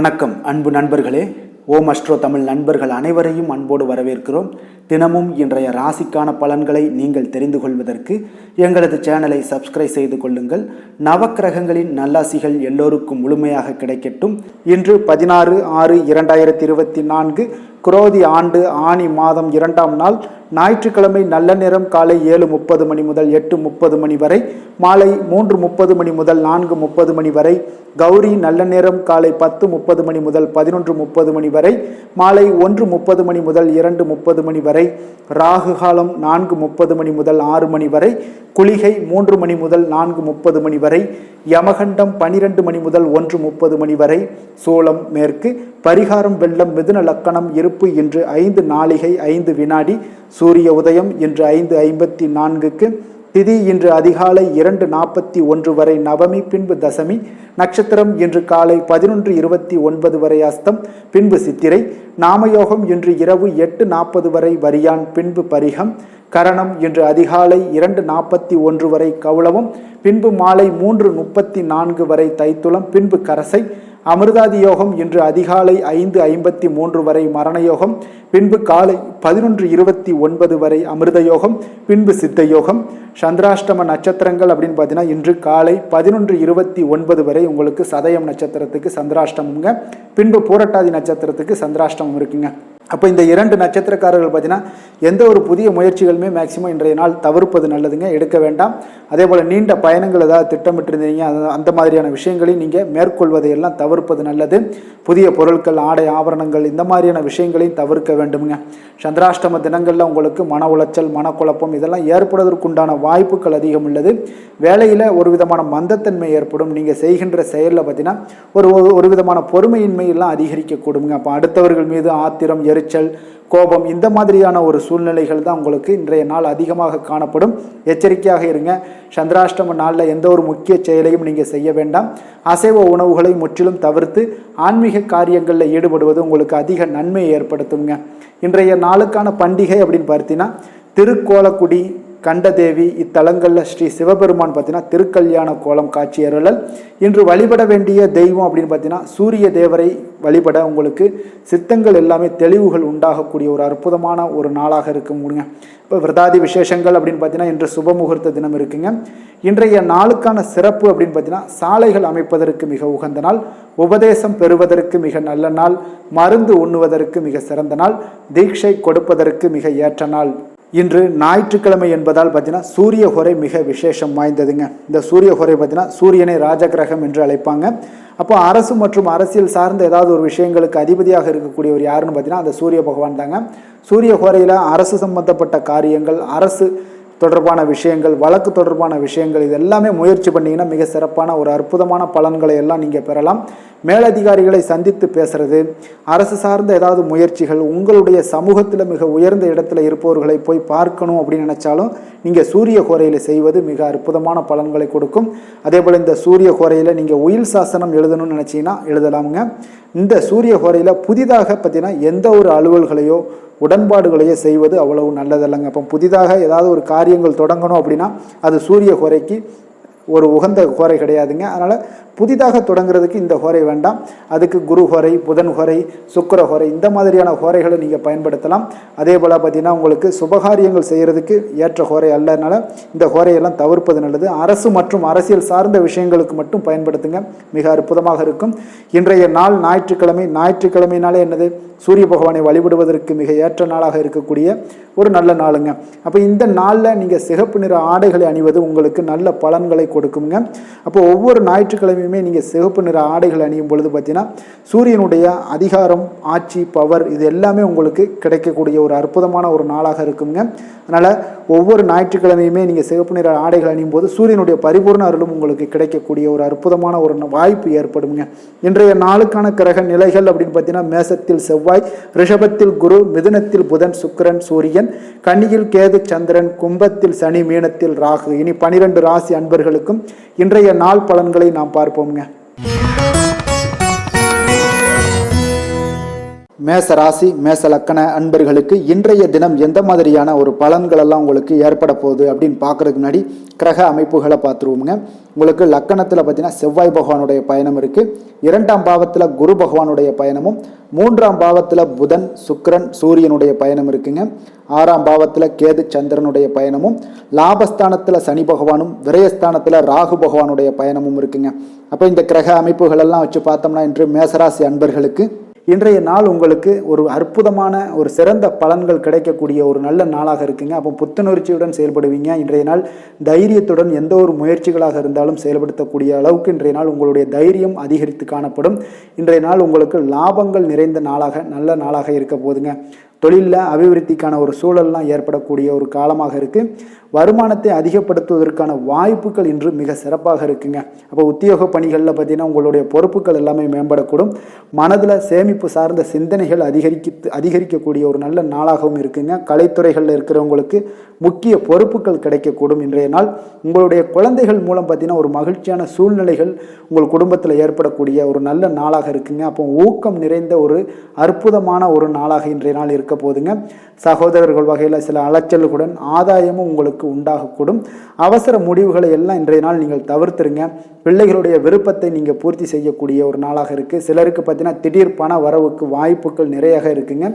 வணக்கம் அன்பு நண்பர்களே. ஓம் அஸ்ட்ரோ தமிழ் நண்பர்கள் அனைவரையும் அன்போடு வரவேற்கிறோம். தினமும் இன்றைய ராசிக்கான பலன்களை நீங்கள் தெரிந்து கொள்வதற்கு எங்களது சேனலை சப்ஸ்கிரைப் செய்து கொள்ளுங்கள். நவக்கிரகங்களின் நல்லாசிகள் எல்லோருக்கும் முழுமையாக கிடைக்கட்டும். இன்று 16/6/2024 குரோதி ஆண்டு ஆனி மாதம் 2ஆம் நாள் ஞாயிற்றுக்கிழமை. நல்ல நேரம் காலை 7:30 மணி முதல் 8:30 மணி வரை, மாலை 3:30 மணி முதல் 4:30 மணி வரை. கௌரி நல்ல நேரம் காலை 10:30 மணி முதல் 11:30 மணி வரை, மாலை 1:30 மணி முதல் 2:30 மணி வரை. ராகு காலம் 4:30 மணி முதல் 6 மணி வரை, குளிகை 3 மணி முதல் 4:30 மணி வரை, யமகண்டம் 12 மணி முதல் 1:30 மணி வரை. சூலம் மேற்கு. பரிகாரம் வெள்ளம். மிதுன லக்கணம். இருப்பு இன்று 5 நாளிகை 5 வினாடி. சூரிய உதயம் இன்று 5:54க்கு. திதி இன்று அதிகாலை 2:41 வரை நவமி, பின்பு தசமி. நட்சத்திரம் இன்று காலை 11:29 வரை அஸ்தம், பின்பு சித்திரை. நாமயோகம் இன்று இரவு 8:40 வரை வரியான், பின்பு பரிகம். கரணம் இன்று அதிகாலை 2:41 வரை கௌளவம், பின்பு மாலை 3:34 வரை தைத்துளம், பின்பு கரசை. அமிர்தாதி யோகம் இன்று அதிகாலை 5:53 வரை மரணயோகம், பின்பு காலை 11:29 வரை அமிர்த யோகம், பின்பு சித்த யோகம். சந்திராஷ்டம நட்சத்திரங்கள் அப்படின்னு பார்த்தீங்கன்னா இன்று காலை 11:29 வரை உங்களுக்கு சதயம் நட்சத்திரத்துக்கு சந்திராஷ்டமங்க, பின்பு பூரட்டாதி நட்சத்திரத்துக்கு சந்திராஷ்டமம் இருக்குங்க. அப்போ இந்த 2 நட்சத்திரக்காரர்கள் பார்த்தீங்கன்னா எந்த ஒரு புதிய முயற்சிகளுமே மேக்சிமம் இன்றைய நாள் தவிர்ப்பது நல்லதுங்க, எடுக்க வேண்டாம். அதே போல் நீண்ட பயணங்கள் ஏதாவது திட்டமிட்டிருந்தீங்க, அந்த மாதிரியான விஷயங்களையும் நீங்கள் மேற்கொள்வதையெல்லாம் தவிர்ப்பது நல்லது. புதிய பொருட்கள், ஆடை ஆபரணங்கள் இந்த மாதிரியான விஷயங்களையும் தவிர்க்க வேண்டுமுங்க. சந்திராஷ்டம தினங்களில் உங்களுக்கு மன உளைச்சல், மனக்குழப்பம் இதெல்லாம் ஏற்படுவதற்குண்டான வாய்ப்புகள் அதிகம் உள்ளது. வேலையில் ஒரு விதமான மந்தத்தன்மை ஏற்படும். நீங்கள் செய்கின்ற செயலில் பார்த்தீங்கன்னா ஒரு விதமான பொறுமையின்மை எல்லாம் அதிகரிக்கக்கூடுங்க. அப்போ அடுத்தவர்கள் மீது ஆத்திரம், எரிச்சல், கோபம் இந்த மாதிரியான ஒரு சூழ்நிலைகள் தான் உங்களுக்கு இன்றைய நாள் அதிகமாக காணப்படும். எச்சரிக்கையாக இருங்க. சந்திராஷ்டம நாளில் எந்த ஒரு முக்கிய செயலையும் நீங்கள் செய்ய வேண்டாம். அசைவ உணவுகளை முற்றிலும் தவிர்த்து ஆன்மீக காரியங்களில் ஈடுபடுவது உங்களுக்கு அதிக நன்மையை ஏற்படுத்துங்க. இன்றைய நாளுக்கான பண்டிகை அப்படின்னு பார்த்தீங்கன்னா திருக்கோலக்குடி, கண்டதேவி இத்தலங்களில் ஸ்ரீ சிவபெருமான் பார்த்தீங்கன்னா திருக்கல்யாண கோலம் காட்சி அருளல். இன்று வழிபட வேண்டிய தெய்வம் அப்படின்னு பார்த்தீங்கன்னா சூரிய தேவரை வழிபட உங்களுக்கு சித்தங்கள் எல்லாமே தெளிவுகள் உண்டாகக்கூடிய ஒரு அற்புதமான ஒரு நாளாக இருக்க முடியுங்க. இப்போ விரதாதி விசேஷங்கள் அப்படின்னு பார்த்தீங்கன்னா இன்று சுபமுகூர்த்த தினம் இருக்குங்க. இன்றைய நாளுக்கான சிறப்பு அப்படின்னு பார்த்தீங்கன்னா சாலைகள் அமைப்பதற்கு மிக உகந்த நாள், உபதேசம் பெறுவதற்கு மிக நல்ல நாள், மருந்து உண்ணுவதற்கு மிக சிறந்த நாள், தீட்சை கொடுப்பதற்கு மிக ஏற்ற நாள். இன்று ஞாயிற்றுக்கிழமை என்பதால் பார்த்தீங்கன்னா சூரிய ஹோரை மிக விசேஷம் வாய்ந்ததுங்க. இந்த சூரிய ஹோரை பார்த்தீங்கன்னா சூரியனை ராஜகிரகம் என்று அழைப்பாங்க. அப்போ அரசு மற்றும் அரசியல் சார்ந்த ஏதாவது ஒரு விஷயங்களுக்கு அதிபதியாக இருக்கக்கூடியவர் யாருன்னு பார்த்தீங்கன்னா அந்த சூரிய பகவான் தாங்க. சூரிய ஹோரையில் அரசு சம்பந்தப்பட்ட காரியங்கள், அரசு தொடர்பான விஷயங்கள், வழக்கு தொடர்பான விஷயங்கள் இது எல்லாமே முயற்சி பண்ணிங்கன்னா மிக சிறப்பான ஒரு அற்புதமான பலன்களை எல்லாம் நீங்கள் பெறலாம். மேலதிகாரிகளை சந்தித்து பேசுறது, அரசு சார்ந்த ஏதாவது முயற்சிகள், உங்களுடைய சமூகத்தில் மிக உயர்ந்த இடத்துல இருப்பவர்களை போய் பார்க்கணும் அப்படின்னு நினச்சாலும் நீங்கள் சூரிய ஹோரையில் செய்வது மிக அற்புதமான பலன்களை கொடுக்கும். அதே போல் இந்த சூரிய ஹோரையில் நீங்கள் உயில் சாசனம் எழுதணும்னு நினச்சிங்கன்னா எழுதலாமுங்க. இந்த சூரிய ஹோரையில் புதிதாக பார்த்தீங்கன்னா எந்த ஒரு அலுவல்களையோ உடன்பாடுகளையே செய்வது அவ்வளவு நல்லதல்லங்க. அப்போ புதிதாக ஏதாவது ஒரு காரியங்கள் தொடங்கணும் அப்படின்னா அது சூரிய ஹோரைக்கு ஒரு உகந்த ஹோரை கிடையாதுங்க. அதனால் புதிதாக தொடங்குறதுக்கு இந்த ஹோரை வேண்டாம். அதுக்கு குரு ஹோரை, புதன் ஹோரை, சுக்கிர ஹோரை இந்த மாதிரியான ஹோரைகளை நீங்கள் பயன்படுத்தலாம். அதே போல் பார்த்தீங்கன்னா உங்களுக்கு சுபகாரியங்கள் செய்கிறதுக்கு ஏற்ற ஹோரை அல்லனால இந்த ஹோரையெல்லாம் தவிர்ப்பது நல்லது. அரசு மற்றும் அரசியல் சார்ந்த விஷயங்களுக்கு மட்டும் பயன்படுத்துங்க, மிக அற்புதமாக இருக்கும். இன்றைய நாள் ஞாயிற்றுக்கிழமை. ஞாயிற்றுக்கிழமைனாலே என்னது? சூரிய பகவானை வழிபடுவதற்கு மிக ஏற்ற நாளாக இருக்கக்கூடிய ஒரு நல்ல நாளுங்க. அப்போ இந்த நாளில் நீங்கள் சிகப்பு நிற ஆடைகளை அணிவது உங்களுக்கு நல்ல பலன்களை கொடுக்குங்க. அப்போ ஒவ்வொரு ஞாயிற்றுக்கிழமையுமே நீங்கள் சிகப்பு நிற ஆடைகள் அணியும் பொழுது பார்த்தீங்கன்னா சூரியனுடைய அதிகாரம், ஆட்சி, பவர் இது எல்லாமே உங்களுக்கு கிடைக்கக்கூடிய ஒரு அற்புதமான ஒரு நாளாக இருக்குங்க. அதனால் ஒவ்வொரு ஞாயிற்றுக்கிழமையுமே நீங்கள் சிகப்பு நிற ஆடைகள் அணியும் போது சூரியனுடைய பரிபூர்ண அருளும் உங்களுக்கு கிடைக்கக்கூடிய ஒரு அற்புதமான ஒரு வாய்ப்பு ஏற்படுங்க. இன்றைய நாளுக்கான கிரக நிலைகள் அப்படின்னு பார்த்தீங்கன்னா மேசத்தில் செவ்வாய், ரிஷபத்தில் குரு, மிதுனத்தில் புதன், சுக்கிரன், சூரியன், கன்னியில் கேது, சந்திரன், கும்பத்தில் சனி, மீனத்தில் ராகு. இனி 12 ராசி அன்பர்களுக்கும் இன்றைய நாள் பலன்களை நாம் பார்ப்போம்ங்க. மேச ராசி மேச லக்கண அன்பர்களுக்கு இன்றைய தினம் எந்த மாதிரியான ஒரு பலன்கள் எல்லாம் உங்களுக்கு ஏற்பட போகுது அப்படின்னு பார்க்கறதுக்கு முன்னாடி கிரக அமைப்புகளை பார்த்துருவோமுங்க. உங்களுக்கு லக்கணத்தில் பார்த்தீங்கன்னா செவ்வாய் பகவானுடைய பயணம் இருக்குது. 2ஆம் பாவத்தில் குரு பகவானுடைய பயணமும், 3ஆம் பாவத்தில் புதன் சுக்கிரன் சூரியனுடைய பயணம் இருக்குங்க. 6ஆம் பாவத்தில் கேது சந்திரனுடைய பயணமும், லாபஸ்தானத்தில் சனி பகவானும், விரயஸ்தானத்தில் ராகு பகவானுடைய பயணமும் இருக்குங்க. அப்போ இந்த கிரக அமைப்புகள் எல்லாம் வச்சு பார்த்தோம்னா இன்று மேசராசி அன்பர்களுக்கு இன்றைய நாள் உங்களுக்கு ஒரு அற்புதமான ஒரு சிறந்த பலன்கள் கிடைக்கக்கூடிய ஒரு நல்ல நாளாக இருக்குங்க. அப்போ புத்துணர்ச்சியுடன் செயல்படுவீங்க. இன்றைய நாள் தைரியத்துடன் எந்த ஒரு முயற்சிகளாக இருந்தாலும் செயல்படுத்தக்கூடிய அளவுக்கு இன்றைய நாள் உங்களுடைய தைரியம் அதிகரித்து காணப்படும். இன்றைய நாள் உங்களுக்கு லாபங்கள் நிறைந்த நாளாக நல்ல நாளாக இருக்க போதுங்க. தொழிலில் அபிவிருத்திக்கான ஒரு சூழல்லாம் ஏற்படக்கூடிய ஒரு காலமாக இருக்குது. வருமானத்தை அதிகப்படுத்துவதற்கான வாய்ப்புகள் இன்று மிக சிறப்பாக இருக்குங்க. அப்போ உத்தியோக பணிகளில் பார்த்தீங்கன்னா உங்களுடைய பொறுப்புகள் எல்லாமே மேம்படக்கூடும். மனதில் சேமிப்பு சார்ந்த சிந்தனைகள் அதிகரிக்கக்கூடிய ஒரு நல்ல நாளாகவும் இருக்குங்க. கலைத்துறைகளில் இருக்கிறவங்களுக்கு முக்கிய பொறுப்புகள் கிடைக்கக்கூடும். இன்றைய நாள் உங்களுடைய குழந்தைகள் மூலம் பார்த்தீங்கன்னா ஒரு மகிழ்ச்சியான சூழ்நிலைகள் உங்கள் குடும்பத்தில் ஏற்படக்கூடிய ஒரு நல்ல நாளாக இருக்குங்க. அப்போ ஊக்கம் நிறைந்த ஒரு அற்புதமான ஒரு நாளாக இன்றைய நாள் இருக்க போதுங்க. சகோதரர்கள் வகையில் சில அலைச்சல்களுடன் ஆதாயமும் உங்களுக்கு உண்டாகக்கூடும். அவசர முடிவுகளை எல்லாம் இன்றைய நாள் நீங்கள் தவிர்த்துருங்க. பிள்ளைகளுடைய விருப்பத்தை நீங்கள் பூர்த்தி செய்யக்கூடிய ஒரு நாளாக இருக்குது. சிலருக்கு பார்த்தீங்கன்னா திடீர் பண வரவுக்கு வாய்ப்புகள் நிறையாக இருக்குங்க.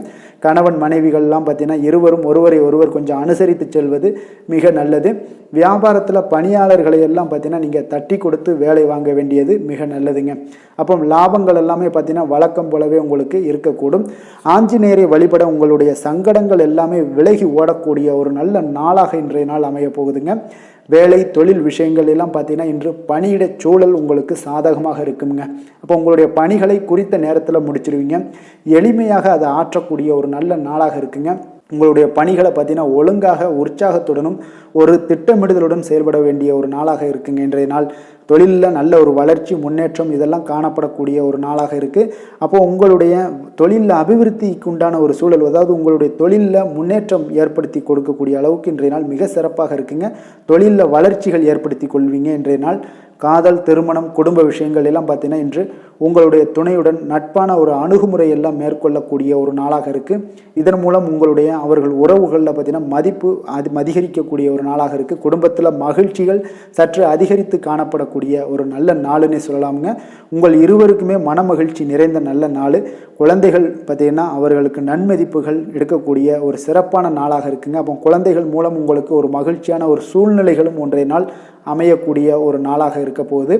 கணவன் மனைவிகள்லாம் பார்த்தீங்கன்னா இருவரும் ஒருவரை ஒருவர் கொஞ்சம் அனுசரித்து செல்வது மிக நல்லது. வியாபாரத்தில் பணியாளர்களை எல்லாம் பார்த்தீங்கன்னா நீங்கள் தட்டி கொடுத்து வேலை வாங்க வேண்டியது மிக நல்லதுங்க. அப்போ லாபங்கள் எல்லாமே பார்த்தீங்கன்னா வழக்கம் போலவே உங்களுக்கு இருக்கக்கூடும். ஆஞ்சநேயரை வழிபட உங்களுடைய சங்கடங்கள் எல்லாமே விலகி ஓடக்கூடிய ஒரு நல்ல நாளாக இன்றைய நாள் அமைய போகுதுங்க. வேலை தொழில் விஷயங்கள் எல்லாம் பார்த்தீங்கன்னா இன்று பணியிட சூழல் உங்களுக்கு சாதகமாக இருக்குங்க. அப்போ உங்களுடைய பணிகளை குறித்த நேரத்தில் முடிச்சிருவீங்க. எளிமையாக அதை ஆற்றக்கூடிய ஒரு நல்ல நாளாக இருக்குங்க. உங்களுடைய பணிகளை பார்த்தீங்கன்னா ஒழுங்காக உற்சாகத்துடனும் ஒரு திட்டமிடுதலுடன் செயல்பட வேண்டிய ஒரு நாளாக இருக்குங்க. இன்றைய நாள் தொழிலில் நல்ல ஒரு வளர்ச்சி முன்னேற்றம் இதெல்லாம் காணப்படக்கூடிய ஒரு நாளாக இருக்குது. அப்போது உங்களுடைய தொழிலில் அபிவிருத்திக்கு உண்டான ஒரு சூழல், அதாவது உங்களுடைய தொழிலில் முன்னேற்றம் ஏற்படுத்தி கொடுக்கக்கூடிய அளவுக்கு இன்றைய நாள் மிக சிறப்பாக இருக்குங்க. தொழிலில் வளர்ச்சிகள் ஏற்படுத்தி கொள்வீங்க. இன்றைய நாள் காதல் திருமணம் குடும்ப விஷயங்கள் எல்லாம் பார்த்தீங்கன்னா இன்று உங்களுடைய துணையுடன் நட்பான ஒரு அணுகுமுறை எல்லாம் மேற்கொள்ளக்கூடிய ஒரு நாளாக இருக்குது. இதன் மூலம் உங்களுடைய அவர்கள் உறவுகளில் பார்த்தீங்கன்னா மதிப்பு அதிகரிக்கக்கூடிய ஒரு நாளாக இருக்குது. குடும்பத்தில் மகிழ்ச்சிகள் சற்று அதிகரித்து காணப்படக்கூடிய ஒரு நல்ல நாளுன்னே சொல்லலாமுங்க. உங்கள் இருவருக்குமே மன மகிழ்ச்சி நிறைந்த நல்ல நாள். குழந்தைகள் பார்த்தீங்கன்னா அவர்களுக்கு நன்மதிப்புகள் எடுக்கக்கூடிய ஒரு சிறப்பான நாளாக இருக்குங்க. அப்போ குழந்தைகள் மூலம் உங்களுக்கு ஒரு மகிழ்ச்சியான ஒரு சூழ்நிலைகளும் ஒன்றைய நாள் அமையக்கூடிய ஒரு நாளாக இருக்க போகுது.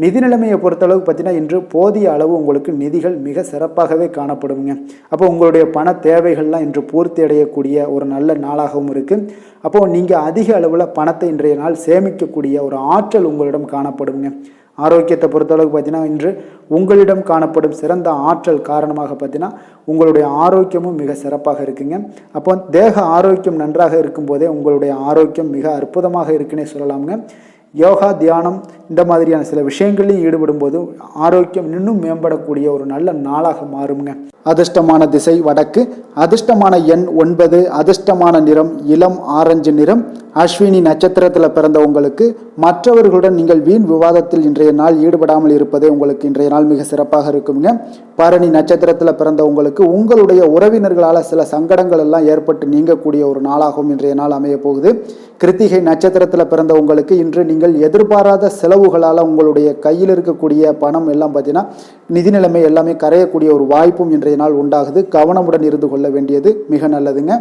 நிதி நிலைமையை பொறுத்தளவுக்கு பார்த்தீங்கன்னா இன்று போதிய அளவு உங்களுக்கு நிதிகள் மிக சிறப்பாகவே காணப்படுங்க. அப்போ உங்களுடைய பண தேவைகள்லாம் இன்று பூர்த்தி அடையக்கூடிய ஒரு நல்ல நாளாகவும் இருக்குது. அப்போது நீங்கள் அதிக அளவில் பணத்தை இன்றைய நாள் சேமிக்கக்கூடிய ஒரு ஆற்றல் உங்களிடம் காணப்படுங்க. ஆரோக்கியத்தை பொறுத்தளவுக்கு பார்த்தீங்கன்னா இன்று உங்களிடம் காணப்படும் சிறந்த ஆற்றல் காரணமாக பார்த்தீங்கன்னா உங்களுடைய ஆரோக்கியமும் மிக சிறப்பாக இருக்குங்க. அப்போ தேக ஆரோக்கியம் நன்றாக இருக்கும்போதே உங்களுடைய ஆரோக்கியம் மிக அற்புதமாக இருக்குன்னே சொல்லலாமுங்க. யோகா தியானம் இந்த மாதிரியான சில விஷயங்களையும் ஈடுபடும் போது ஆரோக்கியம் இன்னும் மேம்படக்கூடிய ஒரு நல்ல நாளாக மாறுங்க. அதிர்ஷ்டமான திசை வடக்கு, அதிர்ஷ்டமான எண் 9, அதிர்ஷ்டமான நிறம் இளம் ஆரஞ்சு நிறம். அஸ்வினி நட்சத்திரத்தில் பிறந்த உங்களுக்கு மற்றவர்களுடன் நீங்கள் வீண் விவாதத்தில் இன்றைய நாள் ஈடுபடாமல் இருப்பதே உங்களுக்கு இன்றைய நாள் மிக சிறப்பாக இருக்குங்க. பரணி நட்சத்திரத்தில் பிறந்த உங்களுக்கு உங்களுடைய உறவினர்களால் சில சங்கடங்கள் எல்லாம் ஏற்பட்டு நீங்கக்கூடிய ஒரு நாளாகவும் இன்றைய நாள் அமைய போகுது. கிருத்திகை நட்சத்திரத்தில் பிறந்த உங்களுக்கு இன்று நீங்கள் எதிர்பாராத செலவுகளால் உங்களுடைய கையில் இருக்கக்கூடிய பணம் எல்லாம் பார்த்தீங்கன்னா நிதி நிலைமை எல்லாமே கரையக்கூடிய ஒரு வாய்ப்பும் இன்றைய நாள் உண்டாகுது. கவனமுடன் இருந்து கொள்ள வேண்டியது மிக நல்லதுங்க.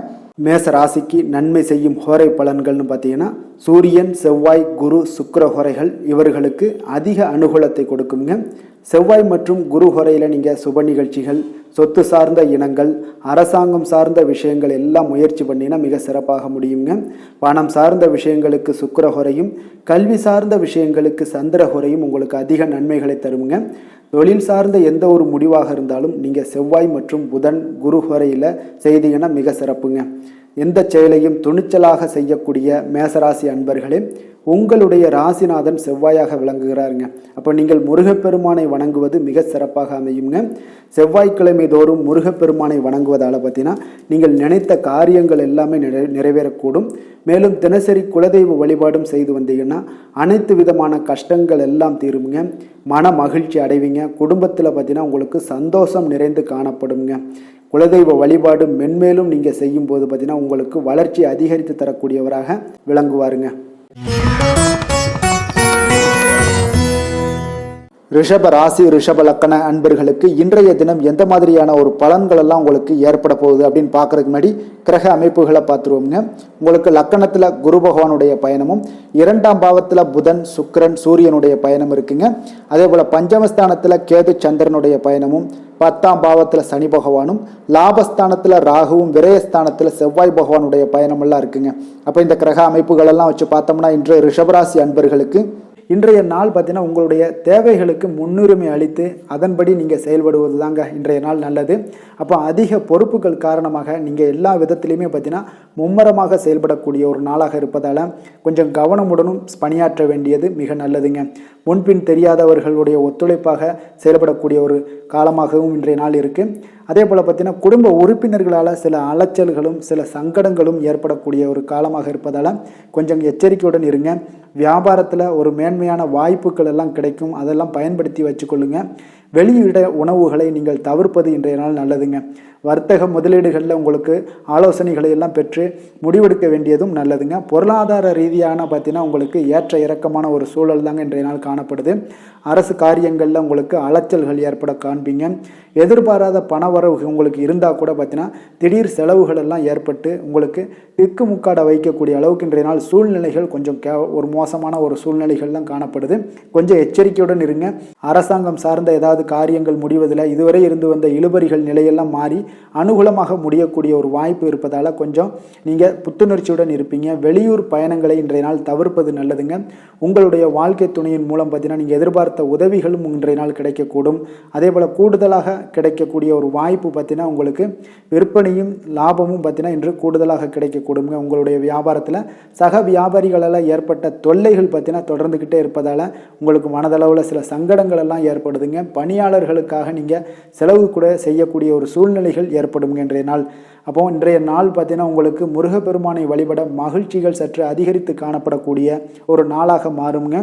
மேச ராசிக்கு நன்மை செய்யும் ஹோரை பலன்கள்னு பார்த்தீங்கன்னா சூரியன் செவ்வாய் குரு சுக்கிர ஹோரைகள் இவர்களுக்கு அதிக அனுகூலத்தை கொடுக்குங்க. செவ்வாய் மற்றும் குரு ஹோரையில் நீங்கள் சுப நிகழ்ச்சிகள், சொத்து சார்ந்த இனங்கள், அரசாங்கம் சார்ந்த விஷயங்கள் எல்லாம் முயற்சி பண்ணினா மிக சிறப்பாக முடியுங்க. பணம் சார்ந்த விஷயங்களுக்கு சுக்கிர ஹோரையும், கல்வி சார்ந்த விஷயங்களுக்கு சந்திர ஹோரையும் உங்களுக்கு அதிக நன்மைகளை தருங்க. தொழில் சார்ந்த எந்த ஒரு முடிவாக இருந்தாலும் நீங்கள் செவ்வாய் மற்றும் புதன் குரு ஹோரையில் செய்தீங்கன்னா மிக சிறப்புங்க. எந்த செயலையும் துணிச்சலாக செய்யக்கூடிய மேசராசி அன்பர்களே, உங்களுடைய ராசிநாதன் செவ்வாயாக விளங்குகிறாருங்க. அப்போ நீங்கள் முருகப்பெருமானை வணங்குவது மிக சிறப்பாக அமையுங்க. செவ்வாய்க்கிழமை தோறும் முருகப்பெருமானை வணங்குவதால் பார்த்தீங்கன்னா நீங்கள் நினைத்த காரியங்கள் எல்லாமே நிறைவேறக்கூடும். மேலும் தினசரி குலதெய்வ வழிபாடும் செய்து வந்தீங்கன்னா அனைத்து விதமான கஷ்டங்கள் எல்லாம் தீருங்க. மன மகிழ்ச்சி அடைவீங்க. குடும்பத்தில் பார்த்தீங்கன்னா உங்களுக்கு சந்தோஷம் நிறைந்து காணப்படுங்க. குலதெய்வ வழிபாடு மென்மேலும் நீங்கள் செய்யும்போது பார்த்தீங்கன்னா உங்களுக்கு வளர்ச்சி அதிகரித்து தரக்கூடியவராக விளங்குவாருங்க. ரிஷப ராசி ரிஷப லக்கண அன்பர்களுக்கு இன்றைய தினம் எந்த மாதிரியான ஒரு பலன்கள் எல்லாம் உங்களுக்கு ஏற்பட போகுது அப்படின்னு பார்க்கறதுக்கு முன்னாடி கிரக அமைப்புகளை பார்த்துருவோங்க. உங்களுக்கு லக்கணத்தில் குரு பகவானுடைய பயணமும், 2ஆம் பாவத்தில் புதன் சுக்கிரன் சூரியனுடைய பயணம் இருக்குங்க. அதே போல் பஞ்சமஸ்தானத்தில் கேது சந்திரனுடைய பயணமும், 10ஆம் பாவத்தில் சனி பகவானும், லாபஸ்தானத்தில் ராகுவும், விரயஸ்தானத்தில் செவ்வாய் பகவானுடைய பயணமெல்லாம் இருக்குங்க. அப்போ இந்த கிரக அமைப்புகளெல்லாம் வச்சு பார்த்தோம்னா இன்று ரிஷபராசி அன்பர்களுக்கு இன்றைய நாள் பார்த்தீங்கன்னா உங்களுடைய தேவைகளுக்கு முன்னுரிமை அளித்து அதன்படி நீங்கள் செயல்படுவது தாங்க இன்றைய நாள் நல்லது. அப்போ அதிக பொறுப்புகள் காரணமாக நீங்கள் எல்லா விதத்திலையுமே பார்த்தீங்கன்னா மும்மரமாக செயல்படக்கூடிய ஒரு நாளாக இருப்பதால் கொஞ்சம் கவனமுடனும் பணியாற்ற வேண்டியது மிக நல்லதுங்க. முன்பின் தெரியாதவர்களுடைய ஒத்துழைப்பாக செயல்படக்கூடிய ஒரு காலமாகவும் இன்றைய நாள் இருக்குது. அதே போல் பார்த்தீங்கன்னா குடும்ப உறுப்பினர்களால் சில அலைச்சல்களும் சில சங்கடங்களும் ஏற்படக்கூடிய ஒரு காலமாக இருப்பதால் கொஞ்சம் எச்சரிக்கையுடன் இருங்க. வியாபாரத்தில் ஒரு மேன்மையான வாய்ப்புகள் எல்லாம் கிடைக்கும், அதெல்லாம் பயன்படுத்தி வச்சுக்கொள்ளுங்க. வெளியிட உணவுகளை நீங்கள் தவிர்ப்பது இன்றைய நாள் நல்லதுங்க. வர்த்தக முதலீடுகளில் உங்களுக்கு ஆலோசனைகளை எல்லாம் பெற்று முடிவெடுக்க வேண்டியதும் நல்லதுங்க. பொருளாதார ரீதியான பார்த்தீங்கன்னா உங்களுக்கு ஏற்ற இறக்கமான ஒரு சூழல் தாங்க இன்றைய நாள் காணப்படுது. அரசு காரியங்களில் உங்களுக்கு அலைச்சல்கள் ஏற்பட காண்பீங்க. எதிர்பாராத பணவரவு உங்களுக்கு இருந்தால் கூட பார்த்தீங்கன்னா திடீர் செலவுகள் எல்லாம் ஏற்பட்டு உங்களுக்கு திக்குமுக்காட வைக்கக்கூடிய அளவுக்கு இன்றைய நாள் சூழ்நிலைகள் கொஞ்சம் ஒரு மோசமான ஒரு சூழ்நிலைகள் தான் காணப்படுது. கொஞ்சம் எச்சரிக்கையுடன் இருங்க. அரசாங்கம் சார்ந்த ஏதாவது காரியங்கள் முடிவதில் இதுவரை இருந்து வந்த இழுபறிகள் நிலையெல்லாம் மாறி அனுகூலமாக முடியக்கூடிய ஒரு வாய்ப்பு இருப்பதால் கொஞ்சம் நீங்கள் புத்துணர்ச்சியுடன் இருப்பீங்க. வெளியூர் பயணங்களை இன்றைய நாள் தவிர்ப்பது நல்லதுங்க. உங்களுடைய வாழ்க்கை துணையின் மூலம் பார்த்தீங்கன்னா நீங்கள் எதிர்பார்த்த உதவிகளும் இன்றைய நாள் கிடைக்கக்கூடும். அதே போல் கூடுதலாக கிடைக்கக்கூடிய ஒரு வாய்ப்பு பார்த்தீங்கன்னா உங்களுக்கு விற்பனையும் லாபமும் பார்த்தீங்கன்னா இன்று கூடுதலாக கிடைக்கக்கூடுங்க. உங்களுடைய வியாபாரத்தில் சக வியாபாரிகளால் ஏற்பட்ட தொல்லைகள் பார்த்தீங்கன்னா தொடர்ந்துக்கிட்டே இருப்பதால் உங்களுக்கு மனதளவில் சில சங்கடங்கள் எல்லாம் ஏற்படுதுங்க. பணியாளர்களுக்காக நீங்கள் செலவு கூட செய்யக்கூடிய ஒரு சூழ்நிலைகள் ஏற்படுங்க இன்றைய நாள். அப்போ இன்றைய நாள் பார்த்தீங்கன்னா உங்களுக்கு முருகப்பெருமானை வழிபட மகிழ்ச்சிகள் சற்று அதிகரித்து காணப்படக்கூடிய ஒரு நாளாக மாறுங்க.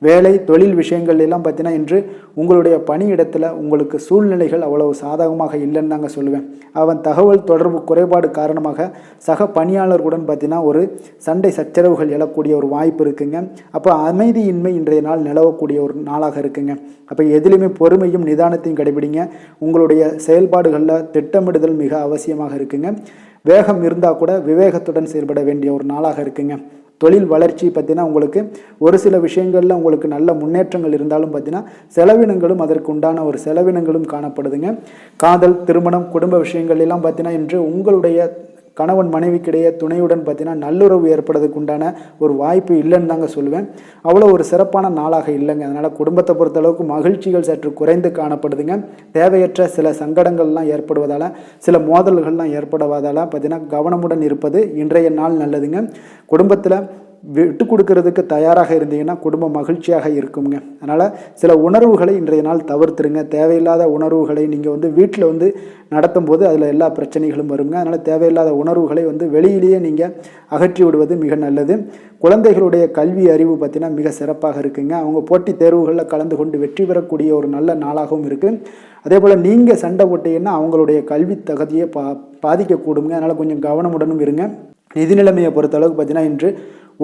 வேலை தொழில் விஷயங்கள் எல்லாம் பார்த்தீங்கன்னா இன்று உங்களுடைய பணியிடத்தில் உங்களுக்கு சூழ்நிலைகள் அவ்வளவு சாதகமாக இல்லைன்னு தாங்க சொல்லுவேன். அவன் தகவல் தொடர்பு குறைபாடு காரணமாக சக பணியாளர்களுடன் பார்த்தீங்கன்னா ஒரு சண்டை சச்சரவுகள் எழக்கூடிய ஒரு வாய்ப்பு இருக்குங்க. அப்போ அமைதியின்மை இன்றைய நாள் நிலவக்கூடிய ஒரு நாளாக இருக்குங்க. அப்போ எதிலுமே பொறுமையும் நிதானத்தையும் கடைபிடிங்க. உங்களுடைய செயல்பாடுகளில் திட்டமிடுதல் மிக அவசியமாக இருக்குங்க. வேகம் இருந்தால் கூட விவேகத்துடன் செயல்பட வேண்டிய ஒரு நாளாக இருக்குங்க. தொழில் வளர்ச்சி பார்த்தீங்கன்னா உங்களுக்கு ஒரு சில விஷயங்களில் உங்களுக்கு நல்ல முன்னேற்றங்கள் இருந்தாலும் பார்த்தீங்கன்னா செலவினங்களும் அதற்கு உண்டான ஒரு செலவினங்களும் காணப்படுதுங்க. காதல் திருமணம் குடும்ப விஷயங்கள் எல்லாம் பார்த்தீங்கன்னா இன்று உங்களுடைய கணவன் மனைவிக்கிடையே துணையுடன் பார்த்தீங்கன்னா நல்லுறவு ஏற்படுறதுக்கு உண்டான ஒரு வாய்ப்பு இல்லைன்னு தாங்க சொல்லுவேன். அவ்வளோ ஒரு சிறப்பான நாளாக இல்லைங்க. அதனால் குடும்பத்தை பொறுத்தளவுக்கு மகிழ்ச்சிகள் சற்று குறைந்து காணப்படுதுங்க. தேவையற்ற சில சங்கடங்கள்லாம் ஏற்படுவதால் சில மோதல்கள்லாம் ஏற்படுவதால் பார்த்தீங்கன்னா கவனமுடன் இருப்பது இன்றைய நாள் நல்லதுங்க. குடும்பத்தில் விட்டு கொடுக்கறதுக்கு தயாராக இருந்தீங்கன்னா குடும்பம் மகிழ்ச்சியாக இருக்குங்க. அதனால் சில உணர்வுகளை இன்றைய நாள் தவிர்த்துருங்க. தேவையில்லாத உணர்வுகளை நீங்கள் வீட்டில் நடத்தும் போது அதில் எல்லா பிரச்சனைகளும் வருங்க. அதனால் தேவையில்லாத உணர்வுகளை வெளியிலேயே நீங்கள் அகற்றி விடுவது மிக நல்லது. குழந்தைகளுடைய கல்வி அறிவு பார்த்தீங்கன்னா மிக சிறப்பாக இருக்குங்க. அவங்க போட்டித் தேர்வுகளில் கலந்து கொண்டு வெற்றி பெறக்கூடிய ஒரு நல்ல நாளாகவும் இருக்குது. அதே போல் நீங்கள் சண்டை போட்டீங்கன்னா அவங்களுடைய கல்வி தகுதியை பாதிக்கக்கூடுங்க. அதனால் கொஞ்சம் கவனமுடனும் இருங்க. நிதி நிலைமையை பொறுத்தளவுக்கு பார்த்தீங்கன்னா இன்று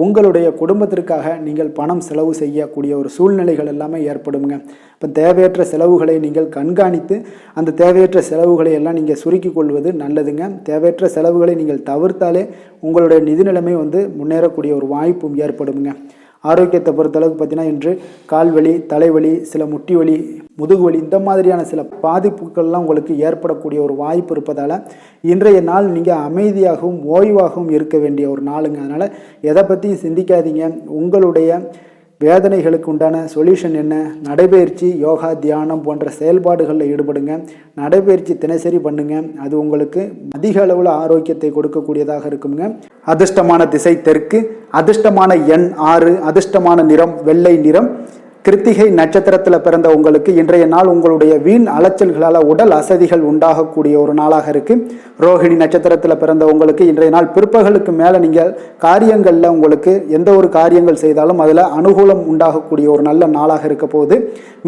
உங்களுடைய குடும்பத்திற்காக நீங்கள் பணம் செலவு செய்யக்கூடிய ஒரு சூழ்நிலைகள் எல்லாமே ஏற்படுங்க. இப்போ தேவையற்ற செலவுகளை நீங்கள் கண்காணித்து அந்த தேவையற்ற செலவுகளை எல்லாம் நீங்கள் சுருக்கி கொள்வது நல்லதுங்க. தேவையற்ற செலவுகளை நீங்கள் தவிர்த்தாலே உங்களுடைய நிதி நிலைமை முன்னேறக்கூடிய ஒரு வாய்ப்பும் ஏற்படுங்க. ஆரோக்கியத்தை பொறுத்தளவுக்கு பார்த்தீங்கன்னா இன்று கால்வலி தலைவலி சில முட்டி வலி முதுகு வலி இந்த மாதிரியான சில பாதிப்புகள்லாம் உங்களுக்கு ஏற்படக்கூடிய ஒரு வாய்ப்பு இருப்பதால் இன்றைய நாள் நீங்கள் அமைதியாகவும் ஓய்வாகவும் இருக்க வேண்டிய ஒரு நாளுங்க. அதனால் எதை பற்றியும் சிந்திக்காதீங்க. உங்களுடைய வேதனைகளுக்கு உண்டான சொல்யூஷன் என்ன? நடைபயிற்சி யோகா தியானம் போன்ற செயல்பாடுகளில் ஈடுபடுங்க. நடைபயிற்சி தினசரி பண்ணுங்க. அது உங்களுக்கு அதிக அளவில் ஆரோக்கியத்தை கொடுக்கக்கூடியதாக இருக்குங்க. அதிர்ஷ்டமான திசை தெற்கு, அதிர்ஷ்டமான எண் 6, அதிர்ஷ்டமான நிறம் வெள்ளை நிறம். கிருத்திகை நட்சத்திரத்தில் பிறந்த உங்களுக்கு இன்றைய நாள் உங்களுடைய வீண் அலைச்சல்களால் உடல் அசதிகள் உண்டாகக்கூடிய ஒரு நாளாக இருக்குது. ரோஹிணி நட்சத்திரத்தில் பிறந்த உங்களுக்கு இன்றைய நாள் பிற்பகலுக்கு மேலே நீங்கள் காரியங்களில் உங்களுக்கு எந்த ஒரு காரியங்கள் செய்தாலும் அதில் அனுகூலம் உண்டாகக்கூடிய ஒரு நல்ல நாளாக இருக்க போகுது.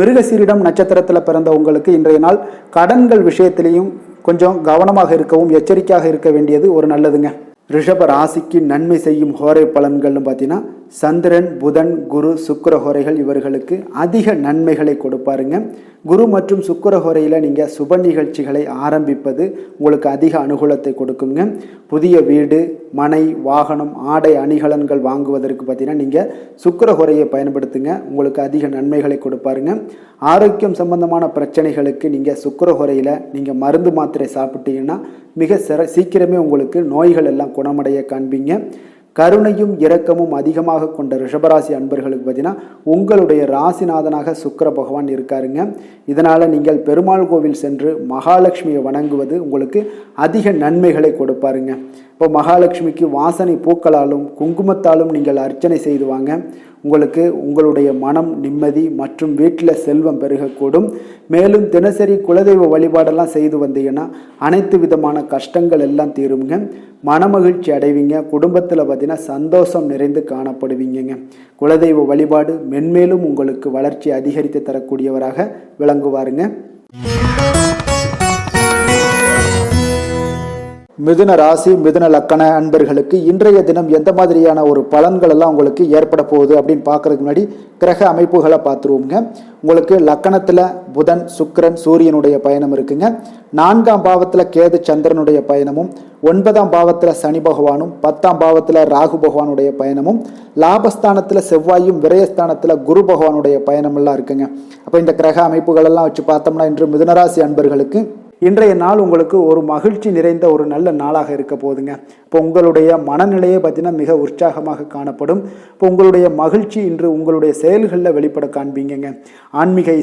மிருகசீரிடம் நட்சத்திரத்தில் பிறந்த உங்களுக்கு இன்றைய நாள் கடன்கள் விஷயத்திலையும் கொஞ்சம் கவனமாக இருக்கவும் எச்சரிக்கையாக இருக்க வேண்டியது ஒரு நல்லதுங்க. ரிஷப ராசிக்கு நன்மை செய்யும் ஹோரை பலன்கள்னு பார்த்தீங்கன்னா சந்திரன், புதன், குரு, சுக்கிர ஹோரைகள் இவர்களுக்கு அதிக நன்மைகளை கொடுப்பாருங்க. குரு மற்றும் சுக்கிர ஹோரையில் நீங்கள் சுப நிகழ்ச்சிகளை ஆரம்பிப்பது உங்களுக்கு அதிக அனுகூலத்தை கொடுக்குங்க. புதிய வீடு, மனை, வாகனம், ஆடை அணிகலன்கள் வாங்குவதற்கு பார்த்தீங்கன்னா நீங்கள் சுக்கிர ஹோரையை பயன்படுத்துங்க, உங்களுக்கு அதிக நன்மைகளை கொடுப்பாருங்க. ஆரோக்கியம் சம்பந்தமான பிரச்சனைகளுக்கு நீங்கள் சுக்கிர ஹோரையில் நீங்கள் மருந்து மாத்திரை சாப்பிட்டீங்கன்னா மிக சீக்கிரமே உங்களுக்கு நோய்கள் எல்லாம் குணமடைய காண்பீங்க. கருணையும் இரக்கமும் அதிகமாக கொண்ட ரிஷபராசி அன்பர்களுக்கு பார்த்தீங்கன்னா உங்களுடைய ராசிநாதனாக சுக்கிர பகவான் இருக்காருங்க. இதனால் நீங்கள் பெருமாள் கோவில் சென்று மகாலட்சுமியை வணங்குவது உங்களுக்கு அதிக நன்மைகளை கொடுப்பாருங்க. இப்போ மகாலட்சுமிக்கு வாசனை பூக்களாலும் குங்குமத்தாலும் நீங்கள் அர்ச்சனை செய்து வாங்க. உங்களுக்கு உங்களுடைய மனம் நிம்மதி மற்றும் வீட்டில் செல்வம் பெருகக்கூடும். மேலும் தினசரி குலதெய்வ வழிபாடெல்லாம் செய்து வந்தீங்கன்னா அனைத்து விதமான கஷ்டங்கள் எல்லாம் தீருங்க. மனமகிழ்ச்சி அடைவீங்க. குடும்பத்தில் பார்த்தீங்கன்னா சந்தோஷம் நிறைந்து காணப்படுவீங்க. குலதெய்வ வழிபாடு மென்மேலும் உங்களுக்கு வளர்ச்சி அதிகரித்து தரக்கூடியவராக விளங்குவாருங்க. மிதுன ராசி, மிதுன லக்கண அன்பர்களுக்கு இன்றைய தினம் எந்த மாதிரியான ஒரு பலன்கள் எல்லாம் உங்களுக்கு ஏற்பட போகுது அப்படின்னு பார்க்கறதுக்கு முன்னாடி கிரக அமைப்புகளை பார்த்துருவோங்க. உங்களுக்கு லக்கணத்தில் புதன், சுக்கிரன், சூரியனுடைய பயணம் இருக்குங்க. 4ஆம் பாவத்தில் கேது, சந்திரனுடைய பயணமும், 9ஆம் பாவத்தில் சனி பகவானும், 10ஆம் பாவத்தில் ராகு பகவானுடைய பயணமும், லாபஸ்தானத்தில் செவ்வாயும், விரயஸ்தானத்தில் குரு பகவானுடைய பயணமெல்லாம் இருக்குங்க. அப்போ இந்த கிரக அமைப்புகள் எல்லாம் வச்சு பார்த்தோம்னா இன்று மிதுனராசி அன்பர்களுக்கு இன்றைய நாள் உங்களுக்கு ஒரு மகிழ்ச்சி நிறைந்த ஒரு நல்ல நாளாக இருக்க போகுதுங்க. இப்போ உங்களுடைய மனநிலையை பார்த்தீங்கன்னா மிக உற்சாகமாக காணப்படும். இப்போ உங்களுடைய மகிழ்ச்சி இன்று உங்களுடைய செயல்களில் வெளிப்பட காண்பீங்க. ஆன்மீக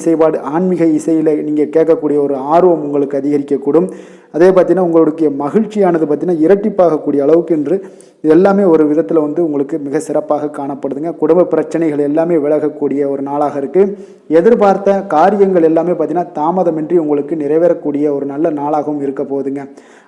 இசையில் நீங்கள் கேட்கக்கூடிய ஒரு ஆர்வம் உங்களுக்கு அதிகரிக்கக்கூடும். அதே பார்த்தீங்கன்னா உங்களுடைய மகிழ்ச்சியானது பார்த்தீங்கன்னா இரட்டிப்பாகக்கூடிய அளவுக்கு இன்று இது எல்லாமே ஒரு விதத்தில் உங்களுக்கு மிக சிறப்பாக காணப்படுதுங்க. குடும்ப பிரச்சனைகள் எல்லாமே விலகக்கூடிய ஒரு நாளாக இருக்குது. எதிர்பார்த்த காரியங்கள் எல்லாமே பார்த்தீங்கன்னா தாமதமின்றி உங்களுக்கு நிறைவேறக்கூடிய ஒரு நல்ல நாளாகவும் இருக்க போகுதுங்க.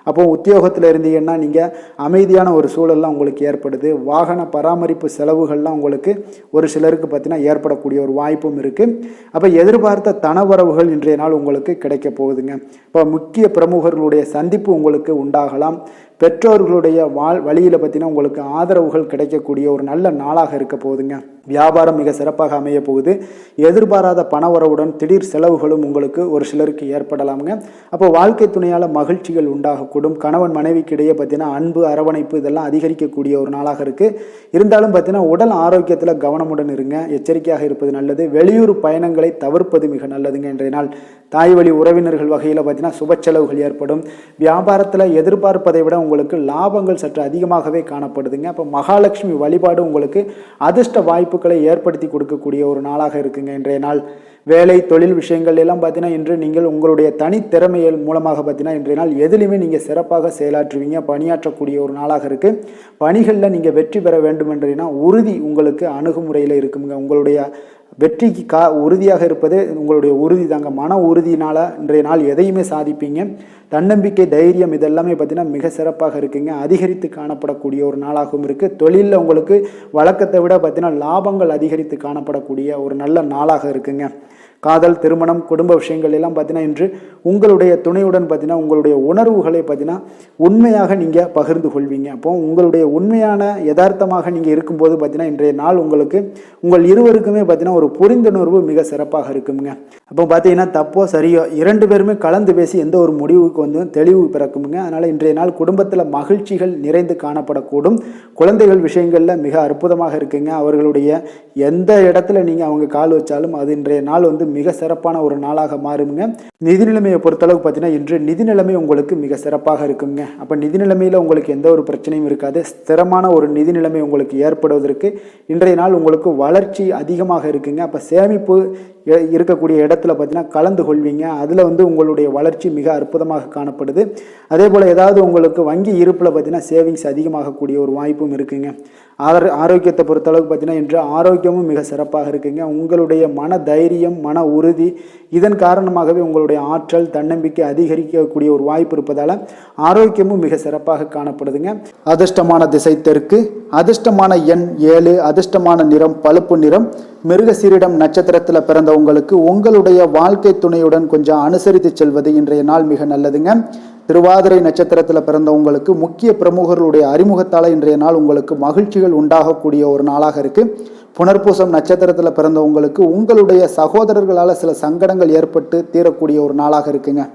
அப்போ உத்தியோகத்தில் இருந்தீங்கன்னா நீங்கள் அமைதியான ஒரு சூழல்லாம் உங்களுக்கு ஏற்படுது. வாகன பராமரிப்பு செலவுகள்லாம் உங்களுக்கு ஒரு சிலருக்கு பார்த்தீங்கன்னா ஏற்படக்கூடிய ஒரு வாய்ப்பும் இருக்குது. அப்போ எதிர்பார்த்த தனவரவுகள் இன்றைய நாள் உங்களுக்கு கிடைக்க போகுதுங்க. இப்போ முக்கிய பிரமுகர்களுடைய சந்திப்பு உங்களுக்கு உண்டாகலாம். பெற்றோர்களுடைய வழியில் பார்த்தீங்கன்னா உங்களுக்கு ஆதரவுகள் கிடைக்கக்கூடிய ஒரு நல்ல நாளாக இருக்க போகுதுங்க. வியாபாரம் மிக சிறப்பாக அமைய போகுது. எதிர்பாராத பணவரவுடன் திடீர் செலவுகளும் உங்களுக்கு ஒரு சிலருக்கு ஏற்படலாமுங்க. அப்போ வாழ்க்கை துணையால் மகிழ்ச்சிகள் உண்டாகக்கூடும். கணவன் மனைவிக்கு இடையே பார்த்தீங்கன்னா அன்பு, அரவணைப்பு இதெல்லாம் அதிகரிக்கக்கூடிய ஒரு நாளாக இருக்குது. இருந்தாலும் பார்த்தீங்கன்னா உடல் ஆரோக்கியத்தில் கவனமுடன் இருங்க, எச்சரிக்கையாக இருப்பது நல்லது. வெளியூர் பயணங்களை தவிர்ப்பது மிக நல்லதுங்க. இன்றைய நாள் தாய் வழி உறவினர்கள் வகையில் பார்த்தீங்கன்னா சுப செலவுகள் ஏற்படும். வியாபாரத்தில் எதிர்பார்ப்பதை விட உங்களுக்கு லாபங்கள் சற்று அதிகமாகவே காணப்படுதுங்க. அப்போ மகாலட்சுமி வழிபாடு உங்களுக்கு அதிர்ஷ்ட வாய்ப்புகளை ஏற்படுத்தி கொடுக்கக்கூடிய ஒரு நாளாக இருக்குங்க இன்றைய நாள். வேலை, தொழில் விஷயங்கள் எல்லாம் பார்த்தீங்கன்னா இன்று நீங்கள் உங்களுடைய தனித்திறமைகள் மூலமாக பார்த்தீங்கன்னா இன்றைய நாள் எதிலுமே நீங்கள் சிறப்பாக செயலாற்றுவீங்க, பணியாற்றக்கூடிய ஒரு நாளாக இருக்குது. பணிகளில் நீங்கள் வெற்றி பெற வேண்டும் என்றீங்கன்னா உறுதி உங்களுக்கு அணுகுமுறையில் இருக்குங்க. உங்களுடைய வெற்றிக்கு உறுதியாக இருப்பது உங்களுடைய உறுதி தாங்க. மன உறுதியினால் இன்றைய நாள் எதையுமே சாதிப்பீங்க. தன்னம்பிக்கை, தைரியம் இதெல்லாமே பார்த்தீங்கன்னா மிக சிறப்பாக இருக்குங்க. அதிகரித்து காணப்படக்கூடிய ஒரு நாளாகவும் இருக்குது. தொழிலில் உங்களுக்கு வழக்கத்தை விட பார்த்தீங்கன்னா லாபங்கள் அதிகரித்து காணப்படக்கூடிய ஒரு நல்ல நாளாக இருக்குங்க. காதல், திருமணம், குடும்ப விஷயங்கள் எல்லாம் பார்த்தீங்கன்னா இன்று உங்களுடைய துணையுடன் பார்த்தீங்கன்னா உங்களுடைய உணர்வுகளை பார்த்தீங்கன்னா உண்மையாக நீங்கள் பகிர்ந்து கொள்வீங்க. அப்போ உங்களுடைய உண்மையான யதார்த்தமாக நீங்கள் இருக்கும்போது பார்த்தீங்கன்னா இன்றைய நாள் உங்களுக்கு உங்கள் இருவருக்குமே பார்த்தீங்கன்னா ஒரு புரிந்துணர்வு மிக சிறப்பாக இருக்குங்க. அப்போ பார்த்தீங்கன்னா தப்போ சரியோ 2 பேருமே கலந்து பேசி எந்த ஒரு முடிவுக்கு தெளிவு பிறக்குங்க. அதனால் இன்றைய நாள் குடும்பத்தில் மகிழ்ச்சிகள் நிறைந்து காணப்படக்கூடும். குழந்தைகள் விஷயங்களில் மிக அற்புதமாக இருக்குங்க. அவர்களுடைய எந்த இடத்துல நீங்கள் அவங்க கால் வச்சாலும் அது இன்றைய நாள் மிக சிறப்பான ஒரு நாளாக மாறுங்க. நிதி நிலைமையை பொறுத்தளவு பார்த்தீங்கன்னா இன்று நிதி நிலைமை உங்களுக்கு மிக சிறப்பாக இருக்குங்க. அப்போ நிதி நிலைமையில் உங்களுக்கு எந்த ஒரு பிரச்சனையும் இருக்காது. ஸ்திரமான ஒரு நிதி நிலைமை உங்களுக்கு ஏற்படுவதற்கு இன்றைய நாள் உங்களுக்கு வளர்ச்சி அதிகமாக இருக்குங்க. அப்போ சேமிப்பு இருக்கக்கூடிய இடத்துல பார்த்தீங்கன்னா கலந்து கொள்வீங்க. அதில் உங்களுடைய வளர்ச்சி மிக அற்புதமாக காணப்படுது. அதே போல் ஏதாவது உங்களுக்கு வங்கி இருப்பில் பார்த்தீங்கன்னா சேவிங்ஸ் அதிகமாகக்கூடிய ஒரு வாய்ப்பும் இருக்குங்க. ஆரோக்கியத்தை பொறுத்தளவுக்கு பார்த்தீங்கன்னா இன்று ஆரோக்கியமும் மிக சிறப்பாக இருக்குங்க. உங்களுடைய மன தைரியம், மன உறுதி இதன் காரணமாகவே உங்களுடைய ஆற்றல், தன்னம்பிக்கை அதிகரிக்கக்கூடிய ஒரு வாய்ப்பு இருப்பதால் ஆரோக்கியமும் மிக சிறப்பாக காணப்படுதுங்க. அதிர்ஷ்டமான திசை தெற்கு, அதிர்ஷ்டமான எண் 7, அதிர்ஷ்டமான நிறம் பழுப்பு நிறம். மிருகசீரிடம் நட்சத்திரத்தில் பிறந்த உங்களுக்கு உங்களுடைய வாழ்க்கை துணையுடன் கொஞ்சம் அனுசரித்து செல்வது இன்றைய நாள் மிக நல்லதுங்க. திருவாதிரை நட்சத்திரத்தில் பிறந்தவங்களுக்கு முக்கிய பிரமுகர்களுடைய அறிமுகத்தால் இன்றைய நாள் உங்களுக்கு மகிழ்ச்சிகள் உண்டாகக்கூடிய ஒரு நாளாக இருக்குது. புனர்பூசம் நட்சத்திரத்தில் பிறந்தவங்களுக்கு உங்களுடைய சகோதரர்களால் சில சங்கடங்கள் ஏற்பட்டு தீரக்கூடிய ஒரு நாளாக இருக்குங்க.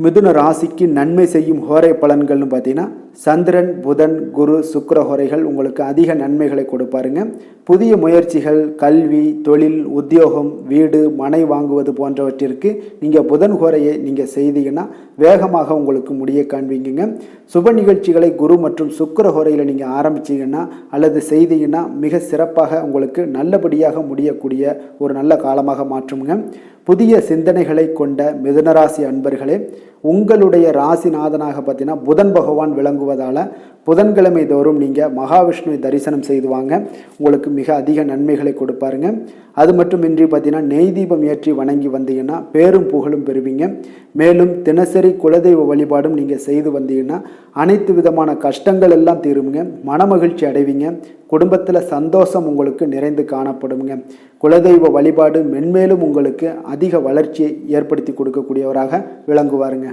மிதுன ராசிக்கு நன்மை செய்யும் ஹோரை பலன்கள்னு பார்த்தீங்கன்னா சந்திரன், புதன், குரு, சுக்கிர ஹோரைகள் உங்களுக்கு அதிக நன்மைகளை கொடுப்பாருங்க. புதிய முயற்சிகள், கல்வி, தொழில், உத்தியோகம், வீடு, மனை வாங்குவது போன்றவற்றிற்கு நீங்கள் புதன் ஹோரையை நீங்கள் செய்தீங்கன்னா வேகமாக உங்களுக்கு முடிய காண்பீங்க. சுப நிகழ்ச்சிகளை குரு மற்றும் சுக்கிர ஹோரையில் நீங்கள் ஆரம்பிச்சிங்கன்னா அல்லது செய்தீங்கன்னா மிக சிறப்பாக உங்களுக்கு நல்லபடியாக முடியக்கூடிய ஒரு நல்ல காலமாக மாற்றுங்க. புதிய சிந்தனைகளை கொண்ட மிதுனராசி அன்பர்களே, உங்களுடைய ராசிநாதனாக பார்த்தீங்கன்னா புதன் பகவான் விளங்குவதால் புதன்கிழமை தோறும் நீங்கள் மகாவிஷ்ணுவை தரிசனம் செய்து வாங்க, உங்களுக்கு மிக அதிக நன்மைகளை கொடுப்பாருங்க. அது மட்டுமின்றி பார்த்தீங்கன்னா நெய் தீபம் ஏற்றி வணங்கி வந்தீங்கன்னா பேரும் புகழும் பெறுவீங்க. மேலும் தினசரி குலதெய்வ வழிபாடும் நீங்கள் செய்து வந்தீங்கன்னா அனைத்து விதமான கஷ்டங்கள் எல்லாம் தீருங்க, மனமகிழ்ச்சி அடைவீங்க, குடும்பத்தில் சந்தோஷம் உங்களுக்கு நிறைந்து காணப்படுங்க. குலதெய்வ வழிபாடு மென்மேலும் உங்களுக்கு அதிக வளர்ச்சியை ஏற்படுத்தி கொடுக்கக்கூடியவராக விளங்குவாருங்க.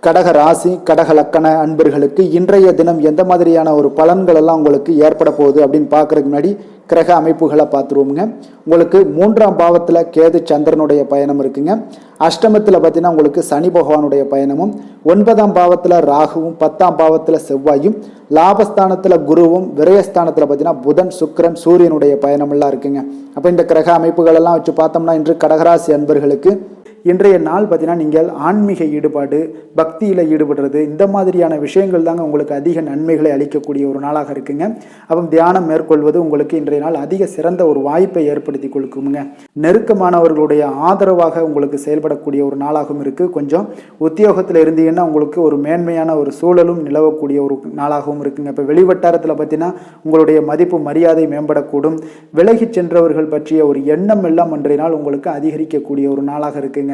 கடக ராசி, கடக லக்கண அன்பர்களுக்கு இன்றைய தினம் எந்த மாதிரியான ஒரு பலன்கள் எல்லாம் உங்களுக்கு ஏற்பட போகுது அப்படின்னு பார்க்கறதுக்கு முன்னாடி கிரக அமைப்புகளை பார்த்துருவோமுங்க. உங்களுக்கு 3ஆம் பாவத்தில் கேது சந்திரனுடைய பயணம் இருக்குங்க. அஷ்டமத்தில் பார்த்தீங்கன்னா உங்களுக்கு சனி பகவானுடைய பயணமும், 9ஆம் பாவத்தில் ராகுவும், 10ஆம் பாவத்தில் செவ்வாயும், லாபஸ்தானத்தில் குருவும், விரயஸ்தானத்தில் பார்த்தீங்கன்னா புதன், சுக்கிரன், சூரியனுடைய பயணமெல்லாம் இருக்குங்க. அப்போ இந்த கிரக அமைப்புகள் எல்லாம் வச்சு பார்த்தோம்னா இன்று கடகராசி அன்பர்களுக்கு இன்றைய நாள் பார்த்தீங்கன்னா நீங்கள் ஆன்மீக ஈடுபாடு, பக்தியில் ஈடுபடுறது, இந்த மாதிரியான விஷயங்கள் தாங்க உங்களுக்கு அதிக நன்மைகளை அளிக்கக்கூடிய ஒரு நாளாக இருக்குங்க. அப்போ தியானம் மேற்கொள்வது உங்களுக்கு இன்றைய நாள் அதிக சிறந்த ஒரு வாய்ப்பை ஏற்படுத்தி கொடுக்குங்க. நெருக்கமானவர்களுடைய ஆதரவாக உங்களுக்கு செயல்படக்கூடிய ஒரு நாளாகவும் இருக்குது. கொஞ்சம் உத்தியோகத்தில் இருந்தீங்கன்னா உங்களுக்கு ஒரு மேன்மையான ஒரு சூழலும் நிலவக்கூடிய ஒரு நாளாகவும் இருக்குங்க. இப்போ வெளிவட்டாரத்தில் பார்த்தீங்கன்னா உங்களுடைய மதிப்பு மரியாதை மேம்படக்கூடும். விலகி சென்றவர்கள் பற்றிய ஒரு எண்ணம் எல்லாம் இன்றைய நாள் உங்களுக்கு அதிகரிக்கக்கூடிய ஒரு நாளாக இருக்குங்க.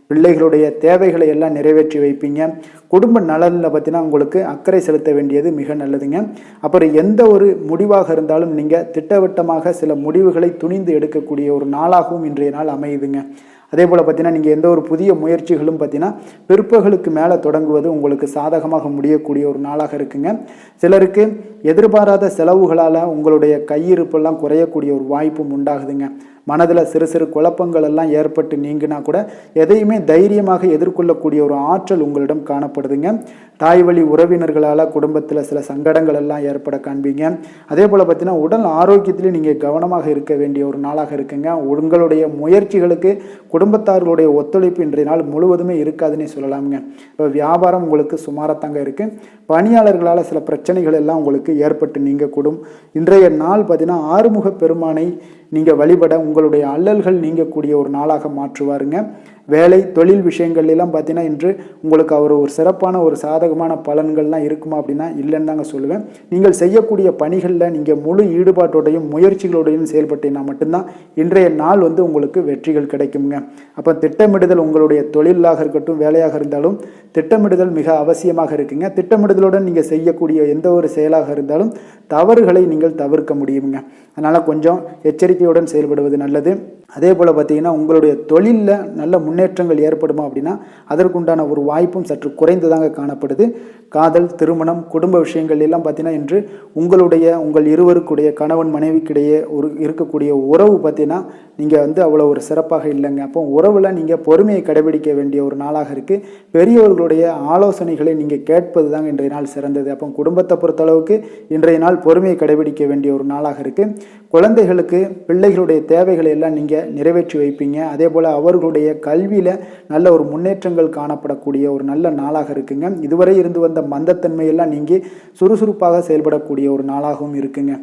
பிள்ளைகளுடைய தேவைகளை எல்லாம் நிறைவேற்றி வைப்பீங்க. குடும்ப நலனில் பார்த்தீங்கன்னா உங்களுக்கு அக்கறை செலுத்த வேண்டியது மிக நல்லதுங்க. அப்புறம் எந்த ஒரு முடிவாக இருந்தாலும் நீங்கள் திட்டவட்டமாக சில முடிவுகளை துணிந்து எடுக்கக்கூடிய ஒரு நாளாகவும் இன்றைய நாள் அமையுதுங்க. அதே போல் பார்த்தீங்கன்னா நீங்கள் எந்த ஒரு புதிய முயற்சிகளும் பார்த்தீங்கன்னா பிற்பகலுக்கு மேலே தொடங்குவது உங்களுக்கு சாதகமாக முடியக்கூடிய ஒரு நாளாக இருக்குங்க. சிலருக்கு எதிர்பாராத செலவுகளால் உங்களுடைய கையிருப்பெல்லாம் குறையக்கூடிய ஒரு வாய்ப்பும் உண்டாகுதுங்க. மனதில் சிறு சிறு குழப்பங்கள் எல்லாம் ஏற்பட்டு நீங்கினா கூட எதையுமே தைரியமாக எதிர்கொள்ளக்கூடிய ஒரு ஆற்றல் உங்களிடம் காணப்படுதுங்க. தாய் வழி உறவினர்களால் குடும்பத்தில் சில சங்கடங்கள் எல்லாம் ஏற்பட காண்பீங்க. அதே போல் பார்த்தீங்கன்னா உடல் ஆரோக்கியத்திலையும் நீங்கள் கவனமாக இருக்க வேண்டிய ஒரு நாளாக இருக்குங்க. உங்களுடைய முயற்சிகளுக்கு குடும்பத்தார்களுடைய ஒத்துழைப்பு இன்றைய நாள் முழுவதுமே இருக்காதுன்னே சொல்லலாமுங்க. இப்போ வியாபாரம் உங்களுக்கு சுமாரத்தாங்க இருக்குது. பணியாளர்களால் சில பிரச்சனைகள் எல்லாம் உங்களுக்கு ஏற்பட்டு நீங்கக்கூடும். இன்றைய நாள் பார்த்தீங்கன்னா ஆறுமுக பெருமானை நீங்கள் வழிபட உங்களுடைய அல்லல்கள் நீங்கக்கூடிய ஒரு நாளாக மாற்றுவாருங்க. வேலை தொழில் விஷயங்கள்லாம் பார்த்தீங்கன்னா இன்று உங்களுக்கு அவர் ஒரு சிறப்பான ஒரு சாதகமான பலன்கள்லாம் இருக்குமா அப்படின்னா இல்லைன்னு தாங்க சொல்லுவேன். நீங்கள் செய்யக்கூடிய பணிகளில் நீங்கள் முழு ஈடுபாட்டோடையும் முயற்சிகளோடையும் செயல்பட்டீங்கன்னா மட்டும்தான் இன்றைய நாள் உங்களுக்கு வெற்றிகள் கிடைக்குங்க. அப்போ திட்டமிடுதல் உங்களுடைய தொழிலாக இருக்கட்டும், வேலையாக இருந்தாலும் திட்டமிடுதல் மிக அவசியமாக இருக்குங்க. திட்டமிடுதலுடன் நீங்கள் செய்யக்கூடிய எந்த ஒரு செயலாக இருந்தாலும் தவறுகளை நீங்கள் தவிர்க்க முடியுங்க. அதனால் கொஞ்சம் எச்சரிக்கையுடன் செயல்படுவது நல்லது. அதே போல் பார்த்தீங்கன்னா உங்களுடைய தொழிலில் நல்ல முன்னேற்றங்கள் ஏற்படுமா அப்படின்னா அதற்குண்டான ஒரு வாய்ப்பும் சற்று குறைந்துதாங்க காணப்படுது. காதல், திருமணம், குடும்ப விஷயங்கள் எல்லாம் பார்த்தீங்கன்னா இன்று உங்கள் இருவருக்குடைய கணவன் மனைவிக்கிடையே இருக்கக்கூடிய உறவு பார்த்தீங்கன்னா நீங்கள் அவ்வளோ ஒரு சிறப்பாக இல்லைங்க. அப்போ உறவில் நீங்கள் பொறுமையை கடைபிடிக்க வேண்டிய ஒரு நாளாக இருக்குது. பெரியவர்களுடைய ஆலோசனைகளை நீங்கள் கேட்பது தாங்க இன்றைய நாள் சிறந்தது. அப்போ குடும்பத்தை பொறுத்தளவுக்கு இன்றைய நாள் பொறுமையை கடைபிடிக்க வேண்டிய ஒரு நாளாக இருக்குது. குழந்தைகளுக்கு பிள்ளைகளுடைய தேவைகளை எல்லாம் நீங்கள் நிறைவேற்றி வைப்பீங்க. அதே போல் அவர்களுடைய கல்வியில் நல்ல ஒரு முன்னேற்றங்கள் காணப்படக்கூடிய ஒரு நல்ல நாளாக இருக்குங்க. இதுவரை இருந்து வந்த மந்தத்தன்மையெல்லாம் நீங்கி சுறுசுறுப்பாக செயல்படக்கூடிய ஒரு நாளாகவும் இருக்குங்க.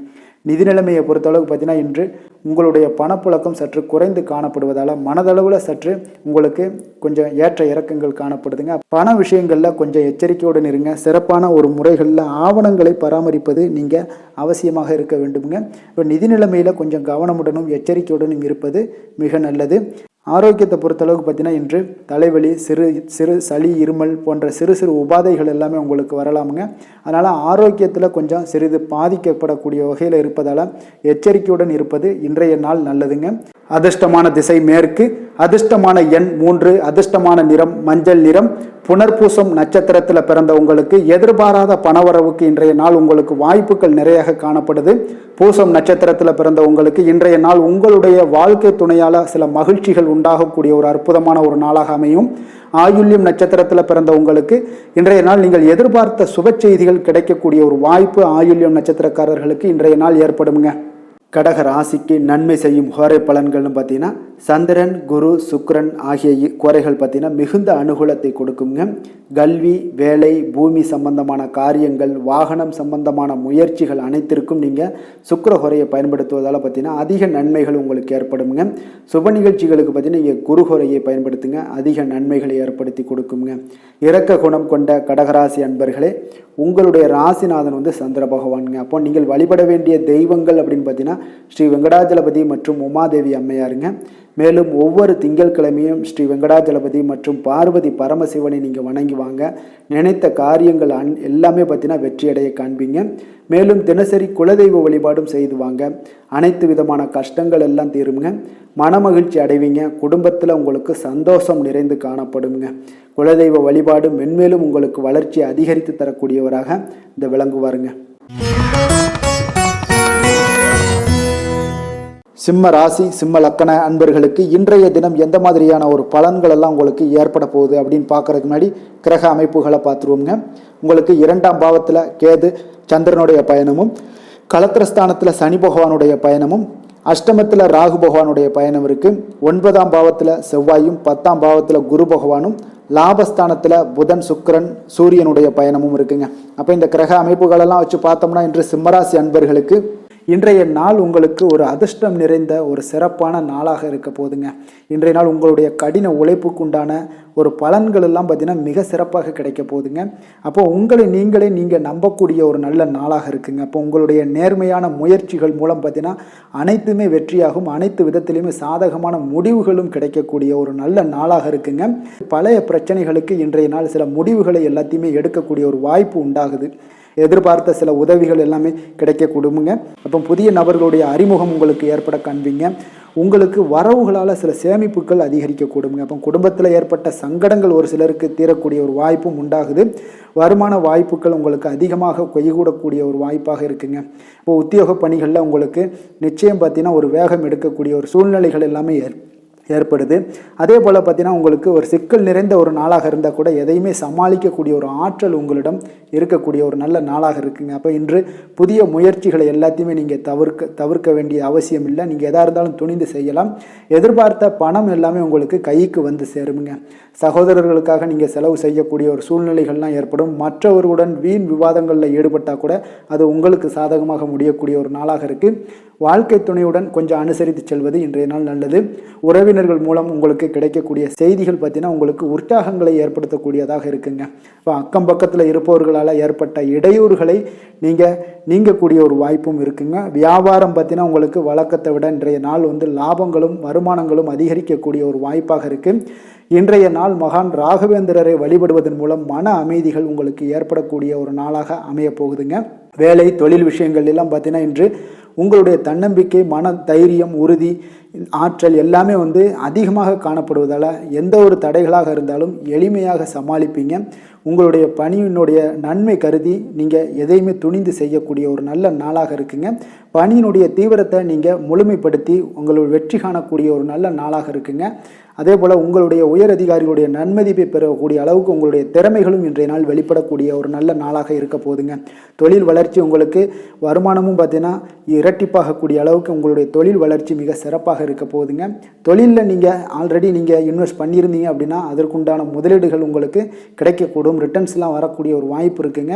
நிதி நிலைமையை பொறுத்தளவுக்கு பார்த்தீங்கன்னா இன்று உங்களுடைய பணப்புழக்கம் சற்று குறைந்து காணப்படுவதால் மனதளவில் சற்று உங்களுக்கு கொஞ்சம் ஏற்ற இறக்கங்கள் காணப்படுதுங்க. பண விஷயங்களில் கொஞ்சம் எச்சரிக்கையுடன் இருங்க. சிறப்பான ஒரு முறைகளில் ஆவணங்களை பராமரிப்பது நீங்கள் அவசியமாக இருக்க வேண்டுங்க. இப்போ நிதி நிலைமையில் கொஞ்சம் கவனமுடனும் எச்சரிக்கையுடனும் இருப்பது மிக நல்லது. ஆரோக்கியத்தை பொறுத்தளவுக்கு பார்த்தீங்கன்னா இன்று தலைவலி, சிறு சளி, இருமல் போன்ற சிறு சிறு உபாதைகள் எல்லாமே உங்களுக்கு வரலாமுங்க. அதனால் ஆரோக்கியத்தில் கொஞ்சம் சிறிது பாதிக்கப்படக்கூடிய வகையில் இருப்பதால் எச்சரிக்கையுடன் இருப்பது இன்றைய நாள் நல்லதுங்க. அதிர்ஷ்டமான திசை மேற்கு, அதிர்ஷ்டமான எண் 3, அதிர்ஷ்டமான நிறம் மஞ்சள் நிறம். புனர்பூசம் நட்சத்திரத்தில் பிறந்த உங்களுக்கு எதிர்பாராத பணவரவுக்கு இன்றைய நாள் உங்களுக்கு வாய்ப்புகள் நிறைய காணப்படுது. பூசம் நட்சத்திரத்தில் பிறந்த உங்களுக்கு இன்றைய நாள் உங்களுடைய வாழ்க்கை துணையால் சில மகிழ்ச்சிகள் உண்டாகக்கூடிய ஒரு அற்புதமான ஒரு நாளாக அமையும். ஆயுள்யம் நட்சத்திரத்தில் பிறந்த உங்களுக்கு இன்றைய நாள் நீங்கள் எதிர்பார்த்த சுப செய்திகள் கிடைக்கக்கூடிய ஒரு வாய்ப்பு ஆயுள்யம் நட்சத்திரக்காரர்களுக்கு இன்றைய நாள் ஏற்படுங்க. கடக ராசிக்கு நன்மை செய்யும் ஹோரை பலன்கள்னு பார்த்தீங்கன்னா சந்திரன், குரு, சுக்கிரன் ஆகிய கோரைகள் பார்த்தீங்கன்னா மிகுந்த அனுகூலத்தை கொடுக்குங்க. கல்வி, வேலை, பூமி சம்பந்தமான காரியங்கள், வாகனம் சம்பந்தமான முயற்சிகள் அனைத்திற்கும் நீங்கள் சுக்கிர ஹோரையை பயன்படுத்துவதால் பார்த்தீங்கன்னா அதிக நன்மைகள் உங்களுக்கு ஏற்படுங்க. சுப நிகழ்ச்சிகளுக்கு பார்த்தீங்கன்னா நீங்கள் குரு ஹோரையை பயன்படுத்துங்க, அதிக நன்மைகளை ஏற்படுத்தி கொடுக்குங்க. இரக்க குணம் கொண்ட கடகராசி அன்பர்களே, உங்களுடைய ராசிநாதன் சந்திர பகவானுங்க. அப்போ நீங்கள் வழிபட வேண்டிய தெய்வங்கள் அப்படின்னு பார்த்தீங்கன்னா ஸ்ரீ வெங்கடாஜலபதி மற்றும் உமாதேவி அம்மையாருங்க. மேலும் ஒவ்வொரு திங்கட்கிழமையும் ஸ்ரீ வெங்கடாஜலபதி மற்றும் பார்வதி பரமசிவனை நீங்கள் வணங்கி வாங்க. நினைத்த காரியங்கள் எல்லாமே பார்த்தீங்கன்னா வெற்றியடைய காண்பீங்க. மேலும் தினசரி குலதெய்வ வழிபாடும் செய்து வாங்க. அனைத்து விதமான கஷ்டங்கள் எல்லாம் தீருங்க. மனமகிழ்ச்சி அடைவீங்க. குடும்பத்தில் உங்களுக்கு சந்தோஷம் நிறைந்து காணப்படுங்க. குலதெய்வ வழிபாடு மென்மேலும் உங்களுக்கு வளர்ச்சி அதிகரித்து தரக்கூடியவராக இந்த விளங்குவாருங்க. சிம்ம ராசி, சிம்ம லக்கண அன்பர்களுக்கு இன்றைய தினம் எந்த மாதிரியான ஒரு பலன்கள் எல்லாம் உங்களுக்கு ஏற்பட போகுது அப்படின்னு பார்க்கறதுக்கு முன்னாடி கிரக அமைப்புகளை பார்த்துருவோங்க. உங்களுக்கு 2ஆம் பாவத்தில் கேது சந்திரனுடைய பயணமும், களத்திரஸ்தானத்தில் சனி பகவானுடைய பயணமும், அஷ்டமத்தில் ராகு பகவானுடைய பயணம் இருக்குது. 9ஆம் பாவத்தில் செவ்வாயும், 10ஆம் பாவத்தில் குரு பகவானும், லாபஸ்தானத்தில் புதன், சுக்கிரன், சூரியனுடைய பயணமும் இருக்குங்க. அப்போ இந்த கிரக அமைப்புகளெல்லாம் வச்சு பார்த்தோம்னா இன்று சிம்மராசி அன்பர்களுக்கு இன்றைய நாள் உங்களுக்கு ஒரு அதிர்ஷ்டம் நிறைந்த ஒரு சிறப்பான நாளாக இருக்க போதுங்க. இன்றைய நாள் உங்களுடைய கடின உழைப்புக்கு உண்டான ஒரு பலன்கள் எல்லாம் பார்த்தீங்கன்னா மிக சிறப்பாக கிடைக்க போகுதுங்க. அப்போ உங்களை நீங்கள் நம்பக்கூடிய ஒரு நல்ல நாளாக இருக்குங்க. அப்போ உங்களுடைய நேர்மையான முயற்சிகள் மூலம் பார்த்தீங்கன்னா அனைத்துமே வெற்றியாகும். அனைத்து விதத்திலையுமே சாதகமான முடிவுகளும் கிடைக்கக்கூடிய ஒரு நல்ல நாளாக இருக்குங்க. பழைய பிரச்சனைகளுக்கு இன்றைய நாள் சில முடிவுகளை எல்லாத்தையுமே எடுக்கக்கூடிய ஒரு வாய்ப்பு உண்டாகுது. எதிர்பார்த்த சில உதவிகள் எல்லாமே கிடைக்க கொடுங்க. அப்போ புதிய நபர்களுடைய அறிமுகம் உங்களுக்கு ஏற்பட காண்பீங்க. உங்களுக்கு வரவுகளால் சில சேமிப்புகள் அதிகரிக்க கொடுங்க. அப்போ குடும்பத்தில் ஏற்பட்ட சங்கடங்கள் ஒரு சிலருக்கு தீரக்கூடிய ஒரு வாய்ப்பும் உண்டாகுது. வருமான வாய்ப்புகள் உங்களுக்கு அதிகமாக கைகூடக்கூடிய ஒரு வாய்ப்பாக இருக்குங்க. இப்போ உத்தியோக பணிகளில் உங்களுக்கு நிச்சயம் பார்த்தீங்கன்னா ஒரு வேகம் எடுக்கக்கூடிய ஒரு சூழ்நிலைகள் எல்லாமே ஏற்படுது. அதே போல் பார்த்தீங்கன்னா உங்களுக்கு ஒரு சிக்கல் நிறைந்த ஒரு நாளாக இருந்தால் கூட எதையுமே சமாளிக்கக்கூடிய ஒரு ஆற்றல் உங்களிடம் இருக்கக்கூடிய ஒரு நல்ல நாளாக இருக்குங்க. அப்போ இன்று புதிய முயற்சிகளை எல்லாத்தையுமே நீங்கள் தவிர்க்க வேண்டிய அவசியம் இல்லை. நீங்கள் எதாக இருந்தாலும் துணிந்து செய்யலாம். எதிர்பார்த்த பணம் எல்லாமே உங்களுக்கு கைக்கு வந்து சேருங்க. சகோதரர்களுக்காக நீங்கள் செலவு செய்யக்கூடிய ஒரு சூழ்நிலைகள்லாம் ஏற்படும். மற்றவர்களுடன் வீண் விவாதங்களில் ஈடுபட்டால் கூட அது உங்களுக்கு சாதகமாக முடியக்கூடிய ஒரு நாளாக இருக்குது. வாழ்க்கை துணையுடன் கொஞ்சம் அனுசரித்து செல்வது இன்றைய நாள் நல்லது. உறவினர்கள் மூலம் உங்களுக்கு கிடைக்கக்கூடிய செய்திகள் பார்த்தீங்கன்னா உங்களுக்கு உற்சாகங்களை ஏற்படுத்தக்கூடியதாக இருக்குங்க. இப்போ அக்கம் பக்கத்தில் இருப்பவர்களால் ஏற்பட்ட இடையூறுகளை நீங்கக்கூடிய ஒரு வாய்ப்பும் இருக்குங்க. வியாபாரம் பார்த்தீங்கன்னா உங்களுக்கு வழக்கத்தை விட இன்றைய நாள் லாபங்களும் வருமானங்களும் அதிகரிக்கக்கூடிய ஒரு வாய்ப்பாக இருக்குது. இன்றைய நாள் மகான் ராகவேந்திரரை வழிபடுவதன் மூலம் மன அமைதிகள் உங்களுக்கு ஏற்படக்கூடிய ஒரு நாளாக அமைய போகுதுங்க. வேலை, தொழில் விஷயங்கள் எல்லாம் பார்த்தீங்கன்னா இன்று உங்களுடைய தன்னம்பிக்கை, மன தைரியம், உறுதி, ஆற்றல் எல்லாமே அதிகமாக காணப்படுவதால் எந்த ஒரு தடைகளாக இருந்தாலும் எளிமையாக சமாளிப்பீங்க. உங்களுடைய பணியினுடைய நன்மை கருதி நீங்கள் எதையுமே துணிந்து செய்யக்கூடிய ஒரு நல்ல நாளாக இருக்குங்க. பணியினுடைய தீவிரத்தை நீங்கள் முழுமைப்படுத்தி உங்களுடைய வெற்றி காணக்கூடிய ஒரு நல்ல நாளாக இருக்குங்க. அதே போல் உங்களுடைய உயர் அதிகாரிகளுடைய நன்மதிப்பை பெறக்கூடிய அளவுக்கு உங்களுடைய திறமைகளும் இன்றைய நாள் வெளிப்படக்கூடிய ஒரு நல்ல நாளாக இருக்க போதுங்க. தொழில் வளர்ச்சி உங்களுக்கு வருமானமும் பார்த்தீங்கன்னா இரட்டிப்பாகக்கூடிய அளவுக்கு உங்களுடைய தொழில் வளர்ச்சி மிக சிறப்பாக இருக்க போகுதுங்க. தொழிலில் நீங்கள் ஆல்ரெடி இன்வெஸ்ட் பண்ணியிருந்தீங்க அப்படின்னா அதற்குண்டான முதலீடுகள் உங்களுக்கு கிடைக்கக்கூடும். ரிட்டர்ன்ஸ்லாம் வரக்கூடிய ஒரு வாய்ப்பு இருக்குங்க.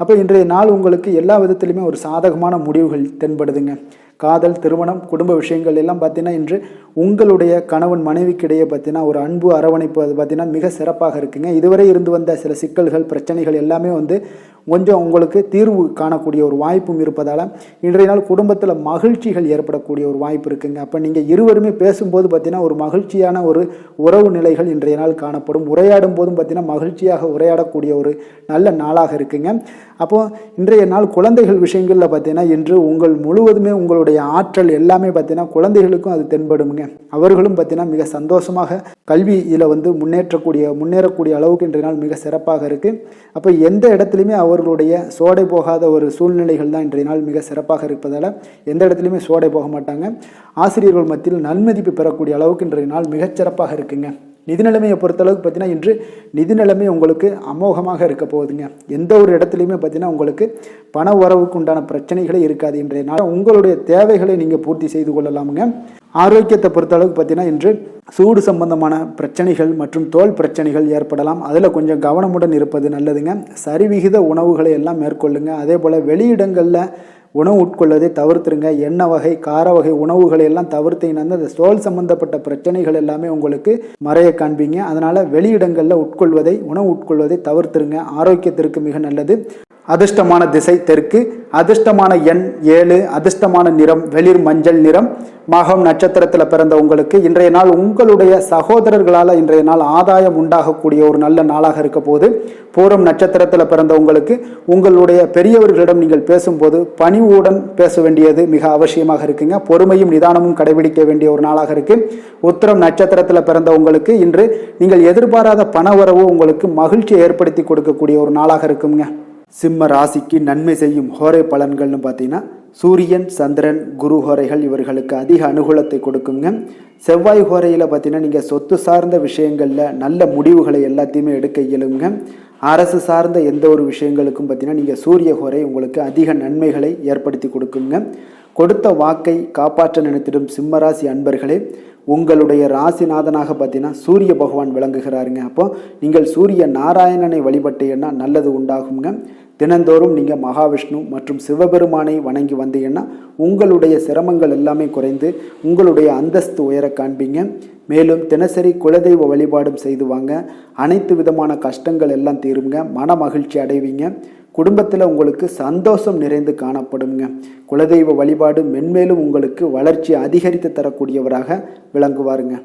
அப்போ இன்றைய நாள் உங்களுக்கு எல்லா விதத்திலுமே ஒரு சாதகமான முடிவுகள் தென்படுதுங்க. காதல், திருமணம், குடும்ப விஷயங்கள் எல்லாம் பார்த்தீங்கன்னா இன்று உங்களுடைய கணவன் மனைவிக்கிடையே பார்த்தீங்கன்னா ஒரு அன்பு அரவணைப்பு அது பார்த்தீங்கன்னா மிக சிறப்பாக இருக்குங்க. இதுவரை இருந்து வந்த சில சிக்கல்கள், பிரச்சனைகள் எல்லாமே கொஞ்சம் உங்களுக்கு தீர்வு காணக்கூடிய ஒரு வாய்ப்பும் இருப்பதால் இன்றைய நாள் குடும்பத்தில் மகிழ்ச்சிகள் ஏற்படக்கூடிய ஒரு வாய்ப்பு இருக்குங்க. அப்போ நீங்கள் இருவருமே பேசும்போது பார்த்தீங்கன்னா ஒரு மகிழ்ச்சியான ஒரு உறவு நிலைகள் இன்றைய நாள் காணப்படும். உரையாடும் போதும் பார்த்தீங்கன்னா மகிழ்ச்சியாக உரையாடக்கூடிய ஒரு நல்ல நாளாக இருக்குங்க. அப்போது இன்றைய நாள் குழந்தைகள் விஷயங்களில் பார்த்தீங்கன்னா இன்று முழுவதுமே உங்களுடைய உங்களுடைய ஆற்றல் எல்லாமே பார்த்தீங்கன்னா குழந்தைகளுக்கும் அது தென்படுங்க. அவர்களும் பார்த்தீங்கன்னா மிக சந்தோஷமாக கல்வியில் முன்னேறக்கூடிய அளவுக்கு இன்றைய நாள் மிக சிறப்பாக இருக்குது. அப்போ எந்த இடத்துலையுமே அவர்களுடைய சோடை போகாத ஒரு சூழ்நிலைகள் தான் இன்றைய நாள் மிக சிறப்பாக இருப்பதால் எந்த இடத்துலையுமே சோடை போக மாட்டாங்க. ஆசிரியர்கள் மத்தியில் நன்மதிப்பு பெறக்கூடிய அளவுக்கு இன்றைய நாள் மிகச்சிறப்பாக இருக்குங்க. நிதி நிலைமையை பொறுத்தளவுக்கு பார்த்தீங்கன்னா இன்று நிதி நிலைமை உங்களுக்கு அமோகமாக இருக்க போகுதுங்க. எந்த ஒரு இடத்துலையுமே பார்த்தீங்கன்னா உங்களுக்கு பண உறவுக்கு உண்டான பிரச்சனைகளே இருக்காது. இன்றைய நாள் உங்களுடைய தேவைகளை நீங்கள் பூர்த்தி செய்து கொள்ளலாமுங்க. ஆரோக்கியத்தை பொறுத்தளவுக்கு பார்த்தீங்கன்னா இன்று சூடு சம்பந்தமான பிரச்சனைகள் மற்றும் தோல் பிரச்சனைகள் ஏற்படலாம். அதில் கொஞ்சம் கவனமுடன் இருப்பது நல்லதுங்க. சரிவிகித உணவுகளை எல்லாம் மேற்கொள்ளுங்க. அதே போல் வெளியிடங்களில் உணவு உட்கொள்வதை தவிர்த்துருங்க. எண்ணெய் வகை கார வகை உணவுகளை எல்லாம் தவிர்த்தீங்கன்னா அந்த தோல் சம்பந்தப்பட்ட பிரச்சனைகள் எல்லாமே உங்களுக்கு மறைய காண்பீங்க. அதனால் வெளியிடங்களில் உணவு உட்கொள்வதை தவிர்த்துருங்க. ஆரோக்கியத்திற்கு மிக நல்லது. அதிர்ஷ்டமான திசை தெற்கு, அதிர்ஷ்டமான எண் 7, அதிர்ஷ்டமான நிறம் வெளிர் மஞ்சள் நிறம். மகம் நட்சத்திரத்தில் பிறந்த உங்களுக்கு இன்றைய நாள் உங்களுடைய சகோதரர்களால் இன்றைய நாள் ஆதாயம் உண்டாகக்கூடிய ஒரு நல்ல நாளாக இருக்க போது. பூரம் நட்சத்திரத்தில் பிறந்த உங்களுக்கு உங்களுடைய பெரியவர்களிடம் நீங்கள் பேசும்போது பணிவுடன் பேச வேண்டியது மிக அவசியமாக இருக்குங்க. பொறுமையும் நிதானமும் கடைபிடிக்க வேண்டிய ஒரு நாளாக இருக்கு. உத்திரம் நட்சத்திரத்தில் பிறந்த உங்களுக்கு இன்று நீங்கள் எதிர்பாராத பண வரவு உங்களுக்கு மகிழ்ச்சியை ஏற்படுத்தி கொடுக்கக்கூடிய ஒரு நாளாக இருக்குங்க. சிம்ம ராசிக்கு நன்மை செய்யும் ஹோரை பலன்கள்னு பார்த்தீங்கன்னா சூரியன், சந்திரன், குரு ஹோரைகள் இவர்களுக்கு அதிக அனுகூலத்தை கொடுக்குங்க. செவ்வாய் ஹோரையில் பார்த்தீங்கன்னா நீங்கள் சொத்து சார்ந்த விஷயங்களில் நல்ல முடிவுகளை எல்லாத்தையுமே எடுக்க இயலுங்க. அரசு சார்ந்த எந்த ஒரு விஷயங்களுக்கும் பார்த்தீங்கன்னா நீங்கள் சூரிய ஹோரை உங்களுக்கு அதிக நன்மைகளை ஏற்படுத்தி கொடுக்குங்க. கொடுத்த வாக்கை காப்பாற்ற நினைத்திடும் சிம்மராசி அன்பர்களே, உங்களுடைய ராசிநாதனாக பார்த்தீங்கன்னா சூரிய பகவான் விளங்குகிறாருங்க. அப்போ நீங்கள் சூரிய நாராயணனை வழிபட்டீங்கன்னா நல்லது உண்டாகுங்க. தினந்தோறும் நீங்கள் மகாவிஷ்ணு மற்றும் சிவபெருமானை வணங்கி வந்தீங்கன்னா உங்களுடைய சிரமங்கள் எல்லாமே குறைந்து உங்களுடைய அந்தஸ்து உயர காண்பீங்க. மேலும் தினசரி குலதெய்வ வழிபாடும் செய்து வாங்க. அனைத்து விதமான கஷ்டங்கள் எல்லாம் தீருங்க. மன மகிழ்ச்சி அடைவீங்க. குடும்பத்தில் உங்களுக்கு சந்தோஷம் நிறைந்து காணப்படுங்க. குலதெய்வ வழிபாடு மென்மேலும் உங்களுக்கு வளர்ச்சி அதிகரித்து தரக்கூடியவராக விளங்குவாருங்க.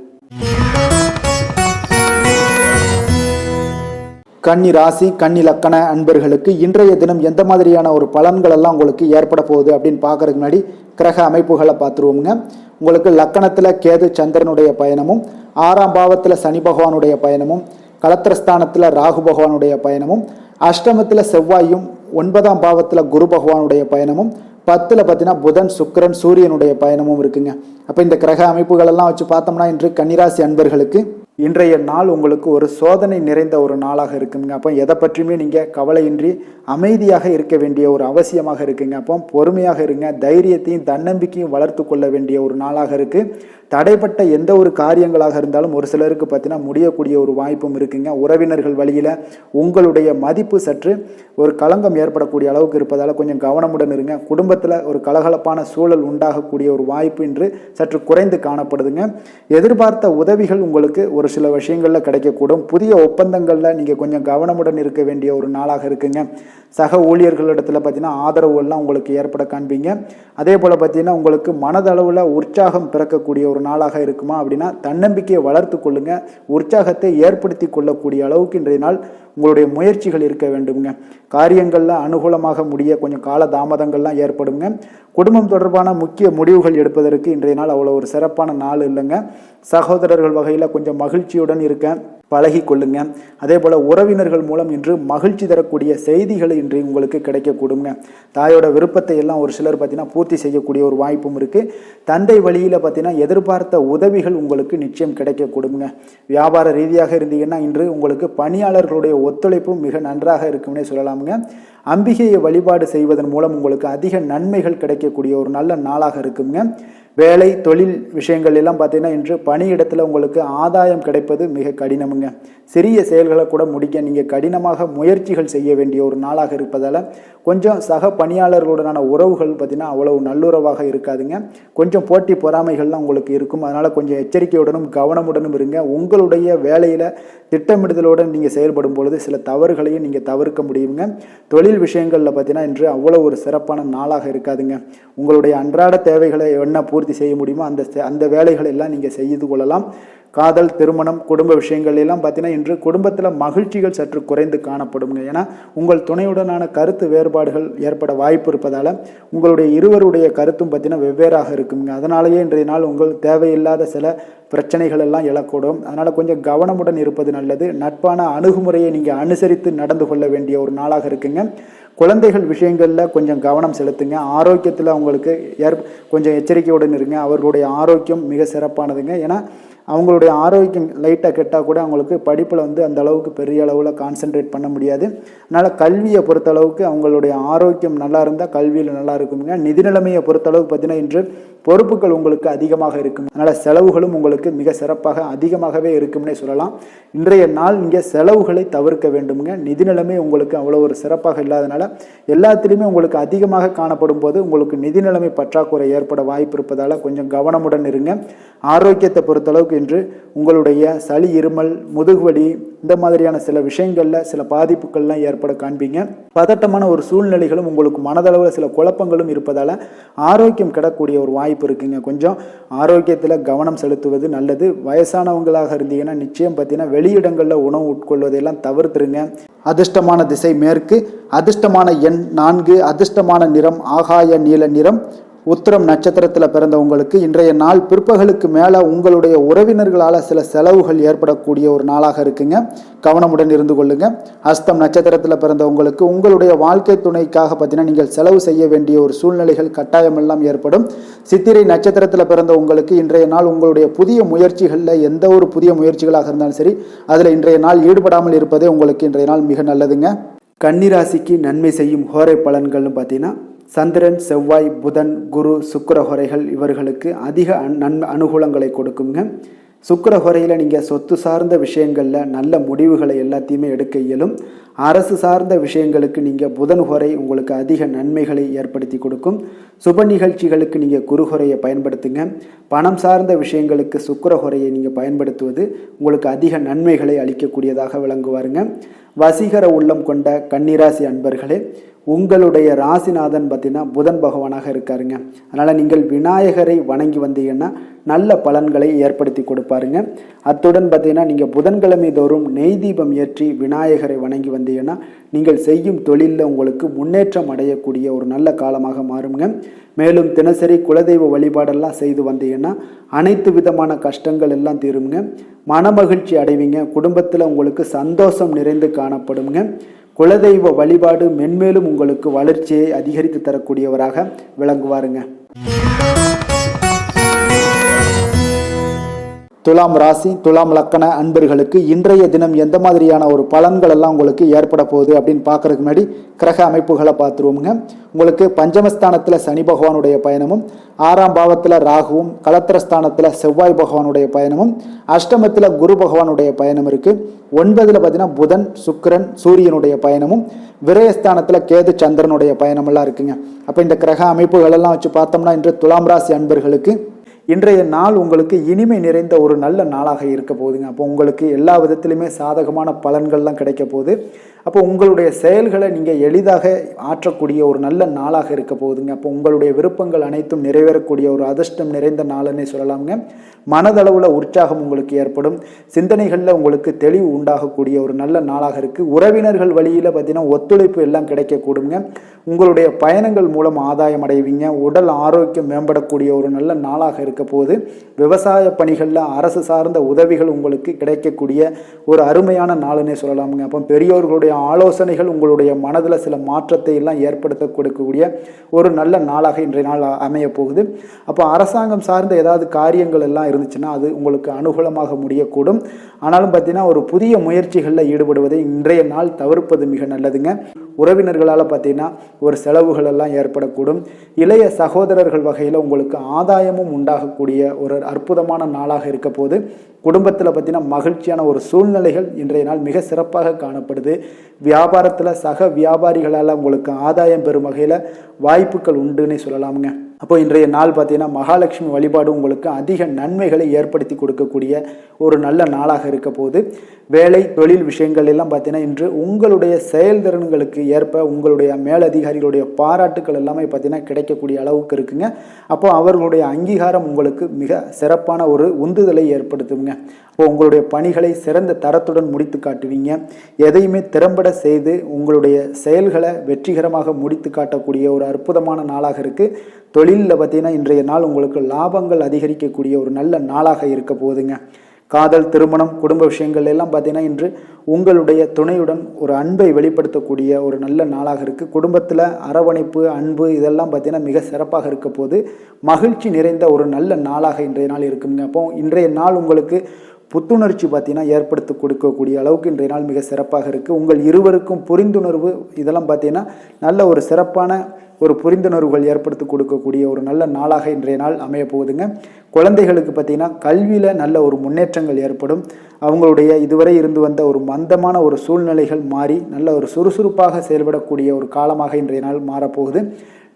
கன்னி ராசி, கன்னி லக்கண அன்பர்களுக்கு இன்றைய தினம் எந்த மாதிரியான ஒரு பலன்கள் எல்லாம் உங்களுக்கு ஏற்பட போகுது அப்படின்னு பார்க்கறதுக்கு முன்னாடி கிரக அமைப்புகளை பார்த்துருவோமுங்க. உங்களுக்கு லக்கணத்தில் கேது சந்திரனுடைய பயணமும், 6ஆம் பாவத்தில் சனி பகவானுடைய பயணமும், களத்திரஸ்தானத்தில் ராகு பகவானுடைய பயணமும், அஷ்டமத்தில் செவ்வாயும், 9ஆம் பாவத்தில் குரு பகவானுடைய பயணமும், 10ல் பார்த்தீங்கன்னா புதன், சுக்கிரன், சூரியனுடைய பயணமும் இருக்குங்க. அப்போ இந்த கிரக அமைப்புகளெல்லாம் வச்சு பார்த்தோம்னா இன்று கன்னிராசி அன்பர்களுக்கு இன்றைய நாள் உங்களுக்கு ஒரு சோதனை நிறைந்த ஒரு நாளாக இருக்குங்க. அப்போ எதை பற்றியுமே நீங்கள் கவலையின்றி அமைதியாக இருக்க வேண்டிய ஒரு அவசியமாக இருக்குங்க. அப்போ பொறுமையாக இருங்க. தைரியத்தையும் தன்னம்பிக்கையும் வளர்த்து கொள்ள வேண்டிய ஒரு நாளாக இருக்குது. தடைப்பட்ட எந்த ஒரு காரியங்களாக இருந்தாலும் ஒரு சிலருக்கு பார்த்தீங்கன்னா முடியக்கூடிய ஒரு வாய்ப்பும் இருக்குங்க. உறவினர்கள் வழியில் உங்களுடைய மதிப்பு சற்று ஒரு களங்கம் ஏற்படக்கூடிய அளவுக்கு இருப்பதால் கொஞ்சம் கவனமுடன் இருங்க. குடும்பத்தில் ஒரு கலகலப்பான சூழல் உண்டாகக்கூடிய ஒரு வாய்ப்பு இன்று சற்று குறைந்து காணப்படுதுங்க. எதிர்பார்த்த உதவிகள் உங்களுக்கு ஒரு சில விஷயங்களில் கிடைக்கக்கூடும். புதிய ஒப்பந்தங்களில் நீங்கள் கொஞ்சம் கவனமுடன் இருக்க வேண்டிய ஒரு நாளாக இருக்குங்க. சக ஊழியர்களிடத்தில் பார்த்தீங்கன்னா ஆதரவுகள்லாம் உங்களுக்கு ஏற்பட காண்பீங்க. அதே போல் பார்த்தீங்கன்னா உங்களுக்கு மனதளவில் உற்சாகம் பிறக்கக்கூடிய ஒரு நாளாக இருக்குமா அப்படின்னா தன்னம்பிக்கையை வளர்த்து கொள்ளுங்க. உற்சாகத்தை ஏற்படுத்தி கொள்ளக்கூடிய அளவுக்கு இன்றைய நாள் உங்களுடைய முயற்சிகள் இருக்க வேண்டுங்க. காரியங்களில் அனுகூலமாக முடிய கொஞ்சம் கால தாமதங்கள்லாம் ஏற்படுங்க. குடும்பம் தொடர்பான முக்கிய முடிவுகள் எடுப்பதற்கு இன்றைய நாள் அவ்வளோ ஒரு சிறப்பான நாள் இல்லைங்க. சகோதரர்கள் வகையில் கொஞ்சம் மகிழ்ச்சியுடன் இருக்க பழகி கொள்ளுங்க. அதே போல் உறவினர்கள் மூலம் இன்று மகிழ்ச்சி தரக்கூடிய செய்திகள் இன்று உங்களுக்கு கிடைக்கக்கூடுங்க. தாயோட விருப்பத்தை எல்லாம் ஒரு சிலர் பார்த்தீங்கன்னா பூர்த்தி செய்யக்கூடிய ஒரு வாய்ப்பும் இருக்குது. தந்தை வழியில் பார்த்தீங்கன்னா எதிர்பார்த்த உதவிகள் உங்களுக்கு நிச்சயம் கிடைக்கக்கூடுங்க. வியாபார ரீதியாக இருந்தீங்கன்னா இன்று உங்களுக்கு பணியாளர்களுடைய ஒத்துழைப்பும் மிக நன்றாக இருக்கும்னே சொல்லலாமுங்க. அம்பிகையை வழிபாடு செய்வதன் மூலம் உங்களுக்கு அதிக நன்மைகள் கிடைக்கக்கூடிய ஒரு நல்ல நாளாக இருக்குங்க. வேலை தொழில் விஷயங்கள் எல்லாம் பார்த்தீங்கன்னா இன்று பணியிடத்தில் உங்களுக்கு ஆதாயம் கிடைப்பது மிக கடினமுங்க. சிறிய செயல்களை கூட முடிக்க நீங்கள் கடினமாக முயற்சிகள் செய்ய வேண்டிய ஒரு நாளாக இருப்பதால் கொஞ்சம் சக பணியாளர்களுடனான உறவுகள் பார்த்தீங்கன்னா அவ்வளவு நல்லுறவாக இருக்காதுங்க. கொஞ்சம் போட்டி பொறாமைகள்லாம் உங்களுக்கு இருக்கும். அதனால் கொஞ்சம் எச்சரிக்கையுடனும் கவனமுடனும் இருங்க. உங்களுடைய வேலையில் திட்டமிடுதலுடன் நீங்கள் செயல்படும் பொழுது சில தவறுகளையும் நீங்கள் தவிர்க்க முடியுங்க. தொழில் விஷயங்களில் பார்த்தீங்கன்னா இன்று அவ்வளோ ஒரு சிறப்பான நாளாக இருக்காதுங்க. உங்களுடைய அன்றாட தேவைகளை என்ன பூர்த்தி செய்ய முடியுமோ அந்த வேலைகளை எல்லாம் நீங்கள் செய்து கொள்ளலாம். காதல், திருமணம், குடும்ப விஷயங்கள் எல்லாம் பார்த்தீங்கன்னா இன்று குடும்பத்தில் மகிழ்ச்சிகள் சற்று குறைந்து காணப்படுங்க. ஏன்னா உங்கள் துணையுடனான கருத்து வேறுபாடுகள் ஏற்பட வாய்ப்பு இருப்பதால் உங்களுடைய இருவருடைய கருத்தும் பார்த்தீங்கன்னா வெவ்வேறாக இருக்குங்க. அதனாலேயே இன்றைய நாள் உங்கள் தேவையில்லாத சில பிரச்சனைகள் எல்லாம் எழக்கூடும். அதனால் கொஞ்சம் கவனமுடன் இருப்பது நல்லது. நட்பான அணுகுமுறையை நீங்கள் அனுசரித்து நடந்து கொள்ள வேண்டிய ஒரு நாளாக இருக்குங்க. குழந்தைகள் விஷயங்களில் கொஞ்சம் கவனம் செலுத்துங்க. ஆரோக்கியத்தில் அவங்களுக்கு கொஞ்சம் எச்சரிக்கையுடன் இருங்க. அவர்களுடைய ஆரோக்கியம் மிக சிறப்பானதுங்க. ஏன்னா அவங்களுடைய ஆரோக்கியம் லைட்டாக கெட்டால் கூட அவங்களுக்கு படிப்பில் அந்த அளவுக்கு பெரிய அளவில் கான்சென்ட்ரேட் பண்ண முடியாது. அதனால் கல்வியை பொறுத்தளவுக்கு அவங்களுடைய ஆரோக்கியம் நல்லா இருந்தால் கல்வியில் நல்லா இருக்குங்க. நிதி நிலைமையை பொறுத்தளவுக்கு பார்த்தீங்கன்னா இன்று பொறுப்புகள் உங்களுக்கு அதிகமாக இருக்கும். அதனால் செலவுகளும் உங்களுக்கு மிக சிறப்பாக அதிகமாகவே இருக்கும்னே சொல்லலாம். இன்றைய நாள் இங்கே செலவுகளை தவிர்க்க வேண்டுமுங்க. நிதி நிலைமை உங்களுக்கு அவ்வளோ ஒரு சிறப்பாக இல்லாதனால எல்லாத்திலையுமே உங்களுக்கு அதிகமாக காணப்படும் போது உங்களுக்கு நிதி நிலைமை பற்றாக்குறை ஏற்பட வாய்ப்பு இருப்பதால் கொஞ்சம் கவனமுடன் இருங்க. ஆரோக்கியத்தை பொறுத்தளவுக்கு இன்று உங்களுடைய சளி, இருமல், முதுகுவலி இந்த மாதிரியான சில விஷயங்களில் சில பாதிப்புகள்லாம் ஏற்பட காண்பீங்க. பதட்டமான ஒரு சூழ்நிலைகளும் உங்களுக்கு மனதளவில் சில குழப்பங்களும் இருப்பதால் ஆரோக்கியம் கிடக்கூடிய ஒரு வாய்ப்பு இருக்குங்க. கொஞ்சம் ஆரோக்கியத்தில் கவனம் செலுத்துவது நல்லது. வயசானவங்களாக இருந்தீங்கன்னா நிச்சயம் பார்த்தீங்கன்னா வெளியிடங்களில் உணவு உட்கொள்வதையெல்லாம் தவிர்த்துருங்க. அதிர்ஷ்டமான திசை மேற்கு, அதிர்ஷ்டமான எண் 4, அதிர்ஷ்டமான நிறம் ஆகாய நீல நிறம். உத்திரம் நட்சத்திரத்தில் பிறந்தவங்களுக்கு இன்றைய நாள் பிற்பகலுக்கு மேலே உங்களுடைய உறவினர்களால் சில செலவுகள் ஏற்படக்கூடிய ஒரு நாளாக இருக்குங்க. கவனமுடன் இருந்து கொள்ளுங்க. அஸ்தம் நட்சத்திரத்தில் பிறந்தவங்களுக்கு உங்களுடைய வாழ்க்கை துணைக்காக பார்த்தீங்கன்னா நீங்கள் செலவு செய்ய வேண்டிய ஒரு சூழ்நிலைகள் கட்டாயமெல்லாம் ஏற்படும். சித்திரை நட்சத்திரத்தில் பிறந்தவங்களுக்கு இன்றைய நாள் உங்களுடைய புதிய முயற்சிகளில் எந்த ஒரு புதிய முயற்சிகளாக இருந்தாலும் சரி அதில் இன்றைய நாள் ஈடுபடாமல் இருப்பதே உங்களுக்கு இன்றைய நாள் மிக நல்லதுங்க. கன்னிராசிக்கு நன்மை செய்யும் ஹோரை பலன்கள்னு பார்த்தீங்கன்னா சந்திரன், செவ்வாய், புதன், குரு, சுக்கிர ஹோரைகள் இவர்களுக்கு அதிக அனுகூலங்களை கொடுக்குங்க. சுக்கிர ஹோரையில் நீங்கள் சொத்து சார்ந்த விஷயங்களில் நல்ல முடிவுகளை எல்லாத்தையுமே எடுக்க இயலும். அரசு சார்ந்த விஷயங்களுக்கு நீங்கள் புதன் ஹோரை உங்களுக்கு அதிக நன்மைகளை ஏற்படுத்தி கொடுக்கும். சுப நிகழ்ச்சிகளுக்கு நீங்கள் குரு ஹோரையை பயன்படுத்துங்க. பணம் சார்ந்த விஷயங்களுக்கு சுக்கிர ஹோரையை நீங்கள் பயன்படுத்துவது உங்களுக்கு அதிக நன்மைகளை அளிக்கக்கூடியதாக விளங்குவாருங்க. வசீகர உள்ளம் கொண்ட கன்னிராசி அன்பர்களே, உங்களுடைய ராசிநாதன் பார்த்தீங்கன்னா புதன் பகவானாக இருக்காருங்க. அதனால் நீங்கள் விநாயகரை வணங்கி வந்தீங்கன்னா நல்ல பலன்களை ஏற்படுத்தி கொடுப்பாருங்க. அத்துடன் பார்த்தீங்கன்னா நீங்கள் புதன்கிழமை தோறும் நெய் தீபம் ஏற்றி விநாயகரை வணங்கி வந்தீங்கன்னா நீங்கள் செய்யும் தொழிலில் உங்களுக்கு முன்னேற்றம் அடையக்கூடிய ஒரு நல்ல காலமாக மாறுங்க. மேலும் தினசரி குலதெய்வ வழிபாடெல்லாம் செய்து வந்தீங்கன்னா அனைத்து விதமான கஷ்டங்கள் எல்லாம் தீருங்க. மனமகிழ்ச்சி அடைவீங்க. குடும்பத்தில் உங்களுக்கு சந்தோஷம் நிறைந்து காணப்படுங்க. குலதெய்வ வழிபாடு மென்மேலும் உங்களுக்கு வளர்ச்சியை அதிகரித்து தரக்கூடியவராக விளங்குவாருங்க. துலாம் ராசி, துலாம் லக்கண அன்பர்களுக்கு இன்றைய தினம் எந்த மாதிரியான ஒரு பலன்கள் எல்லாம் உங்களுக்கு ஏற்பட போகுது அப்படின்னு பார்க்கறதுக்கு முன்னாடி கிரக அமைப்புகளை பார்த்துருவோமுங்க. உங்களுக்கு பஞ்சமஸ்தானத்தில் சனி பகவானுடைய பயணமும், 6ஆம் பாவத்தில் ராகுவும், கலத்திரஸ்தானத்தில் செவ்வாய் பகவானுடைய பயணமும், அஷ்டமத்தில் குரு பகவானுடைய பயணம் இருக்குது. 9ல் பார்த்தீங்கன்னா புதன், சுக்கிரன், சூரியனுடைய பயணமும், விரயஸ்தானத்தில் கேது, சந்திரனுடைய பயணமெல்லாம் இருக்குங்க. அப்போ இந்த கிரக அமைப்புகள் எல்லாம் வச்சு பார்த்தோம்னா இன்று துலாம் ராசி அன்பர்களுக்கு இன்றைய நாள் உங்களுக்கு இனிமை நிறைந்த ஒரு நல்ல நாளாக இருக்க போகுதுங்க. அப்போ உங்களுக்கு எல்லா விதத்திலுமே சாதகமான பலன்கள்லாம் கிடைக்க போகுது. அப்போ உங்களுடைய செயல்களை நீங்கள் எளிதாக ஆற்றக்கூடிய ஒரு நல்ல நாளாக இருக்க போகுதுங்க. அப்போ உங்களுடைய விருப்பங்கள் அனைத்தும் நிறைவேறக்கூடிய ஒரு அதிர்ஷ்டம் நிறைந்த நாளுன்னே சொல்லலாமுங்க. மனதளவில் உற்சாகம் உங்களுக்கு ஏற்படும். சிந்தனைகளில் உங்களுக்கு தெளிவு உண்டாகக்கூடிய ஒரு நல்ல நாளாக இருக்குது. உறவினர்கள் வழியில் பார்த்தீங்கன்னா ஒத்துழைப்பு எல்லாம் கிடைக்கக்கூடுங்க. உங்களுடைய பயணங்கள் மூலம் ஆதாயம் அடைவீங்க. உடல் ஆரோக்கியம் மேம்படக்கூடிய ஒரு நல்ல நாளாக இருக்க போது. விவசாய பணிகளில் அரசு சார்ந்த உதவிகள் உங்களுக்கு கிடைக்கக்கூடிய ஒரு அருமையான நாளுன்னே சொல்லலாமுங்க. அப்போ பெரியோர்களுடைய ஆலோசனைகள் உங்களுடைய மனதில் சில மாற்றத்தை எல்லாம் ஏற்படுத்த கொடுக்கக்கூடிய ஒரு நல்ல நாளாக இன்றைய நாள் அமைய போகுது. அப்போ அரசாங்கம் சார்ந்த ஏதாவது காரியங்கள் எல்லாம் இருந்துச்சுன்னா அது உங்களுக்கு அனுகூலமாக முடியக்கூடும். ஆனாலும் பார்த்தீங்கன்னா ஒரு புதிய முயற்சிகளில் ஈடுபடுவதை இன்றைய நாள் தவிர்ப்பது மிக நல்லதுங்க. உறவினர்களால் பார்த்தீங்கன்னா ஒரு செலவுகள் எல்லாம் ஏற்படக்கூடும். இளைய சகோதரர்கள் வகையில் உங்களுக்கு ஆதாயமும் உண்டாகக்கூடிய ஒரு அற்புதமான நாளாக இருக்க போது. குடும்பத்தில் பார்த்தீங்கன்னா மகிழ்ச்சியான ஒரு சூழ்நிலைகள் இன்றைய நாள் மிக சிறப்பாக காணப்படுது. வியாபாரத்தில் சக வியாபாரிகளால் உங்களுக்கு ஆதாயம் பெறும் வகையில் வாய்ப்புகள் உண்டுன்னு சொல்லலாமுங்க. அப்போ இன்றைய நாள் பார்த்தீங்கன்னா மகாலட்சுமி வழிபாடு உங்களுக்கு அதிக நன்மைகளை ஏற்படுத்தி கொடுக்கக்கூடிய ஒரு நல்ல நாளாக இருக்க போது. வேலை தொழில் விஷயங்கள் எல்லாம் பார்த்தீங்கன்னா இன்று உங்களுடைய செயல்திறன்களுக்கு ஏற்ப உங்களுடைய மேலதிகாரிகளுடைய பாராட்டுக்கள் எல்லாமே பார்த்தீங்கன்னா கிடைக்கக்கூடிய அளவுக்கு இருக்குங்க. அப்போ அவர்களுடைய அங்கீகாரம் உங்களுக்கு மிக சிறப்பான ஒரு உந்துதலை ஏற்படுத்துங்க. உங்களுடைய பணிகளை சிறந்த தரத்துடன் முடித்து காட்டுவீங்க. எதையுமே திறம்பட செய்து உங்களுடைய செயல்களை வெற்றிகரமாக முடித்து காட்டக்கூடிய ஒரு அற்புதமான நாளாக இருக்குது. தொழிலில் பார்த்தீங்கன்னா இன்றைய நாள் உங்களுக்கு லாபங்கள் அதிகரிக்கக்கூடிய ஒரு நல்ல நாளாக இருக்க போகுதுங்க. காதல், திருமணம், குடும்ப விஷயங்கள் எல்லாம் பார்த்தீங்கன்னா இன்று உங்களுடைய துணையுடன் ஒரு அன்பை வெளிப்படுத்தக்கூடிய ஒரு நல்ல நாளாக இருக்குது. குடும்பத்தில் அரவணைப்பு, அன்பு இதெல்லாம் பார்த்தீங்கன்னா மிக சிறப்பாக இருக்க போது மகிழ்ச்சி நிறைந்த ஒரு நல்ல நாளாக இன்றைய நாள் இருக்குங்க. அப்போ இன்றைய நாள் உங்களுக்கு புத்துணர்ச்சி பார்த்தீங்கன்னா ஏற்படுத்தி கொடுக்கக்கூடிய அளவுக்கு இன்றைய நாள் மிக சிறப்பாக இருக்குது. உங்கள் இருவருக்கும் புரிந்துணர்வு இதெல்லாம் பார்த்தீங்கன்னா நல்ல ஒரு சிறப்பான ஒரு புரிந்துணர்வுகள் ஏற்படுத்தி கொடுக்கக்கூடிய ஒரு நல்ல நாளாக இன்றைய நாள் அமைய போகுதுங்க. குழந்தைகளுக்கு பார்த்தீங்கன்னா கல்வியில் நல்ல ஒரு முன்னேற்றங்கள் ஏற்படும். அவங்களுடைய இதுவரை இருந்து வந்த ஒரு மந்தமான ஒரு சூழ்நிலைகள் மாறி நல்ல ஒரு சுறுசுறுப்பாக செயல்படக்கூடிய ஒரு காலமாக இன்றைய நாள் மாறப்போகுது.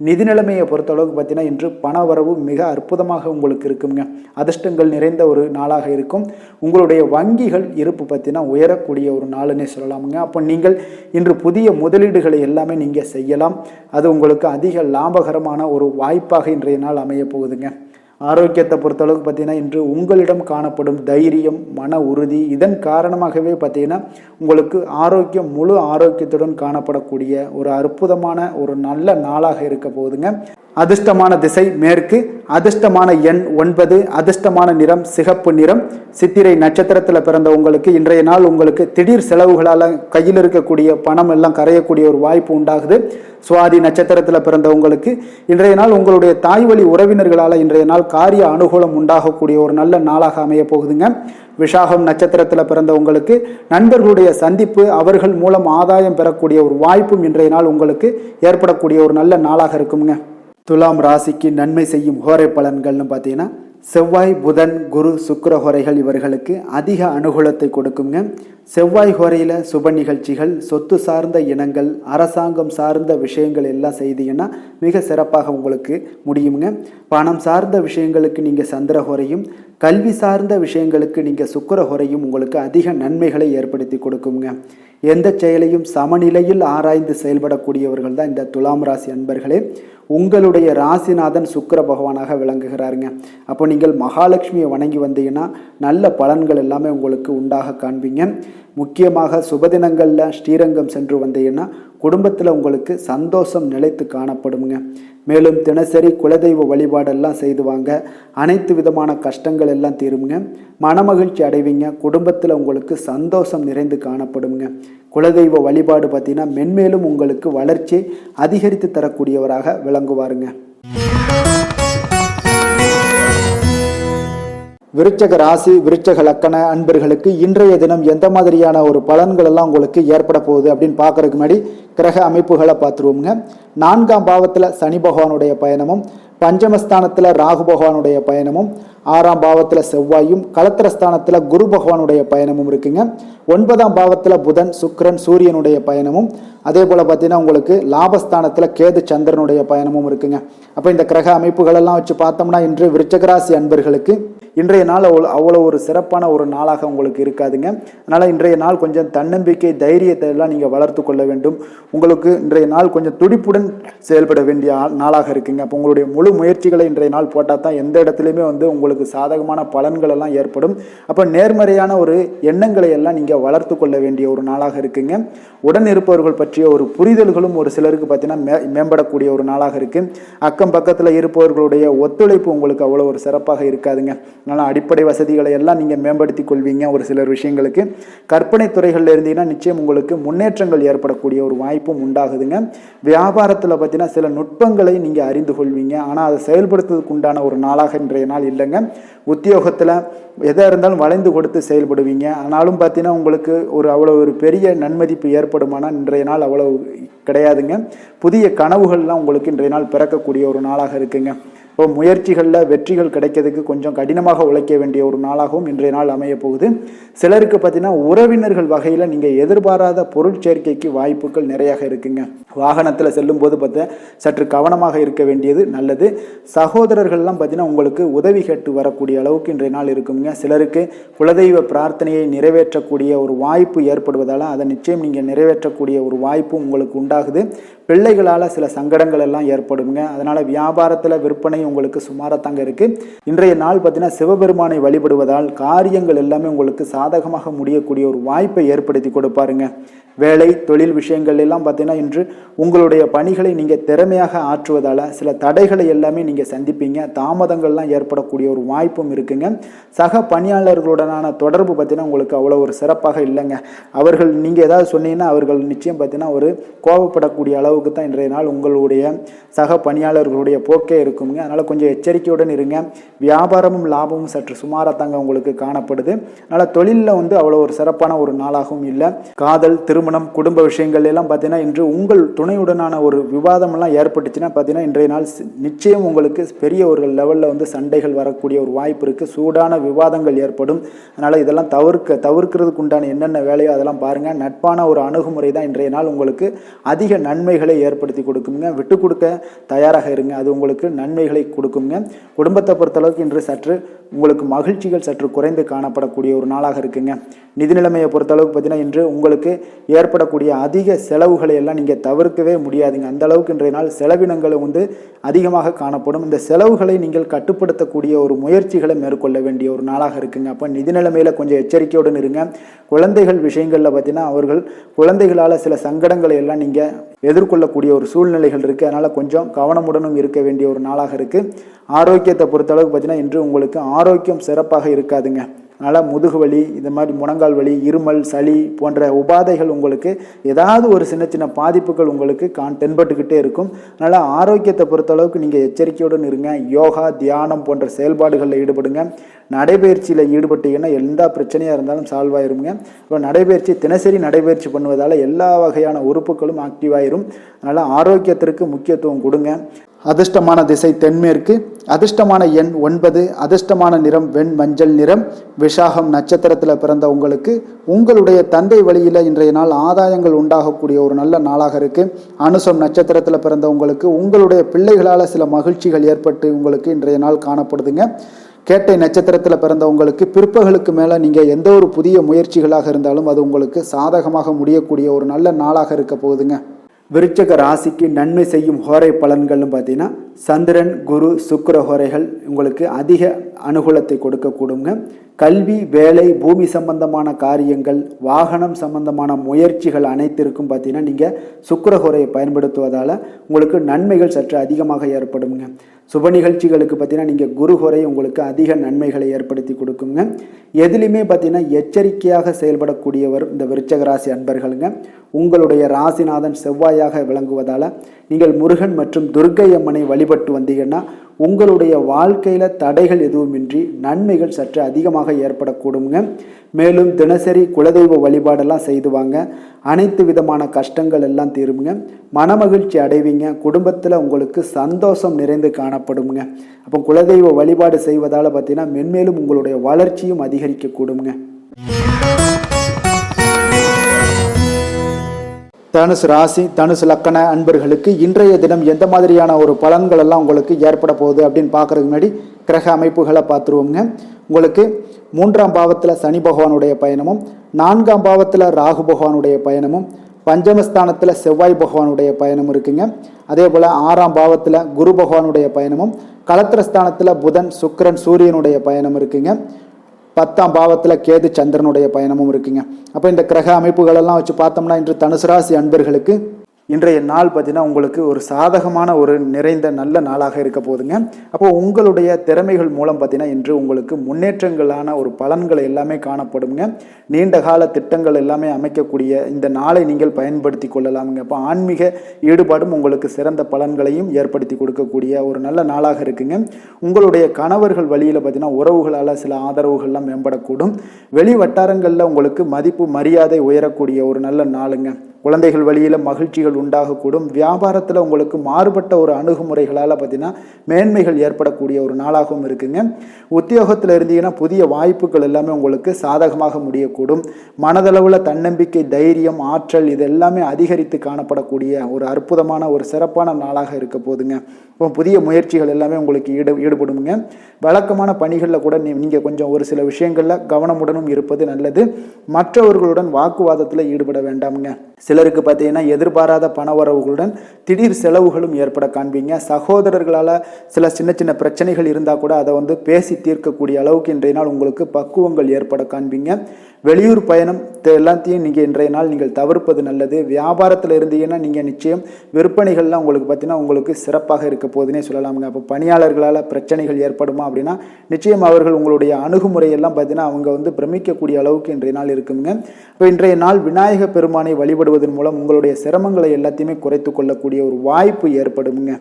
நிதி நிலைமையை பொறுத்தளவுக்கு பார்த்தீங்கன்னா இன்று பண வரவு மிக அற்புதமாக உங்களுக்கு இருக்குங்க. அதிர்ஷ்டங்கள் நிறைந்த ஒரு நாளாக இருக்கும். உங்களுடைய வங்கிகள் இருப்பு பார்த்தீங்கன்னா உயரக்கூடிய ஒரு நாளுன்னே சொல்லலாமுங்க. அப்போ நீங்கள் இன்று புதிய முதலீடுகளை எல்லாமே நீங்கள் செய்யலாம். அது உங்களுக்கு அதிக லாபகரமான ஒரு வாய்ப்பாக இன்றைய நாள் அமைய போகுதுங்க. ஆரோக்கியத்தை பொறுத்தளவுக்கு பார்த்தீங்கன்னா இன்று உங்களிடம் காணப்படும் தைரியம், மன உறுதி இதன் காரணமாகவே பார்த்தீங்கன்னா உங்களுக்கு ஆரோக்கியம் முழு ஆரோக்கியத்துடன் காணப்படக்கூடிய ஒரு அற்புதமான ஒரு நல்ல நாளாக இருக்க போகுதுங்க. அதிர்ஷ்டமான திசை மேற்கு, அதிர்ஷ்டமான எண் 9, அதிர்ஷ்டமான நிறம் சிகப்பு நிறம். சித்திரை நட்சத்திரத்தில் பிறந்த உங்களுக்கு இன்றைய நாள் உங்களுக்கு திடீர் செலவுகளால் கையில் இருக்கக்கூடிய பணம் எல்லாம் கரையக்கூடிய ஒரு வாய்ப்பு உண்டாகுது. சுவாதி நட்சத்திரத்தில் பிறந்த உங்களுக்கு இன்றைய நாள் உங்களுடைய தாய் வழி உறவினர்களால் இன்றைய நாள் காரிய அனுகூலம் உண்டாகக்கூடிய ஒரு நல்ல நாளாக அமைய போகுதுங்க. விஷாகம் நட்சத்திரத்தில் பிறந்த உங்களுக்கு நண்பர்களுடைய சந்திப்பு, அவர்கள் மூலம் ஆதாயம் பெறக்கூடிய ஒரு வாய்ப்பும் இன்றைய நாள் உங்களுக்கு ஏற்படக்கூடிய ஒரு நல்ல நாளாக இருக்குங்க. துலாம் ராசிக்கு நன்மை செய்யும் ஹோரை பலன்கள்னு பார்த்தீங்கன்னா செவ்வாய், புதன், குரு, சுக்கிர ஹோரைகள் இவர்களுக்கு அதிக அனுகூலத்தை கொடுக்குங்க. செவ்வாய் ஹோரையில் சுப நிகழ்ச்சிகள், சொத்து சார்ந்த இனங்கள், அரசாங்கம் சார்ந்த விஷயங்கள் எல்லாம் செய்தீங்கன்னா மிக சிறப்பாக உங்களுக்கு முடியுங்க. பணம் சார்ந்த விஷயங்களுக்கு நீங்கள் சந்திர ஹோரையும், கல்வி சார்ந்த விஷயங்களுக்கு நீங்கள் சுக்கிர ஹோரையும் உங்களுக்கு அதிக நன்மைகளை ஏற்படுத்தி கொடுக்குங்க. எந்த செயலையும் சமநிலையில் ஆராய்ந்து செயல்படக்கூடியவர்கள் தான் இந்த துலாம் ராசி அன்பர்களே. உங்களுடைய ராசிநாதன் சுக்கிர பகவானாக விளங்குகிறாருங்க. அப்போ நீங்கள் மகாலட்சுமியை வணங்கி வந்தீங்கன்னா நல்ல பலன்கள் எல்லாமே உங்களுக்கு உண்டாக காண்பீங்க. முக்கியமாக சுபதினங்களில் ஸ்ரீரங்கம் சென்று வந்தீங்கன்னா குடும்பத்தில் உங்களுக்கு சந்தோஷம் நிலைத்து காணப்படுங்க. மேலும் தினசரி குலதெய்வ வழிபாடெல்லாம் செய்து வாங்க. அனைத்து விதமான கஷ்டங்கள் எல்லாம் தீருங்க. மனமகிழ்ச்சி அடைவீங்க. குடும்பத்தில் உங்களுக்கு சந்தோஷம் நிறைந்து காணப்படுங்க. குலதெய்வ வழிபாடு பார்த்தீங்கன்னா மென்மேலும் உங்களுக்கு வளர்ச்சியை அதிகரித்து தரக்கூடியவராக விளங்குவாருங்க. விருச்சக ராசி, விருச்சக லக்கண அன்பர்களுக்கு இன்றைய தினம் எந்த மாதிரியான ஒரு பலன்கள் எல்லாம் உங்களுக்கு ஏற்பட போகுது அப்படின்னு பார்க்கறதுக்கு முன்னாடி கிரக அமைப்புகளை பார்த்துருவோங்க. 4ஆம் பாவத்தில் சனி பகவானுடைய பயணமும், பஞ்சமஸ்தானத்தில் ராகு பகவானுடைய பயணமும், 6ஆம் பாவத்தில் செவ்வாயும், களத்திரஸ்தானத்தில் குரு பகவானுடைய பயணமும் இருக்குங்க. 9ஆம் பாவத்தில் புதன், சுக்கிரன், சூரியனுடைய பயணமும், அதே போல் பார்த்தீங்கன்னா உங்களுக்கு லாபஸ்தானத்தில் கேது, சந்திரனுடைய பயணமும் இருக்குங்க. அப்போ இந்த கிரக அமைப்புகளெல்லாம் வச்சு பார்த்தோம்னா இன்று விருச்சகராசி அன்பர்களுக்கு இன்றைய நாள் அவ்வளோ ஒரு சிறப்பான ஒரு நாளாக உங்களுக்கு இருக்காதுங்க. அதனால் இன்றைய நாள் கொஞ்சம் தன்னம்பிக்கை, தைரியத்தை எல்லாம் நீங்கள் வளர்த்து கொள்ள வேண்டும். உங்களுக்கு இன்றைய நாள் கொஞ்சம் துடிப்புடன் செயல்பட வேண்டிய நாளாக இருக்குங்க. அப்போ உங்களுடைய முழு முயற்சிகளை இன்றைய நாள் போட்டால் தான் எந்த இடத்துலையுமே உங்களுக்கு சாதகமான பலன்கள் எல்லாம் ஏற்படும். அப்போ நேர்மறையான ஒரு எண்ணங்களை எல்லாம் நீங்கள் வளர்த்து கொள்ள வேண்டிய ஒரு நாளாக இருக்குங்க. உடன் இருப்பவர்கள் பற்றிய ஒரு புரிதல்களும் ஒரு சிலருக்கு பார்த்தீங்கன்னா மேம்படக்கூடிய ஒரு நாளாக இருக்குது. அக்கம் பக்கத்தில் இருப்பவர்களுடைய ஒத்துழைப்பு உங்களுக்கு அவ்வளோ ஒரு சிறப்பாக இருக்காதுங்க. அதனால் அடிப்படை வசதிகளை எல்லாம் நீங்கள் மேம்படுத்தி கொள்வீங்க. ஒரு சிலர் விஷயங்களுக்கு கற்பனை துறைகளில் இருந்தீங்கன்னா நிச்சயம் உங்களுக்கு முன்னேற்றங்கள் ஏற்படக்கூடிய ஒரு வாய்ப்பும் உண்டாகுதுங்க. வியாபாரத்தில் பார்த்தீங்கன்னா சில நுட்பங்களை நீங்கள் அறிந்து கொள்வீங்க. ஆனால் அதை செயல்படுத்துவதற்கு உண்டான ஒரு நாளாக இன்றைய நாள் இல்லைங்க. உத்தியோகத்தில் எதாக இருந்தாலும் வளைந்து கொடுத்து செயல்படுவீங்க. ஆனாலும் பார்த்தீங்கன்னா உங்களுக்கு அவ்வளோ ஒரு பெரிய நன்மதிப்பு ஏற்படுமானால் இன்றைய நாள் அவ்வளோ கிடையாதுங்க. புதிய கனவுகள்லாம் உங்களுக்கு இன்றைய நாள் பிறக்கக்கூடிய ஒரு நாளாக இருக்குங்க. இப்போ முயற்சிகளில் வெற்றிகள் கிடைக்கிறதுக்கு கொஞ்சம் கடினமாக உழைக்க வேண்டிய ஒரு நாளாகவும் இன்றைய நாள் அமைய போகுது. சிலருக்கு பார்த்தீங்கன்னா உறவினர்கள் வகையில் நீங்கள் எதிர்பாராத பொருள் சேர்க்கைக்கு வாய்ப்புகள் நிறையாக இருக்குங்க. வாகனத்தில் செல்லும் போது பார்த்தா சற்று கவனமாக இருக்க வேண்டியது நல்லது. சகோதரர்கள்லாம் பார்த்தீங்கன்னா உங்களுக்கு உதவி கேட்டு வரக்கூடிய அளவுக்கு இன்றைய நாள் இருக்குங்க. சிலருக்கு குலதெய்வ பிரார்த்தனையை நிறைவேற்றக்கூடிய ஒரு வாய்ப்பு ஏற்படுவதால் அதை நிச்சயம் நீங்கள் நிறைவேற்றக்கூடிய ஒரு வாய்ப்பு உங்களுக்கு உண்டாகுது. பிள்ளைகளால் சில சங்கடங்கள் எல்லாம் ஏற்படுங்க. அதனால் வியாபாரத்தில் விற்பனை உங்களுக்கு சுமாராக இருக்குது. இன்றைய நாள் பார்த்தீங்கன்னா சிவபெருமானை வழிபடுவதால் காரியங்கள் எல்லாமே உங்களுக்கு சாதகமாக முடியக்கூடிய ஒரு வாய்ப்பை ஏற்படுத்தி கொடுப்பாருங்க. வேலை தொழில் விஷயங்கள் எல்லாம் பார்த்தீங்கன்னா இன்று உங்களுடைய பணிகளை நீங்கள் திறமையாக ஆற்றுவதால் சில தடைகளை எல்லாமே நீங்கள் சந்திப்பீங்க. தாமதங்கள்லாம் ஏற்படக்கூடிய ஒரு வாய்ப்பும் இருக்குங்க. சக பணியாளர்களுடனான தொடர்பு பார்த்தீங்கன்னா உங்களுக்கு அவ்வளோ ஒரு சிறப்பாக இல்லைங்க. அவர்கள் நீங்கள் ஏதாவது சொன்னீங்கன்னா அவர்கள் நிச்சயம் பார்த்தீங்கன்னா ஒரு கோபப்படக்கூடிய அளவுக்கு தான் இன்றைய நாள் உங்களுடைய சக பணியாளர்களுடைய போக்கே இருக்குங்க. அதனால் கொஞ்சம் எச்சரிக்கையுடன் இருங்க. வியாபாரமும் லாபமும் சற்று சுமாராக தாங்க உங்களுக்கு காணப்படுது. அதனால் தொழிலில் அவ்வளோ ஒரு சிறப்பான ஒரு நாளாகவும் இல்லை. காதல் திருமணம் குடும்ப விஷயங்கள் எல்லாம் பார்த்தீங்கன்னா இன்று உங்கள் துணையுடனான ஒரு விவாதமெல்லாம் ஏற்பட்டுச்சுன்னா பார்த்தீங்கன்னா இன்றைய நாள் நிச்சயம் உங்களுக்கு பெரிய ஒரு லெவலில் சண்டைகள் வரக்கூடிய ஒரு வாய்ப்பு இருக்குது. சூடான விவாதங்கள் ஏற்படும். அதனால் இதெல்லாம் தவிர்க்கிறதுக்கு உண்டான என்னென்ன வேலையோ அதெல்லாம் பாருங்கள். நட்பான ஒரு அணுகுமுறை தான் இன்றைய நாள் உங்களுக்கு அதிக நன்மைகளை ஏற்படுத்தி கொடுக்குங்க. விட்டு கொடுக்க தயாராக இருங்க. அது உங்களுக்கு நன்மைகளை கொடுக்குங்க. குடும்பத்தை பொறுத்தளவுக்கு இன்று சற்று உங்களுக்கு மகிழ்ச்சிகள் சற்று குறைந்து காணப்படக்கூடிய ஒரு நாளாக இருக்குங்க. நிதி நிலைமையை பொறுத்தளவுக்கு பார்த்தீங்கன்னா இன்று உங்களுக்கு ஏற்படக்கூடிய அதிக செலவுகளை எல்லாம் நீங்கள் தவிர்க்கவே முடியாதுங்க. அந்த அளவுக்கு இன்றைய நாள் செலவினங்கள் அதிகமாக காணப்படும். இந்த செலவுகளை நீங்கள் கட்டுப்படுத்தக்கூடிய ஒரு முயற்சிகளை மேற்கொள்ள வேண்டிய ஒரு நாளாக இருக்குங்க. அப்போ நிதி நிலைமையில் கொஞ்சம் எச்சரிக்கையுடன் இருங்க. குழந்தைகள் விஷயங்களில் பார்த்தீங்கன்னா அவர்கள் குழந்தைகளால் சில சங்கடங்களை எல்லாம் நீங்கள் எதிர்கொள்ளக்கூடிய ஒரு சூழ்நிலைகள் இருக்குது. அதனால் கொஞ்சம் கவனமுடனும் இருக்க வேண்டிய ஒரு நாளாக இருக்குது. ஆரோக்கியத்தை பொறுத்தளவுக்கு பார்த்தீங்கன்னா இன்று உங்களுக்கு ஆரோக்கியம் சிறப்பாக இருக்காதுங்க. அதனால் முதுகு வலி, இந்த மாதிரி முழங்கால் வலி, இருமல், சளி போன்ற உபாதைகள் உங்களுக்கு ஏதாவது ஒரு சின்ன சின்ன பாதிப்புகள் உங்களுக்கு தென்பட்டுக்கிட்டே இருக்கும். அதனால் ஆரோக்கியத்தை பொறுத்தளவுக்கு நீங்கள் எச்சரிக்கையுடன் இருங்க. யோகா தியானம் போன்ற செயல்பாடுகளில் ஈடுபடுங்க. நடைபயிற்சியில் ஈடுபட்டீங்கன்னா எந்த பிரச்சனையாக இருந்தாலும் சால்வ் ஆயிருங்க. இப்போ நடைபயிற்சி தினசரி நடைபயிற்சி பண்ணுவதால் எல்லா வகையான உறுப்புகளும் ஆக்டிவாயிரும். அதனால் ஆரோக்கியத்திற்கு முக்கியத்துவம் கொடுங்க. அதிர்ஷ்டமான திசை தென்மேற்கு, அதிர்ஷ்டமான எண் 9, அதிர்ஷ்டமான நிறம் வெண் மஞ்சள் நிறம். விஷாகம் நட்சத்திரத்தில் பிறந்த உங்களுக்கு உங்களுடைய தந்தை வழியில் இன்றைய நாள் ஆதாயங்கள் உண்டாகக்கூடிய ஒரு நல்ல நாளாக இருக்குது. அனுசம் நட்சத்திரத்தில் பிறந்த உங்களுக்கு உங்களுடைய பிள்ளைகளால் சில மகிழ்ச்சிகள் ஏற்பட்டு உங்களுக்கு இன்றைய நாள் காணப்படுதுங்க. கேட்டை நட்சத்திரத்தில் பிறந்த உங்களுக்கு பிற்பகலுக்கு மேலே நீங்கள் எந்த ஒரு புதிய முயற்சிகளாக இருந்தாலும் அது உங்களுக்கு சாதகமாக முடியக்கூடிய ஒரு நல்ல நாளாக இருக்க போகுதுங்க. விருச்சக ராசிக்கு நன்மை செய்யும் ஹோரை பலன்கள்னு பார்த்தீங்கன்னா சந்திரன் குரு சுக்கிர ஹோரைகள் உங்களுக்கு அதிக அனுகூலத்தை கொடுக்கக்கூடுங்க. கல்வி வேலை பூமி சம்பந்தமான காரியங்கள் வாகனம் சம்பந்தமான முயற்சிகள் அனைத்திற்கும் பார்த்தீங்கன்னா நீங்கள் சுக்கிர ஹோரையை பயன்படுத்துவதால் உங்களுக்கு நன்மைகள் சற்று அதிகமாக ஏற்படுங்க. சுப நிகழ்ச்சிகளுக்கு பார்த்தீங்கன்னா நீங்கள் குரு ஹோரை உங்களுக்கு அதிக நன்மைகளை ஏற்படுத்தி கொடுக்குங்க. எதுலையுமே பார்த்தீங்கன்னா எச்சரிக்கையாக செயல்படக்கூடியவர் இந்த விருச்சக ராசி அன்பர்களுங்க. உங்களுடைய ராசிநாதன் செவ்வாயாக விளங்குவதால் நீங்கள் முருகன் மற்றும் துர்க்கை அம்மனை வழிபட்டு வந்தீங்கன்னா உங்களுடைய வாழ்க்கையில் தடைகள் எதுவுமின்றி நன்மைகள் சற்று அதிகமாக ஏற்படக்கூடுங்க. மேலும் தினசரி குலதெய்வ வழிபாடெல்லாம் செய்து வாங்க. அனைத்து விதமான கஷ்டங்கள் எல்லாம் தீருங்க. மனமகிழ்ச்சி அடைவீங்க. குடும்பத்தில் உங்களுக்கு சந்தோஷம் நிறைந்து காணப்படுங்க. அப்போ குலதெய்வ வழிபாடு செய்வதால் பார்த்தீங்கன்னா மென்மேலும் உங்களுடைய வளர்ச்சியும் அதிகரிக்கக்கூடுங்க. தனுசு ராசி தனுசு லக்கண அன்பர்களுக்கு இன்றைய தினம் எந்த மாதிரியான ஒரு பலன்கள் எல்லாம் உங்களுக்கு ஏற்பட போகுது அப்படின்னு பார்க்கறதுக்கு முன்னாடி கிரக அமைப்புகளை பார்த்துருவோங்க. உங்களுக்கு 3ஆம் பாவத்தில் சனி பகவானுடைய பயணமும் 4ஆம் பாவத்தில் ராகு பகவானுடைய பயணமும் பஞ்சமஸ்தானத்தில் செவ்வாய் பகவானுடைய பயணம் இருக்குங்க. அதே போல் 6ஆம் பாவத்தில் குரு பகவானுடைய பயணமும் களத்திரஸ்தானத்தில் புதன் சுக்கிரன் சூரியனுடைய பயணம் இருக்குங்க. 10ஆம் பாவத்தில் கேது சந்திரனுடைய பயணமும் இருக்குங்க. அப்போ இந்த கிரக அமைப்புகளெல்லாம் வச்சு பார்த்தோம்னா இன்று தனுசு ராசி அன்பர்களுக்கு இன்றைய நாள் பார்த்தீங்கன்னா உங்களுக்கு ஒரு சாதகமான ஒரு நிறைந்த நல்ல நாளாக இருக்க போகுதுங்க. அப்போ உங்களுடைய திறமைகள் மூலம் பார்த்தீங்கன்னா இன்று உங்களுக்கு முன்னேற்றங்களான ஒரு பலன்கள் எல்லாமே காணப்படுங்க. நீண்ட கால திட்டங்கள் எல்லாமே அமைக்கக்கூடிய இந்த நாளை நீங்கள் பயன்படுத்தி கொள்ளலாமுங்க. அப்போ ஆன்மீக ஈடுபாடும் உங்களுக்கு சிறந்த பலன்களையும் ஏற்படுத்தி கொடுக்கக்கூடிய ஒரு நல்ல நாளாக இருக்குங்க. உங்களுடைய கணவர்கள் வழியில் பார்த்தீங்கன்னா உறவுகளால் சில ஆதரவுகள்லாம் மேம்படக்கூடும். வெளி வட்டாரங்களில் உங்களுக்கு மதிப்பு மரியாதை உயரக்கூடிய ஒரு நல்ல நாளுங்க. குழந்தைகள் வழியில் மகிழ்ச்சிகள் உண்டாகக்கூடும். வியாபாரத்தில் உங்களுக்கு மாறுபட்ட ஒரு அணுகுமுறைகளால் பார்த்தீங்கன்னா மேன்மைகள் ஏற்படக்கூடிய ஒரு நாளாகவும் இருக்குங்க. உத்தியோகத்தில் இருந்தீங்கன்னா புதிய வாய்ப்புகள் எல்லாமே உங்களுக்கு சாதகமாக முடியக்கூடும். மனதளவில் தன்னம்பிக்கை தைரியம் ஆற்றல் இது எல்லாமே அதிகரித்து காணப்படக்கூடிய ஒரு அற்புதமான ஒரு சிறப்பான நாளாக இருக்க போதுங்க. இப்போ புதிய முயற்சிகள் எல்லாமே உங்களுக்கு ஈடுபடுங்க. வழக்கமான பணிகளில் கூட நீங்கள் கொஞ்சம் ஒரு சில விஷயங்களில் கவனமுடனும் இருப்பது நல்லது. மற்றவர்களுடன் வாக்குவாதத்தில் ஈடுபட வேண்டாமுங்க. சிலருக்கு பார்த்தீங்கன்னா எதிர்பாராத பண வரவுகளுடன் திடீர் செலவுகளும் ஏற்பட காண்பீங்க. சகோதரர்களால் சில சின்ன சின்ன பிரச்சனைகள் இருந்தால் கூட அதை பேசி தீர்க்கக்கூடிய அளவுக்கு இன்றைய நாள் உங்களுக்கு பக்குவங்கள் ஏற்பட காண்பீங்க. வெளியூர் பயணம் எல்லாத்தையும் நீங்கள் இன்றைய நாள் நீங்கள் தவிர்ப்பது நல்லது. வியாபாரத்தில் இருந்தீங்கன்னா நீங்கள் நிச்சயம் விற்பனைகள்லாம் உங்களுக்கு பார்த்தீங்கன்னா உங்களுக்கு சிறப்பாக இருக்க போதுன்னே சொல்லலாமுங்க. அப்போ பணியாளர்களால் பிரச்சனைகள் ஏற்படுமா அப்படின்னா நிச்சயம் அவர்கள் உங்களுடைய அணுகுமுறையெல்லாம் பார்த்தீங்கன்னா அவங்க பிரமிக்கக்கூடிய அளவுக்கு இன்றைய நாள் இருக்குங்க. இப்போ இன்றைய நாள் விநாயக பெருமானை வழிபடுவதன் மூலம் உங்களுடைய சிரமங்களை எல்லாத்தையுமே குறைத்து கொள்ளக்கூடிய ஒரு வாய்ப்பு ஏற்படுமுங்க.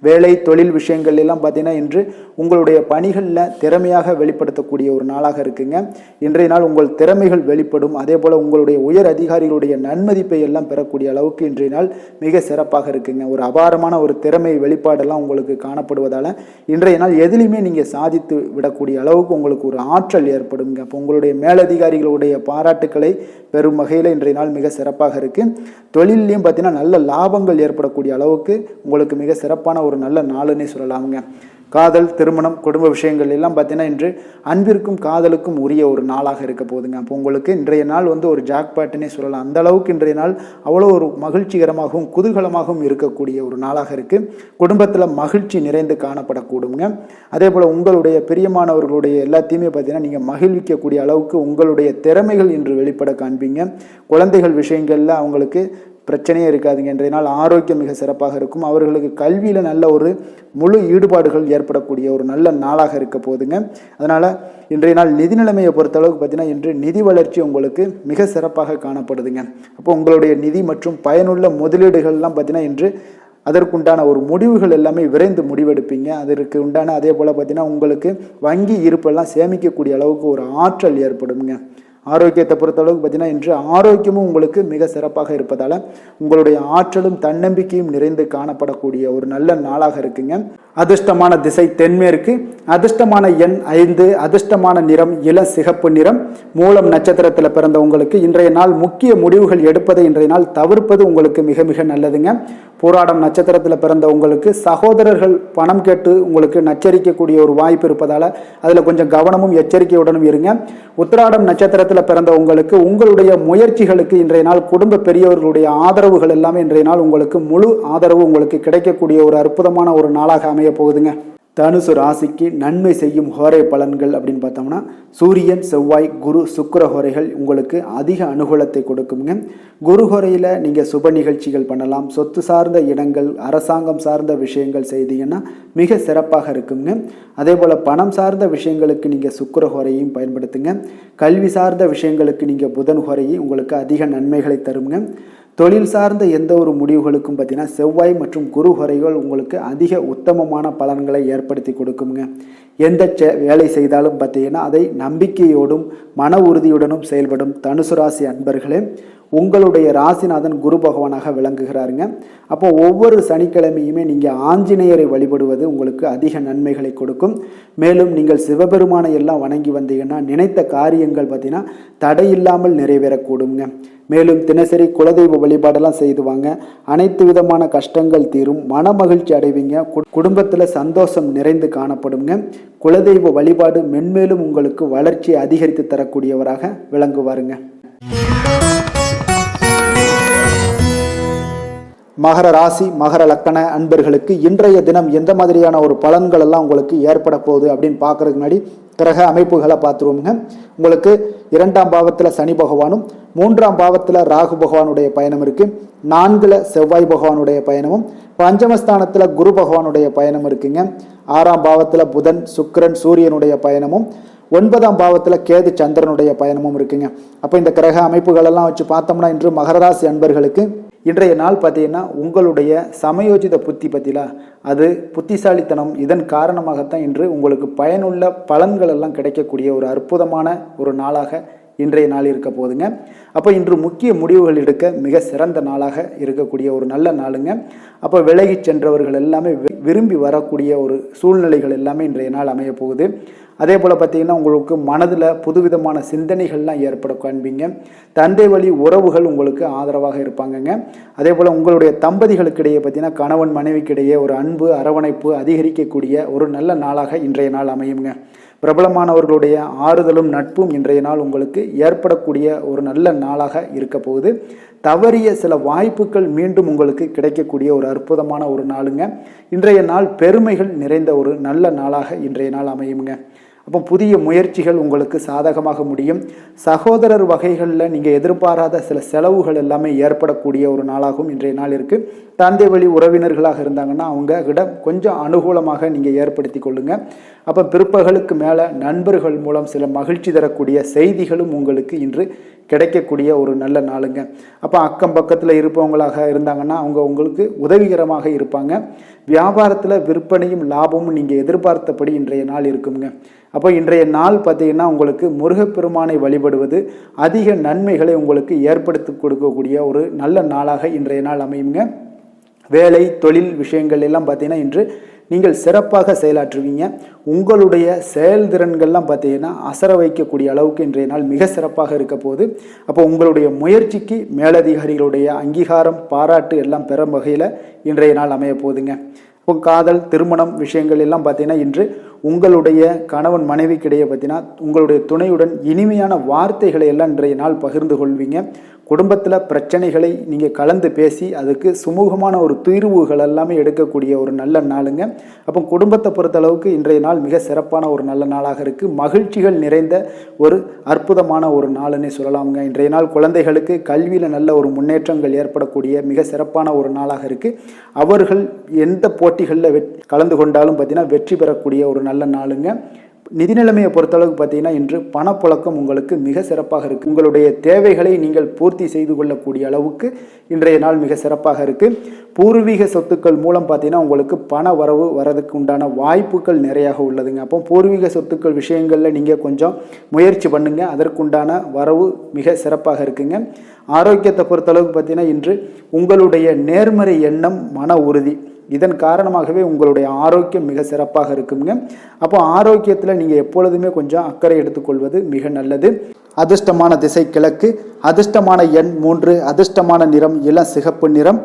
வேலை தொழில் விஷயங்கள் எல்லாம் பார்த்தீங்கன்னா இன்று உங்களுடைய பணிகளில் திறமையாக வெளிப்படுத்தக்கூடிய ஒரு நாளாக இருக்குங்க. இன்றைய நாள் உங்கள் திறமைகள் வெளிப்படும். அதே போல் உங்களுடைய உயர் அதிகாரிகளுடைய நன்மதிப்பை எல்லாம் பெறக்கூடிய அளவுக்கு இன்றைய நாள் மிக சிறப்பாக இருக்குங்க. ஒரு அபாரமான ஒரு திறமை வெளிப்பாடெல்லாம் உங்களுக்கு காணப்படுவதால் இன்றைய நாள் எதிலையுமே நீங்கள் சாதித்து விடக்கூடிய அளவுக்கு உங்களுக்கு ஒரு ஆற்றல் ஏற்படுங்க. அப்போ உங்களுடைய மேலதிகாரிகளுடைய பாராட்டுக்களை பெரும் வகையில் இன்றைய நாள் மிக சிறப்பாக இருக்குது. தொழிலையும் பார்த்தீங்கன்னா நல்ல லாபங்கள் ஏற்படக்கூடிய அளவுக்கு உங்களுக்கு மிக சிறப்பான ஒரு நல்ல நாளுன்னே சொல்லலாமுங்க. காதல், திருமணம், குடும்ப விஷயங்கள் எல்லாம் பார்த்தீங்கன்னா இன்று அன்பிற்கும் காதலுக்கும் உரிய ஒரு நாளாக இருக்க போகுதுங்க. அப்போ உங்களுக்கு இன்றைய நாள் ஒரு ஜாக்பாட்டுன்னே சொல்லலாம். அந்த அளவுக்கு இன்றைய நாள் அவ்வளோ ஒரு மகிழ்ச்சிகரமாகவும் குதூகலமாகவும் இருக்கக்கூடிய ஒரு நாளாக இருக்குது. குடும்பத்தில் மகிழ்ச்சி நிறைந்து காணப்படக்கூடுங்க. அதே போல் உங்களுடைய பிரியமானவர்களுடைய எல்லாத்தையுமே பார்த்தீங்கன்னா நீங்கள் மகிழ்விக்கக்கூடிய அளவுக்கு உங்களுடைய திறமைகள் இன்று வெளிப்பட காண்பீங்க. குழந்தைகள் விஷயங்களில் அவங்களுக்கு பிரச்சனையே இருக்காதுங்க. இன்றைய நாள் ஆரோக்கியம் மிக சிறப்பாக இருக்கும். அவர்களுக்கு கல்வியில் நல்ல ஒரு முழு ஈடுபாடுகள் ஏற்படக்கூடிய ஒரு நல்ல நாளாக இருக்க போகுதுங்க. அதனால் இன்றைய நாள் நிதி நிலைமையை பொறுத்தளவுக்கு பார்த்தீங்கன்னா இன்று நிதி வளர்ச்சி உங்களுக்கு மிக சிறப்பாக காணப்படுதுங்க. அப்போ உங்களுடைய நிதி மற்றும் பயனுள்ள முதலீடுகள்லாம் பார்த்தீங்கன்னா இன்று அதற்குண்டான ஒரு முடிவுகள் எல்லாமே விரைந்து முடிவெடுப்பீங்க. அதற்கு உண்டான அதே போல் பார்த்தீங்கன்னா உங்களுக்கு வங்கி இருப்பெல்லாம் சேமிக்கக்கூடிய அளவுக்கு ஒரு ஆற்றல் ஏற்படுங்க. ஆரோக்கியத்தை பொறுத்தளவுக்கு பார்த்தீங்கன்னா இன்று ஆரோக்கியமும் உங்களுக்கு மிக சிறப்பாக இருப்பதால் உங்களுடைய ஆற்றலும் தன்னம்பிக்கையும் நிறைந்து காணப்படக்கூடிய ஒரு நல்ல நாளாக இருக்குங்க. அதிர்ஷ்டமான திசை தென்மேற்கு, அதிர்ஷ்டமான எண் 5, அதிர்ஷ்டமான நிறம் இள சிகப்பு நிறம். மூலம் நட்சத்திரத்தில் பிறந்த உங்களுக்கு இன்றைய நாள் முக்கிய முடிவுகள் எடுப்பதை இன்றைய நாள் தவிர்ப்பது உங்களுக்கு மிக மிக நல்லதுங்க. போராடம் நட்சத்திரத்தில் பிறந்த உங்களுக்கு சகோதரர்கள் பணம் கேட்டு உங்களுக்கு நச்சரிக்கக்கூடிய ஒரு வாய்ப்பு இருப்பதால் அதில் கொஞ்சம் கவனமும் எச்சரிக்கையுடனும் இருங்க. உத்திராடம் நட்சத்திரத்தில் பிறந்த உங்களுக்கு உங்களுடைய முயற்சிகளுக்கு இன்றைய நாள் குடும்ப பெரியவர்களுடைய ஆதரவுகள் எல்லாமே இன்றைய நாள் உங்களுக்கு முழு ஆதரவு உங்களுக்கு கிடைக்கக்கூடிய ஒரு அற்புதமான ஒரு நாளாக அமைய போகுதுங்க. தனுசு ராசிக்கு நன்மை செய்யும் ஹோரை பலன்கள் அப்படின்னு பார்த்தோம்னா சூரியன், செவ்வாய், குரு, சுக்கிர ஹோரைகள் உங்களுக்கு அதிக அனுகூலத்தை கொடுக்குங்க. குரு ஹோரையில் நீங்கள் சுப நிகழ்ச்சிகள் பண்ணலாம். சொத்து சார்ந்த இடங்கள், அரசாங்கம் சார்ந்த விஷயங்கள் செய்தீங்கன்னா மிக சிறப்பாக இருக்குங்க. அதே போல் பணம் சார்ந்த விஷயங்களுக்கு நீங்கள் சுக்கிர ஹோரையும் பயன்படுத்துங்க. கல்வி சார்ந்த விஷயங்களுக்கு நீங்கள் புதன் ஹோரையும் உங்களுக்கு அதிக நன்மைகளை தருங்க. தொழில் சார்ந்த எந்த ஒரு முடிவுகளுக்கும் பார்த்தீங்கன்னா செவ்வாய் மற்றும் குரு ஹோரைகள் உங்களுக்கு அதிக உத்தமமான பலன்களை ஏற்படுத்தி கொடுக்குங்க. எந்த வேலை செய்தாலும் பார்த்தீங்கன்னா அதை நம்பிக்கையோடும் மன உறுதியுடனும் செயல்படும் தனுசு ராசி அன்பர்களே, உங்களுடைய ராசிநாதன் குரு பகவானாக விளங்குகிறாருங்க. அப்போ ஒவ்வொரு சனிக்கிழமையுமே நீங்கள் ஆஞ்சநேயரை வழிபடுவது உங்களுக்கு அதிக நன்மைகளை கொடுக்கும். மேலும் நீங்கள் சிவபெருமானை எல்லாம் வணங்கி வந்தீங்கன்னா நினைத்த காரியங்கள் பார்த்தீங்கன்னா தடையில்லாமல் நிறைவேறக்கூடுங்க. மேலும் தினசரி குலதெய்வ வழிபாடெல்லாம் செய்துவாங்க. அனைத்து விதமான கஷ்டங்கள் தீரும், மன மகிழ்ச்சி அடைவீங்க. குடும்பத்தில் சந்தோஷம் நிறைந்து காணப்படுங்க. குலதெய்வ வழிபாடு மென்மேலும் உங்களுக்கு வளர்ச்சியை அதிகரித்து தரக்கூடியவராக விளங்குவாருங்க. மகர ராசி மகர லக்கண அன்பர்களுக்கு இன்றைய தினம் எந்த மாதிரியான ஒரு பலன்கள் எல்லாம் உங்களுக்கு ஏற்பட போகுது அப்படின்னு பார்க்கறதுக்கு முன்னாடி கிரக அமைப்புகளை பார்த்துருவோங்க. உங்களுக்கு 2ஆம் பாவத்தில் சனி பகவானும் 3ஆம் பாவத்தில் ராகு பகவானுடைய பயணம் இருக்குது. 4ல் செவ்வாய் பகவானுடைய பயணமும் 5மஸ்தானத்தில் குரு பகவானுடைய பயணம் இருக்குங்க. 6ஆம் பாவத்தில் புதன், சுக்கிரன், சூரியனுடைய பயணமும் 9ஆம் பாவத்தில் கேது, சந்திரனுடைய பயணமும் இருக்குங்க. அப்போ இந்த கிரக அமைப்புகளெல்லாம் வச்சு பார்த்தோம்னா இன்று மகர ராசி அன்பர்களுக்கு இன்றைய நாள் பார்த்தீங்கன்னா உங்களுடைய சமயோஜித புத்தி பற்றிலா அது புத்திசாலித்தனம், இதன் காரணமாகத்தான் இன்று உங்களுக்கு பயனுள்ள பலன்கள் எல்லாம் கிடைக்கக்கூடிய ஒரு அற்புதமான ஒரு நாளாக இன்றைய நாள் இருக்க போதுங்க. அப்போ இன்று முக்கிய முடிவுகள் எடுக்க மிக சிறந்த நாளாக இருக்கக்கூடிய ஒரு நல்ல நாளுங்க. அப்போ விலகி சென்றவர்கள் எல்லாமே விரும்பி வரக்கூடிய ஒரு சூழ்நிலைகள் எல்லாமே இன்றைய நாள் அமைய போகுது. அதே போல் பார்த்திங்கன்னா உங்களுக்கு மனதில் புதுவிதமான சிந்தனைகள்லாம் ஏற்பட காண்பீங்க. தந்தை வழி உறவுகள் உங்களுக்கு ஆதரவாக இருப்பாங்கங்க. அதே போல் உங்களுடைய தம்பதிகளுக்கிடையே பார்த்திங்கன்னா கணவன் மனைவிக்கிடையே ஒரு அன்பு அரவணைப்பு அதிகரிக்கக்கூடிய ஒரு நல்ல நாளாக இன்றைய நாள் அமையுங்க. பிரபலமானவர்களுடைய ஆறுதலும் நட்பும் இன்றைய நாள் உங்களுக்கு ஏற்படக்கூடிய ஒரு நல்ல நாளாக இருக்க போகுது. தவறிய சில வாய்ப்புகள் மீண்டும் உங்களுக்கு கிடைக்கக்கூடிய ஒரு அற்புதமான ஒரு நாளுங்க. இன்றைய நாள் பெருமைகள் நிறைந்த ஒரு நல்ல நாளாக இன்றைய நாள் அமையுங்க. அப்போ புதிய முயற்சிகள் உங்களுக்கு சாதகமாக முடியும். சகோதரர் வகைகளில் நீங்கள் எதிர்பாராத சில செலவுகள் எல்லாமே ஏற்படக்கூடிய ஒரு நாளாகவும் இன்றைய நாள் இருக்குது. தந்தை வழி உறவினர்களாக இருந்தாங்கன்னா அவங்க கிட்ட கொஞ்சம் அனுகூலமாக நீங்கள் ஏற்படுத்தி கொள்ளுங்க. அப்போ பிற்பகலுக்கு மேலே நண்பர்கள் மூலம் சில மகிழ்ச்சி தரக்கூடிய செய்திகளும் உங்களுக்கு இன்று கிடைக்கக்கூடிய ஒரு நல்ல நாளுங்க. அப்போ அக்கம் பக்கத்தில் இருப்பவங்களாக இருந்தாங்கன்னா அவங்க உங்களுக்கு உதவிகரமாக இருப்பாங்க. வியாபாரத்தில் விற்பனையும் லாபமும் நீங்கள் எதிர்பார்த்தபடி இன்றைய நாள் இருக்குங்க. அப்போ இன்றைய நாள் பார்த்தீங்கன்னா உங்களுக்கு முருகப்பெருமானை வழிபடுவது அதிக நன்மைகளை உங்களுக்கு ஏற்படுத்தி கொடுக்கக்கூடிய ஒரு நல்ல நாளாக இன்றைய நாள் அமையுங்க. வேலை தொழில் விஷயங்கள் எல்லாம் பார்த்தீங்கன்னா இன்று நீங்கள் சிறப்பாக செயலாற்றுவீங்க. உங்களுடைய செயல்திறன்கள்லாம் பார்த்தீங்கன்னா அசர வைக்கக்கூடிய அளவுக்கு இன்றைய நாள் மிக சிறப்பாக இருக்க போகுது. அப்போ உங்களுடைய முயற்சிக்கு மேலதிகாரிகளுடைய அங்கீகாரம் பாராட்டு எல்லாம் பெறும் வகையில் இன்றைய நாள் அமைய போகுதுங்க. இப்போ காதல் திருமணம் விஷயங்கள் எல்லாம் பார்த்தீங்கன்னா இன்று உங்களுடைய கணவன் மனைவிக்கிடையே பார்த்தீங்கன்னா உங்களுடைய துணையுடன் இனிமையான வார்த்தைகளை எல்லாம் இன்றைய நாள் பகிர்ந்து கொள்வீங்க. குடும்பத்தில் பிரச்சனைகளை நீங்கள் கலந்து பேசி அதுக்கு சுமூகமான ஒரு தீர்வுகள் எல்லாமே எடுக்கக்கூடிய ஒரு நல்ல நாளுங்க. அப்போ குடும்பத்தை பொறுத்தளவுக்கு இன்றைய நாள் மிக சிறப்பான ஒரு நல்ல நாளாக இருக்குது. மகிழ்ச்சிகள் நிறைந்த ஒரு அற்புதமான ஒரு நாளுன்னே சொல்லலாமுங்க. இன்றைய நாள் குழந்தைகளுக்கு கல்வியில் நல்ல ஒரு முன்னேற்றங்கள் ஏற்படக்கூடிய மிக சிறப்பான ஒரு நாளாக இருக்குது. அவர்கள் எந்த போட்டிகளில் கலந்து கொண்டாலும் பார்த்தீங்கன்னா வெற்றி பெறக்கூடிய ஒரு நல்ல நாளுங்க. நிதி நிலைமையை பொறுத்தளவுக்கு பார்த்தீங்கன்னா இன்று பணப்புழக்கம் உங்களுக்கு மிக சிறப்பாக இருக்குது. உங்களுடைய தேவைகளை நீங்கள் பூர்த்தி செய்து கொள்ளக்கூடிய அளவுக்கு இன்றைய நாள் மிக சிறப்பாக இருக்குது. பூர்வீக சொத்துக்கள் மூலம் பார்த்தீங்கன்னா உங்களுக்கு பண வரவு வரதுக்கு உண்டான வாய்ப்புகள் நிறையாக உள்ளதுங்க. அப்போ பூர்வீக சொத்துக்கள் விஷயங்களில் நீங்கள் கொஞ்சம் முயற்சி பண்ணுங்க, அதற்குண்டான வரவு மிக சிறப்பாக இருக்குங்க. ஆரோக்கியத்தை பொறுத்தளவுக்கு பார்த்தீங்கன்னா இன்று உங்களுடைய நேர்மறை எண்ணம் மன உறுதி இதன் காரணமாகவே உங்களுடைய ஆரோக்கியம் மிக சிறப்பாக இருக்குங்க. அப்போ ஆரோக்கியத்தில் நீங்கள் எப்பொழுதுமே கொஞ்சம் அக்கறை எடுத்துக்கொள்வது மிக நல்லது. அதிர்ஷ்டமான திசை கிழக்கு, அதிர்ஷ்டமான எண் 3, அதிர்ஷ்டமான நிறம் இளம் சிகப்பு நிறம்.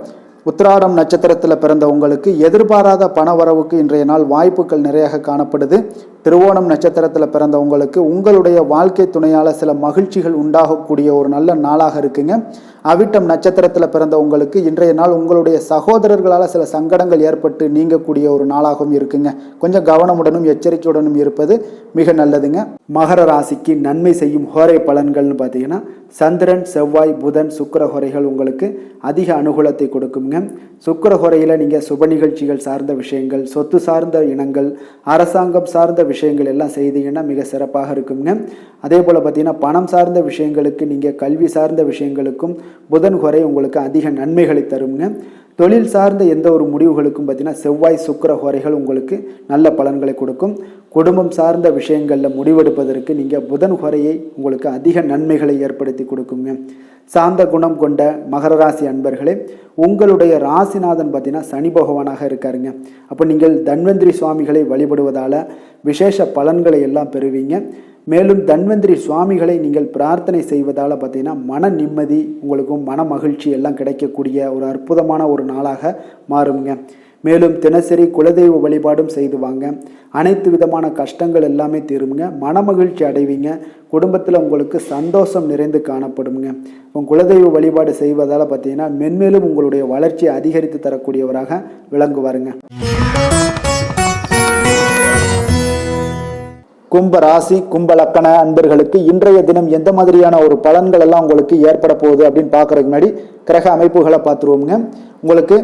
உத்திராடம் நட்சத்திரத்தில் பிறந்த உங்களுக்கு எதிர்பாராத பணவரவுக்கு இன்றைய நாள் வாய்ப்புகள் நிறையாக காணப்படுது. திருவோணம் நட்சத்திரத்தில் பிறந்த உங்களுக்கு உங்களுடைய வாழ்க்கை துணையால் சில மகிழ்ச்சிகள் உண்டாகக்கூடிய ஒரு நல்ல நாளாக இருக்குங்க. அவிட்டம் நட்சத்திரத்தில் பிறந்த உங்களுக்கு இன்றைய நாள் உங்களுடைய சகோதரர்களால் சில சங்கடங்கள் ஏற்பட்டு நீங்கக்கூடிய ஒரு நாளாகவும் இருக்குங்க. கொஞ்சம் கவனமுடனும் எச்சரிக்கையுடனும் இருப்பது மிக நல்லதுங்க. மகர ராசிக்கு நன்மை செய்யும் ஹோரை பலன்கள்னு பார்த்தீங்கன்னா சந்திரன் செவ்வாய் புதன் சுக்கிர ஹோரைகள் உங்களுக்கு அதிக அனுகூலத்தை கொடுக்குங்க. சுக்கிர ஹோரையில் நீங்கள் சுப நிகழ்ச்சிகள் சார்ந்த விஷயங்கள், சொத்து சார்ந்த இனங்கள், அரசாங்கம் சார்ந்த விஷயங்கள் எல்லாம் செய்தீங்கன்னா மிக சிறப்பாக இருக்குங்க. அதே போல் பார்த்தீங்கன்னா பணம் சார்ந்த விஷயங்களுக்கு நீங்கள் கல்வி சார்ந்த விஷயங்களுக்கும் புதன் ஹோரை உங்களுக்கு அதிக நன்மைகளை தருங்க. தொழில் சார்ந்த எந்த ஒரு முடிவுகளுக்கும் பார்த்தீங்கன்னா செவ்வாய் சுக்கிர ஹோரைகள் உங்களுக்கு நல்ல பலன்களை கொடுக்கும். குடும்பம் சார்ந்த விஷயங்களில் முடிவெடுப்பதற்கு நீங்கள் புதன் ஹோரையை உங்களுக்கு அதிக நன்மைகளை ஏற்படுத்தி கொடுக்குங்க. சாந்த குணம் கொண்ட மகர ராசி அன்பர்களே, உங்களுடைய ராசிநாதன் பார்த்தீங்கன்னா சனி பகவானாக இருக்காருங்க. அப்போ நீங்கள் தன்வந்திரி சுவாமிகளை வழிபடுவதால் விசேஷ பலன்களை எல்லாம் பெறுவீங்க. மேலும் தன்வந்திரி சுவாமிகளை நீங்கள் பிரார்த்தனை செய்வதால் பார்த்தீங்கன்னா மன நிம்மதி உங்களுக்கும் மன மகிழ்ச்சி எல்லாம் கிடைக்கக்கூடிய ஒரு அற்புதமான ஒரு நாளாக மாறுங்க. மேலும் தினசரி குலதெய்வ வழிபாடும் செய்து வாங்க. அனைத்து விதமான கஷ்டங்கள் எல்லாமே தீருங்க. மனமகிழ்ச்சி அடைவீங்க. குடும்பத்தில் உங்களுக்கு சந்தோஷம் நிறைந்து காணப்படுங்க. உங்கள் குலதெய்வ வழிபாடு செய்வதால் பார்த்தீங்கன்னா மென்மேலும் உங்களுடைய வளர்ச்சியை அதிகரித்து தரக்கூடியவராக விளங்குவாருங்க. கும்ப ராசி கும்ப லக்கண அன்பர்களுக்கு இன்றைய தினம் எந்த மாதிரியான ஒரு பலன்கள் எல்லாம் உங்களுக்கு ஏற்பட போகுது அப்படின்னு பார்க்கறதுக்கு முன்னாடி கிரக அமைப்புகளை பார்த்துருவோங்க. உங்களுக்கு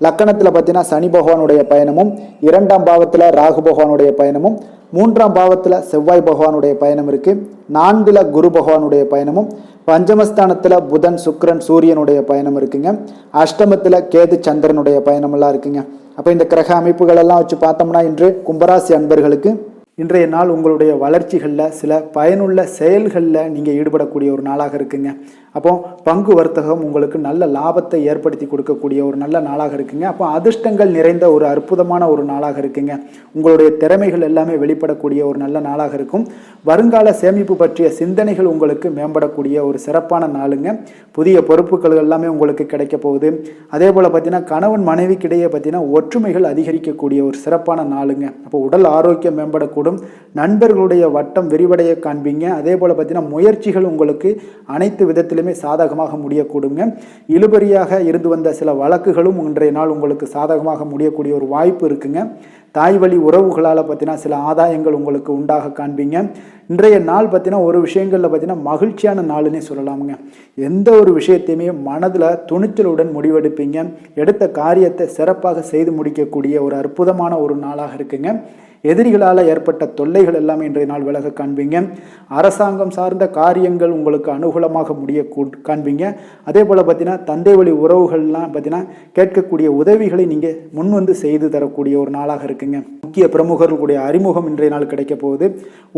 லக்கணத்தில் பார்த்தீங்கன்னா சனி பகவானுடைய பயணமும், 2ஆம் பாவத்தில் ராகு பகவானுடைய பயணமும், 3ஆம் பாவத்தில் செவ்வாய் பகவானுடைய பயணம் இருக்குது. 4ல் குரு பகவானுடைய பயணமும், பஞ்சமஸ்தானத்தில் புதன் சுக்கிரன் சூரியனுடைய பயணம் இருக்குங்க. அஷ்டமத்தில் கேது சந்திரனுடைய பயணமெல்லாம் இருக்குங்க. அப்போ இந்த கிரக அமைப்புகள் எல்லாம் வச்சு பார்த்தோம்னா இன்று கும்பராசி அன்பர்களுக்கு இன்றைய நாள் உங்களுடைய வளர்ச்சிகளில் சில பயனுள்ள செயல்களில் நீங்கள் ஈடுபடக்கூடிய ஒரு நாளாக இருக்குங்க. அப்போ பங்கு வர்த்தகம் உங்களுக்கு நல்ல லாபத்தை ஏற்படுத்தி கொடுக்கக்கூடிய ஒரு நல்ல நாளாக இருக்குங்க. அப்போ அதிர்ஷ்டங்கள் நிறைந்த ஒரு அற்புதமான ஒரு நாளாக இருக்குங்க. உங்களுடைய திறமைகள் எல்லாமே வெளிப்படக்கூடிய ஒரு நல்ல நாளாக இருக்கும். வருங்கால சேமிப்பு பற்றிய சிந்தனைகள் உங்களுக்கு மேம்படக்கூடிய ஒரு சிறப்பான நாளுங்க. புதிய பொறுப்புகள் எல்லாமே உங்களுக்கு கிடைக்க போகுது. அதே போல் பார்த்தீங்கன்னா கணவன் மனைவிக்கிடையே பார்த்தீங்கன்னா ஒற்றுமைகள் அதிகரிக்கக்கூடிய ஒரு சிறப்பான நாளுங்க. அப்போ உடல் ஆரோக்கியம் மேம்படக்கூடும். நண்பர்களுடைய வட்டம் விரிவடைய காண்பீங்க. அதே போல் பார்த்தீங்கன்னா முயற்சிகள் உங்களுக்கு அனைத்து விதத்திலுமே சாதகமாக முடியக்கூடுங்க. இழுபறியாக இருந்து வந்த சில வழக்குகளும் இன்றைய நாள் உங்களுக்கு சாதகமாக முடியக்கூடிய ஒரு வாய்ப்பு இருக்குங்க. தாய் வழி உறவுகளால் பார்த்தீங்கன்னா சில ஆதாயங்கள் உங்களுக்கு உண்டாக காண்பீங்க. இன்றைய நாள் பார்த்தீங்கன்னா ஒரு விஷயங்களில் பார்த்தீங்கன்னா மகிழ்ச்சியான நாளுன்னே சொல்லலாமுங்க. எந்த ஒரு விஷயத்தையுமே மனதில் துணிச்சலுடன் முடிவெடுப்பீங்க. எடுத்த காரியத்தை சிறப்பாக செய்து முடிக்கக்கூடிய ஒரு அற்புதமான ஒரு நாளாக இருக்குங்க. எதிரிகளால் ஏற்பட்ட தொல்லைகள் எல்லாமே இன்றைய நாள் விலக காண்பீங்க. அரசாங்கம் சார்ந்த காரியங்கள் உங்களுக்கு அனுகூலமாக முடிய காண்பீங்க. அதே போல் பார்த்தீங்கன்னா தந்தை வழி உறவுகள்லாம் பார்த்தீங்கன்னா கேட்கக்கூடிய உதவிகளை நீங்கள் முன் வந்து செய்து தரக்கூடிய ஒரு நாளாக இருக்குங்க. முக்கிய பிரமுகர்களுடைய அறிமுகம் இன்றைய நாள் கிடைக்க போகுது.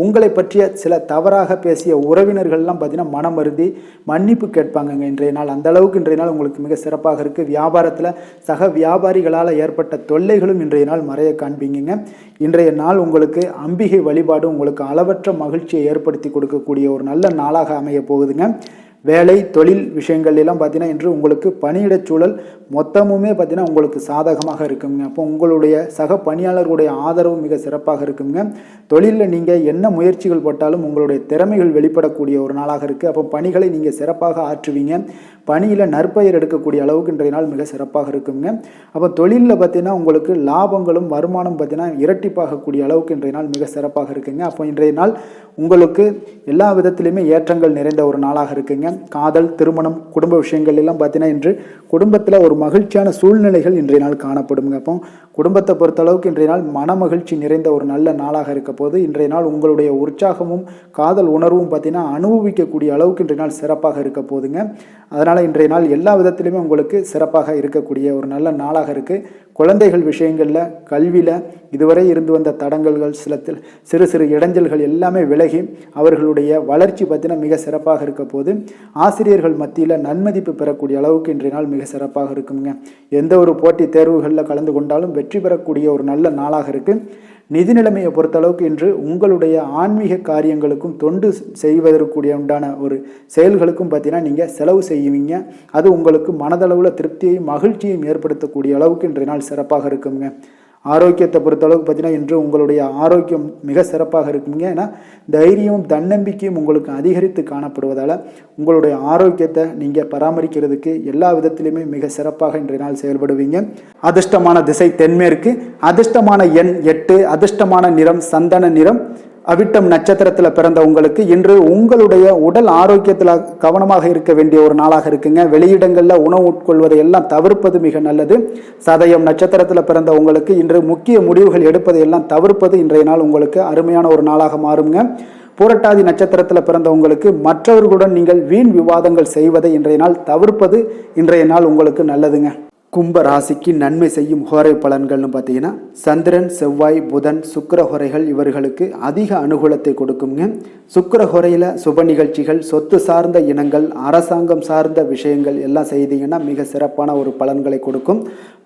உங்களை பற்றிய சில தவறாக பேசிய உறவினர்கள்லாம் பார்த்தீங்கன்னா மனம் வருந்தி மன்னிப்பு கேட்பாங்கங்க இன்றைய நாள். அந்த அளவுக்கு இன்றைய நாள் உங்களுக்கு மிக சிறப்பாக இருக்குது. வியாபாரத்தில் சக வியாபாரிகளால் ஏற்பட்ட தொல்லைகளும் இன்றைய நாள் மறைய காண்பீங்க. இன்றைய நாள் உங்களுக்கு அம்பிகை வழிபாடு உங்களுக்கு அளவற்ற மகிழ்ச்சியை ஏற்படுத்தி கொடுக்கக்கூடிய ஒரு நல்ல நாளாக அமைய போகுதுங்க. வேலை தொழில் விஷயங்கள் எல்லாம் பார்த்தீங்கன்னா இன்று உங்களுக்கு பணியிட சூழல் மொத்தமுமே பார்த்தீங்கன்னா உங்களுக்கு சாதகமாக இருக்குங்க. அப்போ உங்களுடைய சக பணியாளர்களுடைய ஆதரவு மிக சிறப்பாக இருக்குங்க. தொழிலில் நீங்கள் என்ன முயற்சிகள் போட்டாலும் உங்களுடைய திறமைகள் வெளிப்படக்கூடிய ஒரு நாளாக இருக்குது. அப்போ பணிகளை நீங்கள் சிறப்பாக ஆற்றுவீங்க. பணியில் நற்பெயர் எடுக்கக்கூடிய அளவுக்கு இன்றைய நாள் மிக சிறப்பாக இருக்குங்க. அப்போ தொழிலில் பார்த்தீங்கன்னா உங்களுக்கு லாபங்களும் வருமானம் பார்த்தீங்கன்னா இரட்டிப்பாகக்கூடிய அளவுக்கு இன்றைய நாள் மிக சிறப்பாக இருக்குங்க. அப்போ இன்றைய நாள் உங்களுக்கு எல்லா விதத்திலையுமே ஏற்றங்கள் நிறைந்த ஒரு நாளாக இருக்குங்க. காதல், திருமணம், குடும்ப விஷயங்கள் எல்லாம் பார்த்தீங்கன்னா இன்று குடும்பத்தில் ஒரு மகிழ்ச்சியான சூழ்நிலைகள் இன்றைய நாள் காணப்படுங்க. அப்போ குடும்பத்தை பொறுத்தளவுக்கு இன்றைய நாள் மன மகிழ்ச்சி நிறைந்த ஒரு நல்ல நாளாக இருக்க போது இன்றைய நாள் உங்களுடைய உற்சாகமும் காதல் உணர்வும் பார்த்தீங்கன்னா அனுபவிக்கக்கூடிய அளவுக்கு இன்றைய நாள் சிறப்பாக இருக்க போதுங்க. அதனால் இன்றைய நாள் எல்லா விதத்திலுமே உங்களுக்கு சிறப்பாக இருக்கக்கூடிய ஒரு நல்ல நாளாக இருக்குது. குழந்தைகள் விஷயங்களில் கல்வியில் இதுவரை இருந்து வந்த தடங்கல்கள் சிறு சிறு இடைஞ்சல்கள் எல்லாமே விலகி அவர்களுடைய வளர்ச்சி பார்த்தீங்கன்னா மிக சிறப்பாக இருக்க போது ஆசிரியர்கள் மத்தியில் நன்மதிப்பு பெறக்கூடிய அளவுக்கு இன்றைய நாள் மிக சிறப்பாக இருக்குங்க. எந்த ஒரு போட்டி தேர்வுகளில் கலந்து கொண்டாலும் வெற்றி பெறக்கூடிய ஒரு நல்ல நாளாக இருக்குது. நிதி நிலைமையை பொறுத்தளவுக்கு இன்று உங்களுடைய ஆன்மீக காரியங்களுக்கும் தொண்டு செய்வதற்குரிய உண்டான ஒரு செயல்களுக்கும் பார்த்தீங்கன்னா நீங்கள் செலவு செய்வீங்க. அது உங்களுக்கு மனதளவில் திருப்தியையும் மகிழ்ச்சியையும் ஏற்படுத்தக்கூடிய அளவுக்கு இன்றைய நாள் சிறப்பாக இருக்குங்க. ஆரோக்கியத்தை பொறுத்தளவுக்கு பார்த்தீங்கன்னா இன்று உங்களுடைய ஆரோக்கியம் மிக சிறப்பாக இருக்குங்க. ஏன்னா தைரியமும் தன்னம்பிக்கையும் உங்களுக்கு அதிகரித்து காணப்படுவதால் உங்களுடைய ஆரோக்கியத்தை நீங்கள் பராமரிக்கிறதுக்கு எல்லா விதத்திலுமே மிக சிறப்பாக இன்றைய நாள் செயல்படுவீங்க. அதிர்ஷ்டமான திசை தென்மேற்கு, அதிர்ஷ்டமான எண் 8, அதிர்ஷ்டமான நிறம் சந்தன நிறம். அவிட்டம் நட்சத்திரத்தில் பிறந்த உங்களுக்கு இன்று உங்களுடைய உடல் ஆரோக்கியத்தில் கவனமாக இருக்க வேண்டிய ஒரு நாளாக இருக்குங்க. வெளியிடங்களில் உணவு உட்கொள்வதை எல்லாம் தவிர்ப்பது மிக நல்லது. சதயம் நட்சத்திரத்தில் பிறந்த உங்களுக்கு இன்று முக்கிய முடிவுகள் எடுப்பதை எல்லாம் தவிர்ப்பது இன்றைய நாள் உங்களுக்கு அருமையான ஒரு நாளாக மாறுங்க. பூரட்டாதி நட்சத்திரத்தில் பிறந்த உங்களுக்கு மற்றவர்களுடன் நீங்கள் வீண் விவாதங்கள் செய்வதை இன்றைய நாள் தவிர்ப்பது இன்றைய நாள் உங்களுக்கு நல்லதுங்க. கும்ப ராசிக்கு நன்மை செய்யும் ஹோரை பலன்கள்னு பார்த்தீங்கன்னா சந்திரன், செவ்வாய், புதன், சுக்கிர ஹோரைகள் இவர்களுக்கு அதிக அனுகூலத்தை கொடுக்குங்க. சுக்கிர ஹோரையில் சுப நிகழ்ச்சிகள், சொத்து சார்ந்த இனங்கள், அரசாங்கம் சார்ந்த விஷயங்கள் எல்லாம் செய்தீங்கன்னா மிக சிறப்பான ஒரு பலன்களை கொடுக்கும்.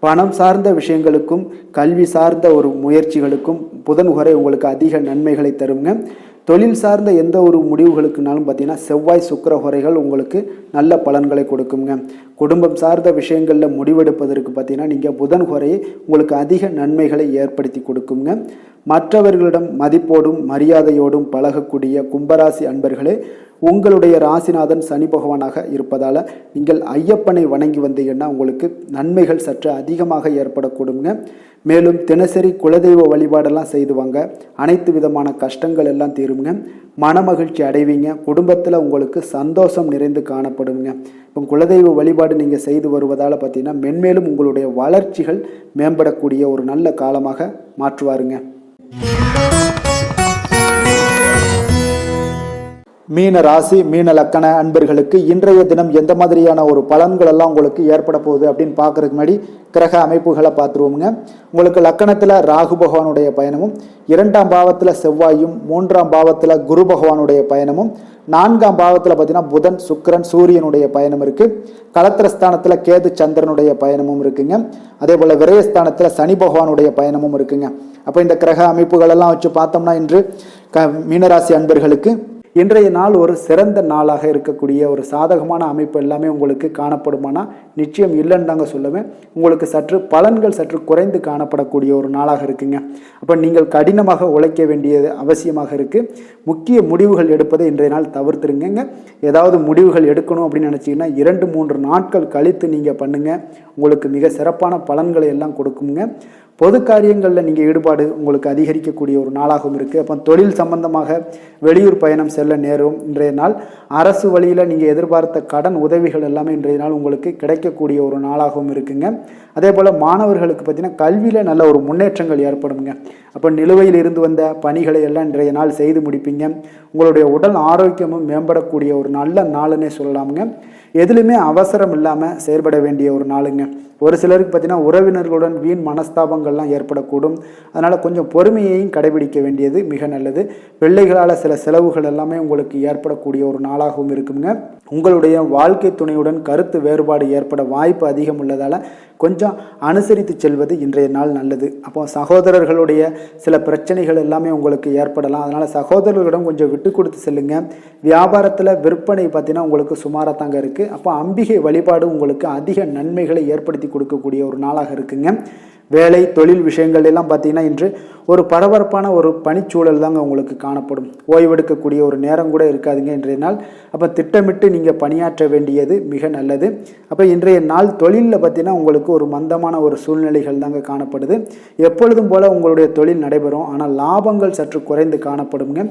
பணம் சார்ந்த விஷயங்களுக்கும் கல்வி சார்ந்த ஒரு முயற்சிகளுக்கும் புதன் ஹோரை உங்களுக்கு அதிக நன்மைகளை தருங்க. தொழில் சார்ந்த எந்த ஒரு முடிவுகளுக்குனாலும் பார்த்தீங்கன்னா செவ்வாய், சுக்கிர ஹோரைகள் உங்களுக்கு நல்ல பலன்களை கொடுக்குங்க. குடும்பம் சார்ந்த விஷயங்களில் முடிவெடுப்பதற்கு பார்த்தீங்கன்னா நீங்கள் புதன் ஹோரையை உங்களுக்கு அதிக நன்மைகளை ஏற்படுத்தி கொடுக்குங்க. மற்றவர்களிடம் மதிப்போடும் மரியாதையோடும் பழகக்கூடிய கும்பராசி அன்பர்களே, உங்களுடைய ராசிநாதன் சனி பகவானாக இருப்பதால் நீங்கள் ஐயப்பனை வணங்கி வந்தீங்கன்னா உங்களுக்கு நன்மைகள் சற்று அதிகமாக ஏற்படக்கூடுங்க. மேலும் தினசரி குலதெய்வ வழிபாடெல்லாம் செய்து வாங்க. அனைத்து விதமான கஷ்டங்கள் எல்லாம் தீருங்க. மனமகிழ்ச்சி அடைவீங்க. குடும்பத்தில் உங்களுக்கு சந்தோஷம் நிறைந்து காணப்படுங்க. இப்போ குலதெய்வ வழிபாடு நீங்கள் செய்து வருவதால் பார்த்தீங்கன்னா மென்மேலும் உங்களுடைய வளர்ச்சிகள் மேம்படக்கூடிய ஒரு நல்ல காலமாக மாற்றுவாருங்க. மீன ராசி மீன லக்கண அன்பர்களுக்கு இன்றைய தினம் எந்த மாதிரியான ஒரு பலன்கள் எல்லாம் உங்களுக்கு ஏற்பட போகுது அப்படின்னு பார்க்கறதுக்கு முன்னாடி கிரக அமைப்புகளை பார்த்துருவோமுங்க. உங்களுக்கு லக்கணத்தில் ராகு பகவானுடைய பயணமும், 2ஆம் பாவத்தில் செவ்வாயும், 3ஆம் பாவத்தில் குரு பகவானுடைய பயணமும், 4ஆம் பாவத்தில் பார்த்தீங்கன்னா புதன் சுக்கிரன் சூரியனுடைய பயணம் இருக்குது. களத்திரஸ்தானத்தில் கேது சந்திரனுடைய பயணமும் இருக்குங்க. அதே போல் விரயஸ்தானத்தில் சனி பகவானுடைய பயணமும் இருக்குங்க. அப்போ இந்த கிரக அமைப்புகள் எல்லாம் வச்சு பார்த்தோம்னா இன்று மீனராசி அன்பர்களுக்கு இன்றைய நாள் ஒரு சிறந்த நாளாக இருக்கக்கூடிய ஒரு சாதகமான அமைப்பு எல்லாமே உங்களுக்கு காணப்படுமானா நிச்சயம் இல்லைன்னு தாங்க சொல்லுவேன். உங்களுக்கு சற்று பலன்கள் சற்று குறைந்து காணப்படக்கூடிய ஒரு நாளாக இருக்குங்க. அப்போ நீங்கள் கடினமாக உழைக்க வேண்டியது அவசியமாக இருக்குது. முக்கிய முடிவுகள் எடுப்பதை இன்றைய நாள் தவிர்த்துருங்க. ஏதாவது முடிவுகள் எடுக்கணும் அப்படின்னு நினச்சிங்கன்னா 2-3 நாட்கள் கழித்து நீங்கள் பண்ணுங்கள். உங்களுக்கு மிக சிறப்பான பலன்களை எல்லாம் கொடுக்குங்க. பொது காரியங்களில் நீங்கள் ஈடுபாடு உங்களுக்கு அதிகரிக்கக்கூடிய ஒரு நாளாகவும் இருக்குது. அப்போ தொழில் சம்பந்தமாக வெளியூர் பயணம் செல்ல நேரும். இன்றைய நாள் அரசு வழியில் நீங்கள் எதிர்பார்த்த கடன் உதவிகள் எல்லாமே இன்றைய நாள் உங்களுக்கு கிடைக்கக்கூடிய ஒரு நாளாகவும் இருக்குங்க. அதே போல் மாணவர்களுக்கு பார்த்தீங்கன்னா கல்வியில் நல்ல ஒரு முன்னேற்றங்கள் ஏற்படுங்க. அப்போ நிலுவையில் இருந்து வந்த பணிகளை எல்லாம் இன்றைய நாள் செய்து முடிப்பீங்க. உங்களுடைய உடல் ஆரோக்கியமும் மேம்படக்கூடிய ஒரு நல்ல நாளுன்னே சொல்லலாமுங்க. எதுலையுமே அவசரம் இல்லாமல் செயல்பட வேண்டிய ஒரு நாளுங்க. ஒரு சிலருக்கு பார்த்தீங்கன்னா உறவினர்களுடன் வீண் மனஸ்தாபங்கள்லாம் ஏற்படக்கூடும். அதனால் கொஞ்சம் பொறுமையையும் கடைபிடிக்க வேண்டியது மிக நல்லது. பிள்ளைகளால் சில செலவுகள் எல்லாமே உங்களுக்கு ஏற்படக்கூடிய ஒரு நாளாகவும் இருக்குங்க. உங்களுடைய வாழ்க்கை துணையுடன் கருத்து வேறுபாடு ஏற்பட வாய்ப்பு அதிகம் உள்ளதால் கொஞ்சம் அனுசரித்து செல்வது இன்றைய நாள் நல்லது. அப்போ சகோதரர்களுடைய சில பிரச்சனைகள் எல்லாமே உங்களுக்கு ஏற்படலாம். அதனால் சகோதரர்களிடம் கொஞ்சம் விட்டு கொடுத்து செல்லுங்க. வியாபாரத்தில் விற்பனை பார்த்தீங்கன்னா உங்களுக்கு சுமாராக தாங்க இருக்குது. அப்போ அம்பிகை வழிபாடு உங்களுக்கு அதிக நன்மைகளை ஏற்படுத்தி கொடுக்கக்கூடிய ஒரு நாளாக இருக்குங்க. வேலை தொழில் விஷயங்கள் எல்லாம் பார்த்தீங்கன்னா இன்று ஒரு பரபரப்பான ஒரு பணிச்சூழல் தாங்க உங்களுக்கு காணப்படும். ஓய்வெடுக்கக்கூடிய ஒரு நேரம் கூட இருக்காதுங்க இன்றைய நாள். அப்போ திட்டமிட்டு நீங்கள் பணியாற்ற வேண்டியது மிக நல்லது. அப்போ இன்றைய நாள் தொழிலில் பார்த்தீங்கன்னா உங்களுக்கு ஒரு மந்தமான ஒரு சூழ்நிலைகள் தாங்க காணப்படுது. எப்பொழுதும் போல் உங்களுடைய தொழில் நடைபெறும். ஆனால் லாபங்கள் சற்று குறைந்து காணப்படுங்க.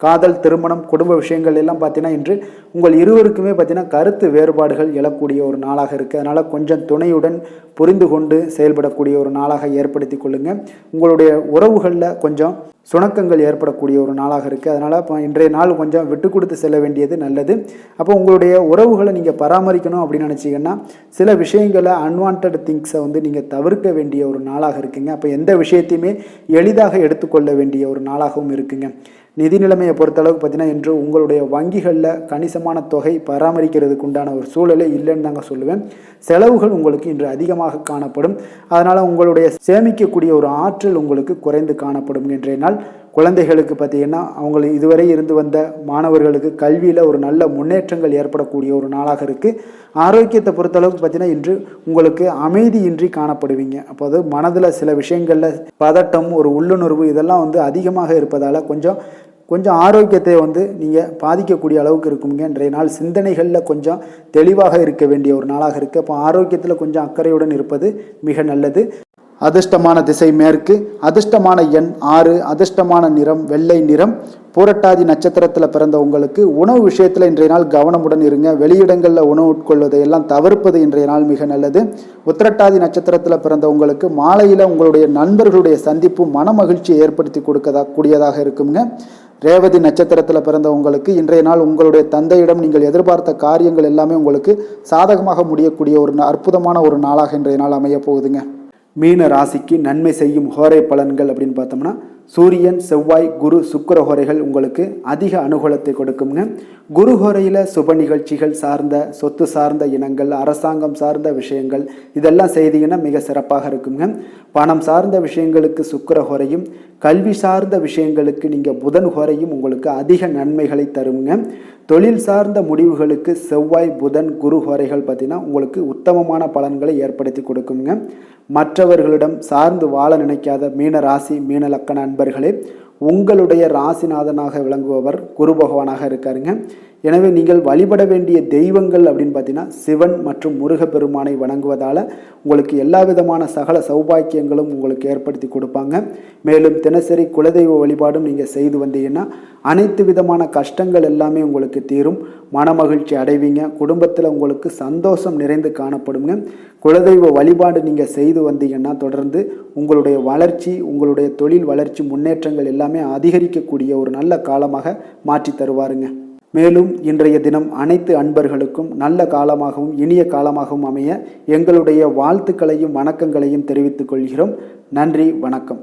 காதல் திருமணம் குடும்ப விஷயங்கள் எல்லாம் பார்த்தீங்கன்னா இன்று உங்கள் இருவருக்குமே பார்த்தீங்கன்னா கருத்து வேறுபாடுகள் எழக்கூடிய ஒரு நாளாக இருக்குது. அதனால் கொஞ்சம் துணையுடன் புரிந்து கொண்டு செயல்படக்கூடிய ஒரு நாளாக ஏற்படுத்தி கொள்ளுங்க. உங்களுடைய உறவுகளில் கொஞ்சம் சுணக்கங்கள் ஏற்படக்கூடிய ஒரு நாளாக இருக்குது. அதனால் இப்போ இன்றைய நாள் கொஞ்சம் விட்டு கொடுத்து செல்ல வேண்டியது நல்லது. அப்போ உங்களுடைய உறவுகளை நீங்கள் பராமரிக்கணும் அப்படின்னு நினச்சிங்கன்னா சில விஷயங்களை அன்வான்ட் திங்ஸை நீங்கள் தவிர்க்க வேண்டிய ஒரு நாளாக இருக்குங்க. அப்போ எந்த விஷயத்தையுமே எளிதாக எடுத்துக்கொள்ள வேண்டிய ஒரு நாளாகவும் இருக்குங்க. நிதி நிலைமையை பொறுத்தளவுக்கு பார்த்தீங்கன்னா இன்று உங்களுடைய வங்கிகளில் கணிசமான தொகை பராமரிக்கிறதுக்கு உண்டான ஒரு சூழலே இல்லைன்னு தாங்க சொல்லுவேன். செலவுகள் உங்களுக்கு இன்று அதிகமாக காணப்படும். அதனால் உங்களுடைய சேமிக்கக்கூடிய ஒரு ஆற்றல் உங்களுக்கு குறைந்து காணப்படும். இன்றைய நாள் குழந்தைகளுக்கு பார்த்தீங்கன்னா அவங்க இதுவரை இருந்து வந்த மாணவர்களுக்கு கல்வியில் ஒரு நல்ல முன்னேற்றங்கள் ஏற்படக்கூடிய ஒரு நாளாக இருக்குது. ஆரோக்கியத்தை பொறுத்தளவுக்கு பார்த்தீங்கன்னா இன்று உங்களுக்கு அமைதியின்றி காணப்படுவீங்க. அப்போது மனதில் சில விஷயங்களில் பதட்டம் ஒரு உள்ளுணர்வு இதெல்லாம் அதிகமாக இருப்பதால் கொஞ்சம் ஆரோக்கியத்தை நீங்கள் பாதிக்கக்கூடிய அளவுக்கு இருக்குங்க. இன்றைய நாள் சிந்தனைகளில் கொஞ்சம் தெளிவாக இருக்க வேண்டிய ஒரு நாளாக இருக்குது. அப்போ ஆரோக்கியத்தில் கொஞ்சம் அக்கறையுடன் இருப்பது மிக நல்லது. அதிர்ஷ்டமான திசை மேற்கு, அதிர்ஷ்டமான எண் 6, அதிர்ஷ்டமான நிறம் வெள்ளை நிறம். பூரட்டாதி நட்சத்திரத்தில் பிறந்த உங்களுக்கு உணவு விஷயத்தில் இன்றைய நாள் கவனமுடன் இருங்க. வெளியிடங்களில் உணவு உட்கொள்வதை எல்லாம் தவிர்ப்பது இன்றைய நாள் மிக நல்லது. உத்திரட்டாதி நட்சத்திரத்தில் பிறந்த உங்களுக்கு மாலையில் உங்களுடைய நண்பர்களுடைய சந்திப்பு மன மகிழ்ச்சியை ஏற்படுத்தி கூடியதாக இருக்குங்க. ரேவதி நட்சத்திரத்தில் பிறந்த உங்களுக்கு இன்றைய நாள் உங்களுடைய தந்தையிடம் நீங்கள் எதிர்பார்த்த காரியங்கள் எல்லாமே உங்களுக்கு சாதகமாக முடியக்கூடிய ஒரு அற்புதமான ஒரு நாளாக இன்றைய நாள் அமைய போகுதுங்க. மீன ராசிக்கு நன்மை செய்யும் ஹோரை பலன்கள் அப்படின்னு பார்த்தோம்னா சூரியன் செவ்வாய் குரு சுக்கிர ஹோரைகள் உங்களுக்கு அதிக அனுகூலத்தை கொடுக்குங்க. குரு ஹோரையில் சுப நிகழ்ச்சிகள் சார்ந்த சொத்து சார்ந்த இனங்கள் அரசாங்கம் சார்ந்த விஷயங்கள் இதெல்லாம் செய்தீங்கன்னா மிக சிறப்பாக இருக்குங்க. பணம் சார்ந்த விஷயங்களுக்கு சுக்கிர ஹோரையும் கல்வி சார்ந்த விஷயங்களுக்கு நீங்கள் புதன் ஹோரையும் உங்களுக்கு அதிக நன்மைகளை தருங்க. தொழில் சார்ந்த முடிவுகளுக்கு செவ்வாய் புதன் குரு ஹோரைகள் பார்த்தீங்கன்னா உங்களுக்கு உத்தமமான பலன்களை ஏற்படுத்தி கொடுக்குங்க. மற்றவர்களிடம் சார்ந்து வாழ நினைக்காத மீன ராசி மீன லக்கண அன்பர்களே, உங்களுடைய ராசிநாதனாக விளங்குபவர் குரு பகவானாக இருக்காருங்க. எனவே நீங்கள் வழிபட வேண்டிய தெய்வங்கள் அப்படின்னு பார்த்தீங்கன்னா சிவன் மற்றும் முருகப்பெருமானை வணங்குவதால் உங்களுக்கு எல்லா விதமான சகல சௌபாக்கியங்களும் உங்களுக்கு ஏற்படுத்தி கொடுப்பாங்க. மேலும் தினசரி குலதெய்வ வழிபாடும் நீங்கள் செய்து வந்தீங்கன்னா அனைத்து விதமான கஷ்டங்கள் எல்லாமே உங்களுக்கு தீரும். மனமகிழ்ச்சி அடைவீங்க. குடும்பத்தில் உங்களுக்கு சந்தோஷம் நிறைந்து காணப்படுங்க. குலதெய்வ வழிபாடு நீங்கள் செய்து வந்தீங்கன்னா தொடர்ந்து உங்களுடைய வளர்ச்சி உங்களுடைய தொழில் வளர்ச்சி முன்னேற்றங்கள் எல்லாமே அதிகரிக்கக்கூடிய ஒரு நல்ல காலமாக மாற்றி தருவாருங்க. மேலும் இன்றைய தினம் அனைத்து அன்பர்களுக்கும் நல்ல காலமாகவும் இனிய காலமாகவும் அமைய எங்களுடைய வாழ்த்துக்களையும் வணக்கங்களையும் தெரிவித்துக் கொள்கிறோம். நன்றி, வணக்கம்.